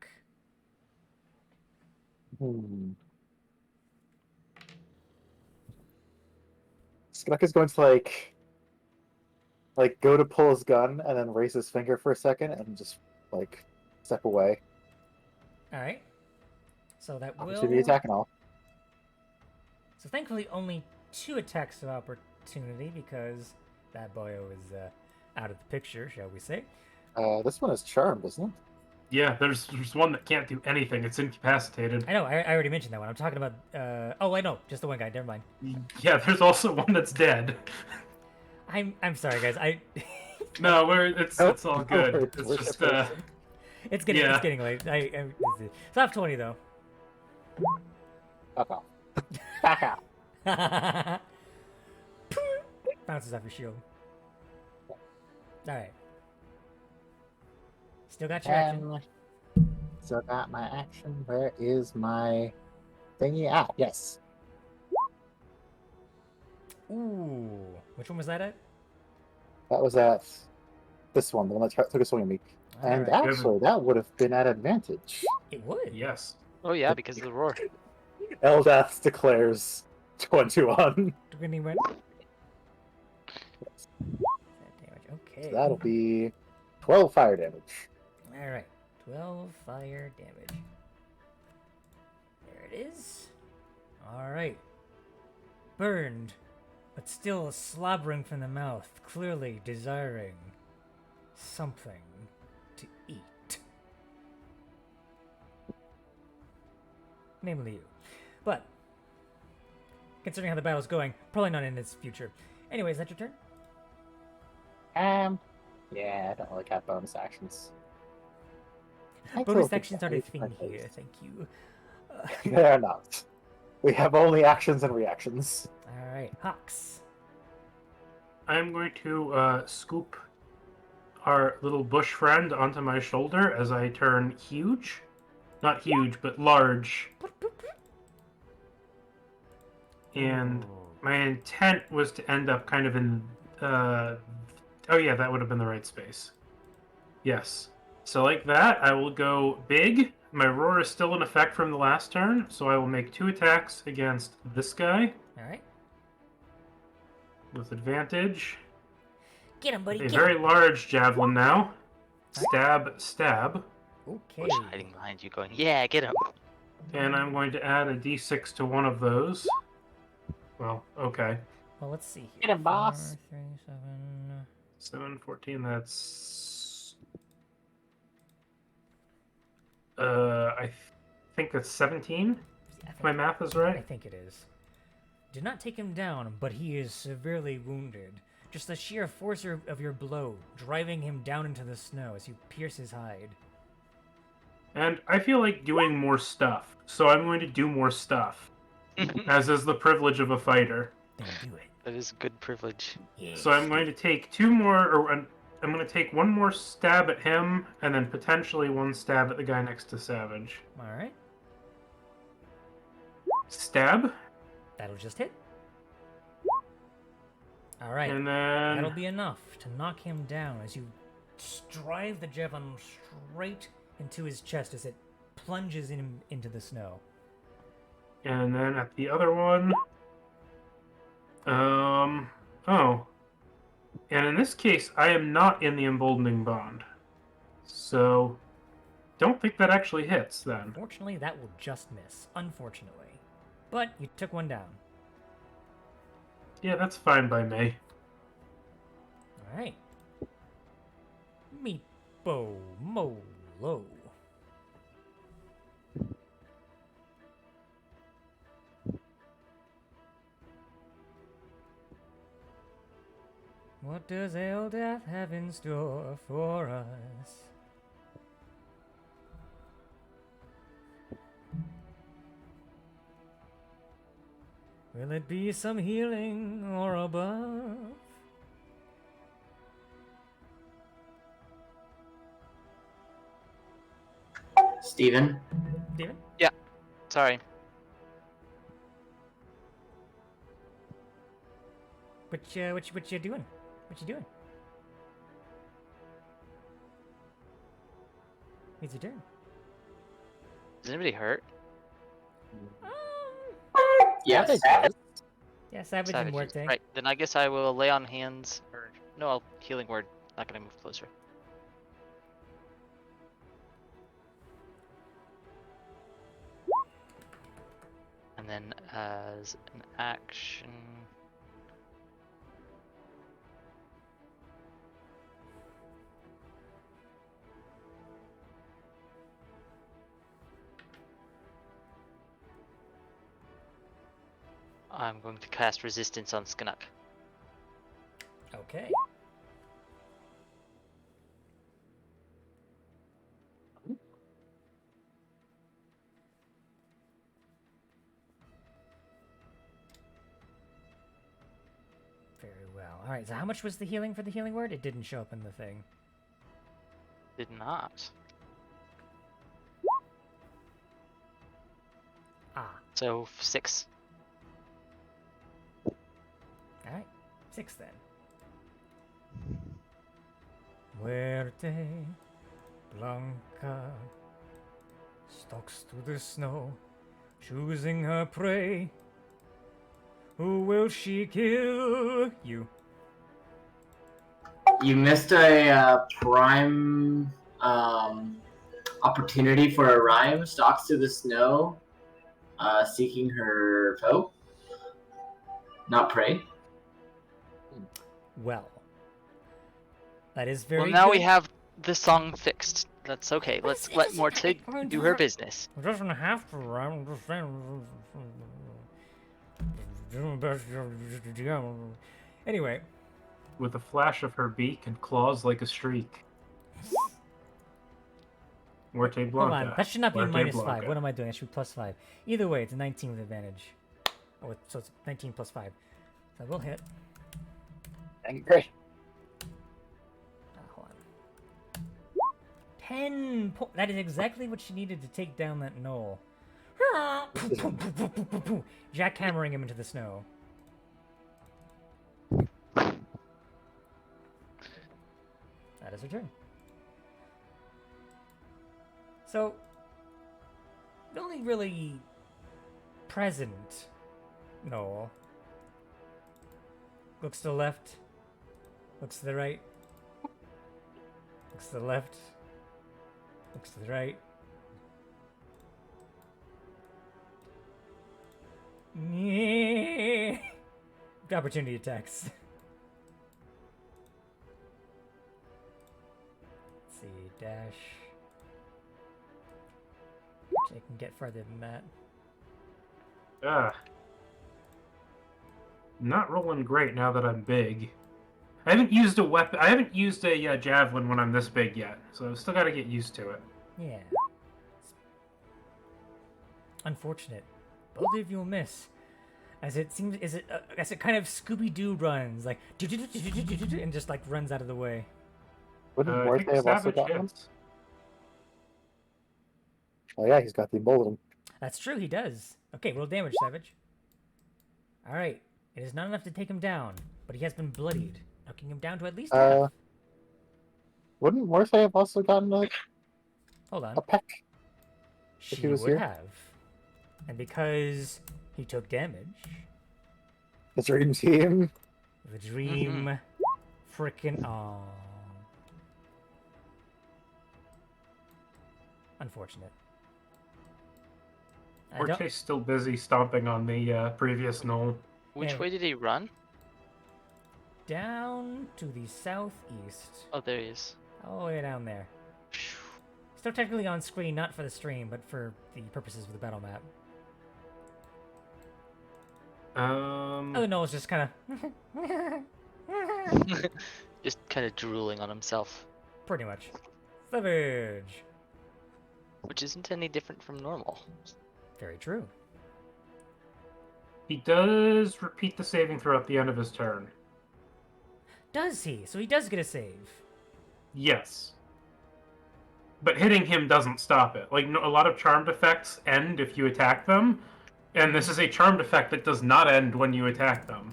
Skinnock is going to like go to pull his gun and then raise his finger for a second and just like step away. Alright. So that will... Opportunity attack and all. So thankfully only 2 attacks of opportunity because that boyo is out of the picture, shall we say. This one is charmed, isn't it? Yeah, there's one that can't do anything. It's incapacitated. I know, I already mentioned that one. I'm talking about... oh, I know, just the one guy, never mind. Yeah, there's also one that's dead. I'm sorry, guys. No, it's all good. It's just It's getting Yeah. it's getting late. So I have 20 though. Back off. Back out. Bounces off your shield. Alright. Still got your action. Still got my action. Where is my thingy? Ah, yes. Ooh. Which one was that at? That was at this one, the one that took a swing at me. And Alright. actually, that would have been at advantage. It would. yes. Oh yeah, because of the roar. Eldath declares 21. 21. Damage. Okay. So that'll be 12 fire damage. Alright. 12 fire damage. There it is. Alright. Burned, but still slobbering from the mouth, clearly desiring something to eat. Namely you. But, considering how the battle's going, probably not in its future. Anyway, is that your turn? Yeah, I don't really have bonus actions. I Bonus still think actions that aren't a is thing my here, base. thank you. They're not. We have only actions and reactions. Alright, Hawks. I'm going to scoop our little bush friend onto my shoulder as I turn huge. Not huge, but large. And my intent was to end up kind of in... oh yeah, that would have been the right space. Yes. So like that, I will go big. My roar is still in effect from the last turn, so I will make 2 attacks against this guy Alright. with advantage. Get him, buddy. A Get very him. large javelin now. Stab, stab. Okay. Bush hiding behind you, going, "Yeah, get him." And I'm going to add a d6 to one of those. Well, okay. Well, let's see here. Get him, boss. 4, 3, 7. 7, 14, that's... I think that's 17, I if my math is I right. think it is. Did not take him down, but he is severely wounded. Just the sheer force of your blow, driving him down into the snow as you pierce his hide. And I feel like doing more stuff, so I'm going to do more stuff, as is the privilege of a fighter. Then do it. That is a good privilege. Yes. So I'm going to take two more, or I'm going to take one more stab at him, and then potentially one stab at the guy next to Savage. All right. Stab, That'll just hit. All right. and then That'll be enough to knock him down as you drive the javelin straight into his chest as it plunges him into the snow. And then at the other one, oh. And in this case, I am not in the emboldening bond. So, don't think that actually hits then. Fortunately, that will just miss. Unfortunately. But you took one down. Yeah, that's fine by me. Alright. Meepo Molo. What does Eldath have in store for us? Will it be some healing or a buff? Steven? Steven? Sorry. What you doing? What you doing? It's your turn. Is anybody hurt? Yes. Yeah, Savage and Savages. Muerte. Right. Then I guess I will lay on hands. Or no, I'll healing word. Not gonna move closer. And then as an action, I'm going to cast resistance on Skanuk. Okay. Very well. All right. So how much was the healing for the healing word? It didn't show up in the thing. Did not. Ah. So 6. All right. 6 then. Muerte Blanca stalks through the snow, choosing her prey. Who will she kill? You. You missed a prime opportunity for a rhyme. Stalks through the snow, seeking her foe, not prey. Well. That is very Well, now we good. have the song fixed. That's okay. Let's let Morte do her business. It doesn't have to. I'm just saying. Anyway, With a flash of her beak and claws like a streak. Muerte hold Blanca. on. That should not be Muerte minus Blanca. 5. What am I doing? That should be plus 5. Either way, it's a 19 with advantage. Oh, so it's 19 plus 5. So I will hit. Angry. Hold on. 10 That is exactly what she needed to take down that knoll. Jackhammering him into the snow. That is her turn. So, the only really present Noel looks to the left, looks to the right, looks to the left, looks to the right. Opportunity attacks. Let's see, dash. Actually, I can get farther than that. Not rolling great now that I'm big. I haven't used a weapon. I haven't used a javelin when I'm this big yet, so I've still got to get used to it. Yeah. Unfortunate. Both of you will miss. As it seems, as it kind of Scooby-Doo runs, like, and just like runs out of the way. Wouldn't I Morte think have also Savage gotten one? hits. Oh yeah, he's got the embolden. That's true, he does. Okay, roll damage, Savage. Alright, it is not enough to take him down, but he has been bloodied, knocking him down to at least half. Wouldn't Morte have also gotten Hold on. a peck? She he was would here? have. And because he took damage, The dream team. the dream frickin' on. Unfortunate. I don't- Morte's still busy stomping on the previous knoll. Which Yeah. way did he run? Down to the southeast. Oh, there he is. All the way down there. Still technically on screen, not for the stream, but for the purposes of the battle map. Other Noel's just kind of... Just kind of drooling on himself, Pretty much. Savage. which isn't any different from normal. Very true. He does repeat the saving throw at the end of his turn. Does he? So he does get a save. Yes. But hitting him doesn't stop it. Like, a lot of charmed effects end if you attack them, and this is a charmed effect that does not end when you attack them.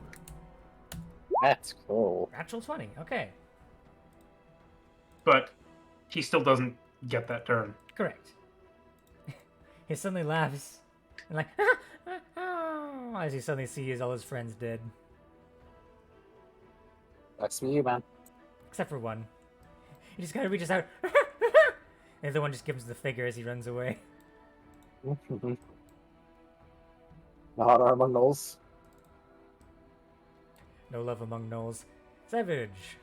That's cool. Natural 20. Okay. But he still doesn't get that turn. Correct. He suddenly laughs. And like... as he suddenly sees all his friends dead. That's me, man. Except for one. He just kind of reaches out. And the other one just gives the figure as he runs away. Not our among gnolls. No love among gnolls. Savage.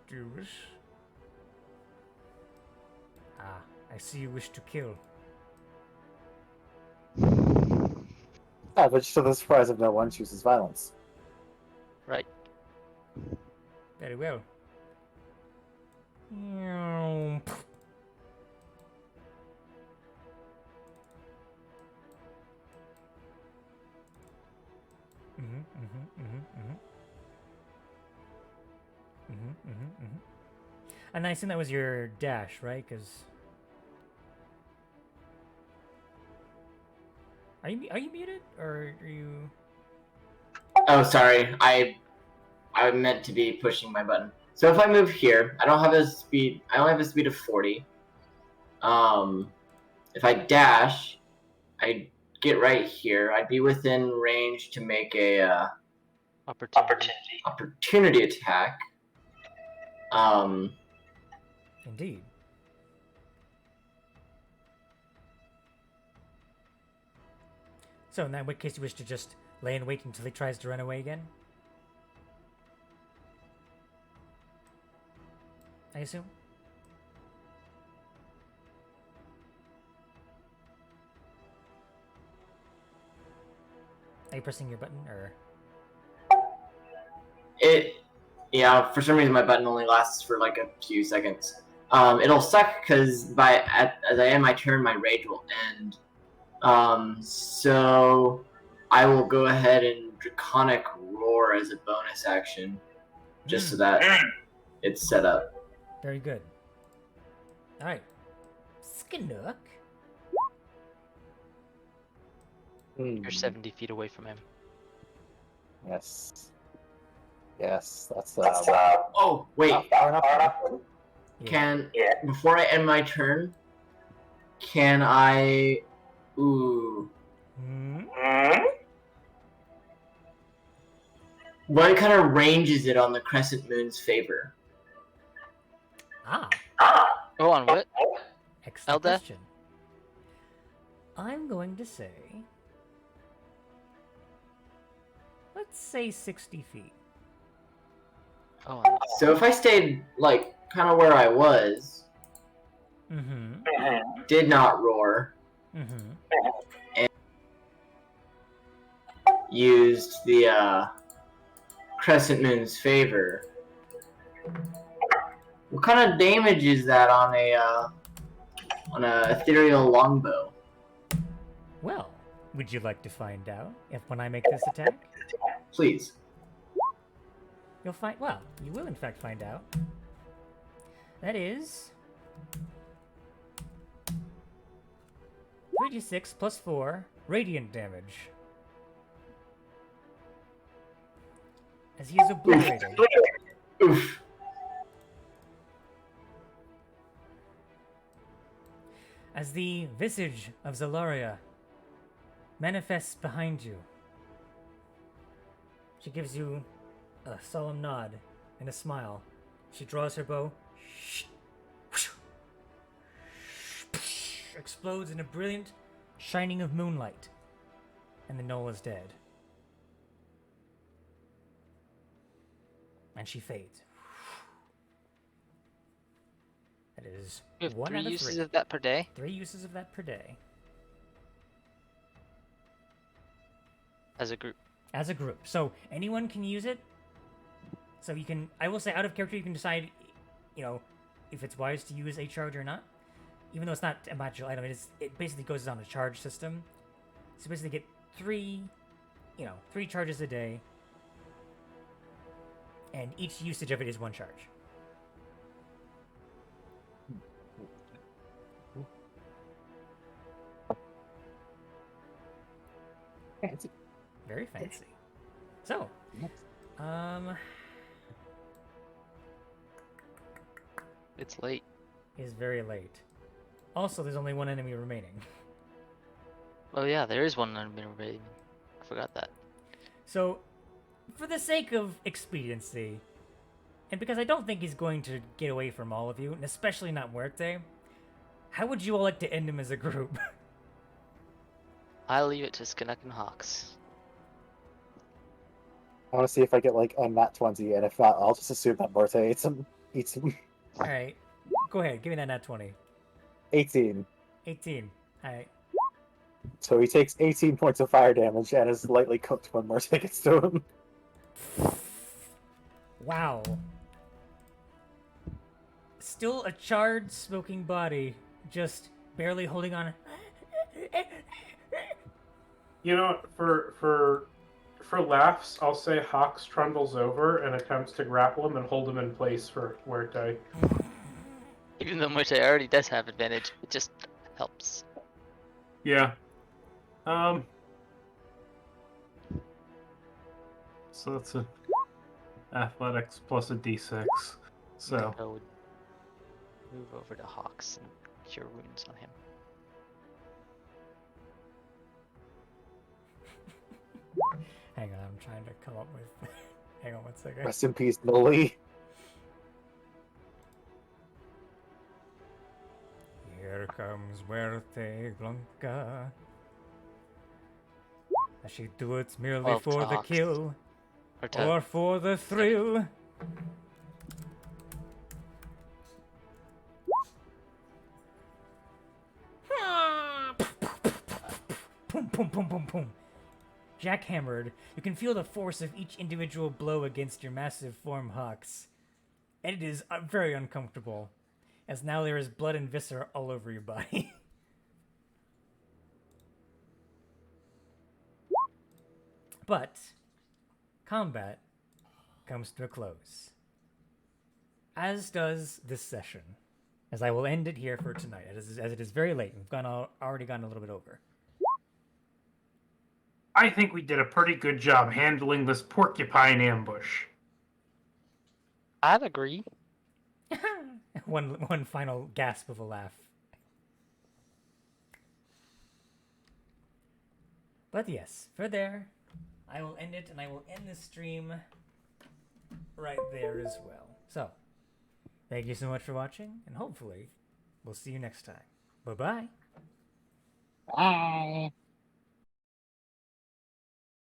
Do you wish? Ah, I see you wish to kill. Savage, to the surprise of no one, chooses violence. Right. Very well. And I assume that was your dash, right? Because are you muted or are you? Oh, sorry. I meant to be pushing my button. So if I move here, I don't have a speed. I only have a speed of 40. If I dash, I get right here. I'd be within range to make a opportunity attack. Indeed. So in that case, you wish to just lay in wait until he tries to run away again? I assume? Are you pressing your button, or...? Yeah, for some reason my button only lasts for like a few seconds. It'll suck because as I end my turn, my rage will end. So I will go ahead and Draconic Roar as a bonus action, just so that it's set up. Very good. Alright. Skinook. You're 70 feet away from him. Yes. Yes, that's Oh, wait. not far enough. Yeah. Before I end my turn, can I... Ooh. Hmm? What kind of range is it on the Crescent Moon's favor? Ah, Oh, on what? excellent Elda? question. I'm going to say... Let's say 60 feet. Oh, on So if I stayed, like, kind of where I was, Mm-hmm. did not roar. Mm-hmm. Used the Crescent Moon's favor. What kind of damage is that on a ethereal longbow? Well, would you like to find out if when I make this attack? Please. You'll find. Well, you will in fact find out. That is 3d6 plus 4 radiant damage. As he is obliterated. Oof. As the visage of Zalaria manifests behind you, she gives you a solemn nod and a smile. She draws her bow, explodes in a brilliant shining of moonlight, and the knoll is dead. And she fades. That is We have 1 3 out of uses 3. of that per day. 3 uses of that per day. As a group. As a group. So anyone can use it. So you can, I will say out of character, you can decide, you know, if it's wise to use a charge or not. Even though it's not a magical item, it basically goes on a charge system. So basically get 3 charges a day. And each usage of it is 1 charge. Fancy. Very fancy. So, It's late. is very late. Also, there's only 1 enemy remaining. Oh yeah, there is one enemy remaining. I forgot that. So, for the sake of expediency, and because I don't think he's going to get away from all of you, and especially not Muerte, how would you all like to end him as a group? I'll leave it to Skinnock and Hawks. I want to see if I get like a nat 20, and if not, I'll just assume that Marte eats him. Alright, go ahead, give me that nat 20. 18. 18. Alright. So he takes 18 points of fire damage and is lightly cooked when Marte gets to him. Wow. Still a charred, smoking body, just barely holding on. You know, for laughs, I'll say Hawks trundles over and attempts to grapple him and hold him in place for Muerte. Even though Muerte already does have advantage, it just helps. Yeah. So that's a athletics plus a d6. So I would move over to Hawks and cure wounds on him. Hang on, I'm trying to come up with. Hang on 1 second. Rest in peace, Millie. Here comes Muerte Blanca. Does she do it merely 12 for the Hawks. kill, Or to or for the thrill? Boom, boom, boom, boom, boom. Jackhammered, you can feel the force of each individual blow against your massive form, Hawks. And it is very uncomfortable, as now there is blood and viscera all over your body. But combat comes to a close, as does this session, as I will end it here for tonight, as it is very late. We've already gone a little bit over. I think we did a pretty good job handling this porcupine ambush. I'd agree. one final gasp of a laugh. But yes, for there, I will end it, and I will end the stream right there as well. So, thank you so much for watching, and hopefully, we'll see you next time. Bye-bye. Bye.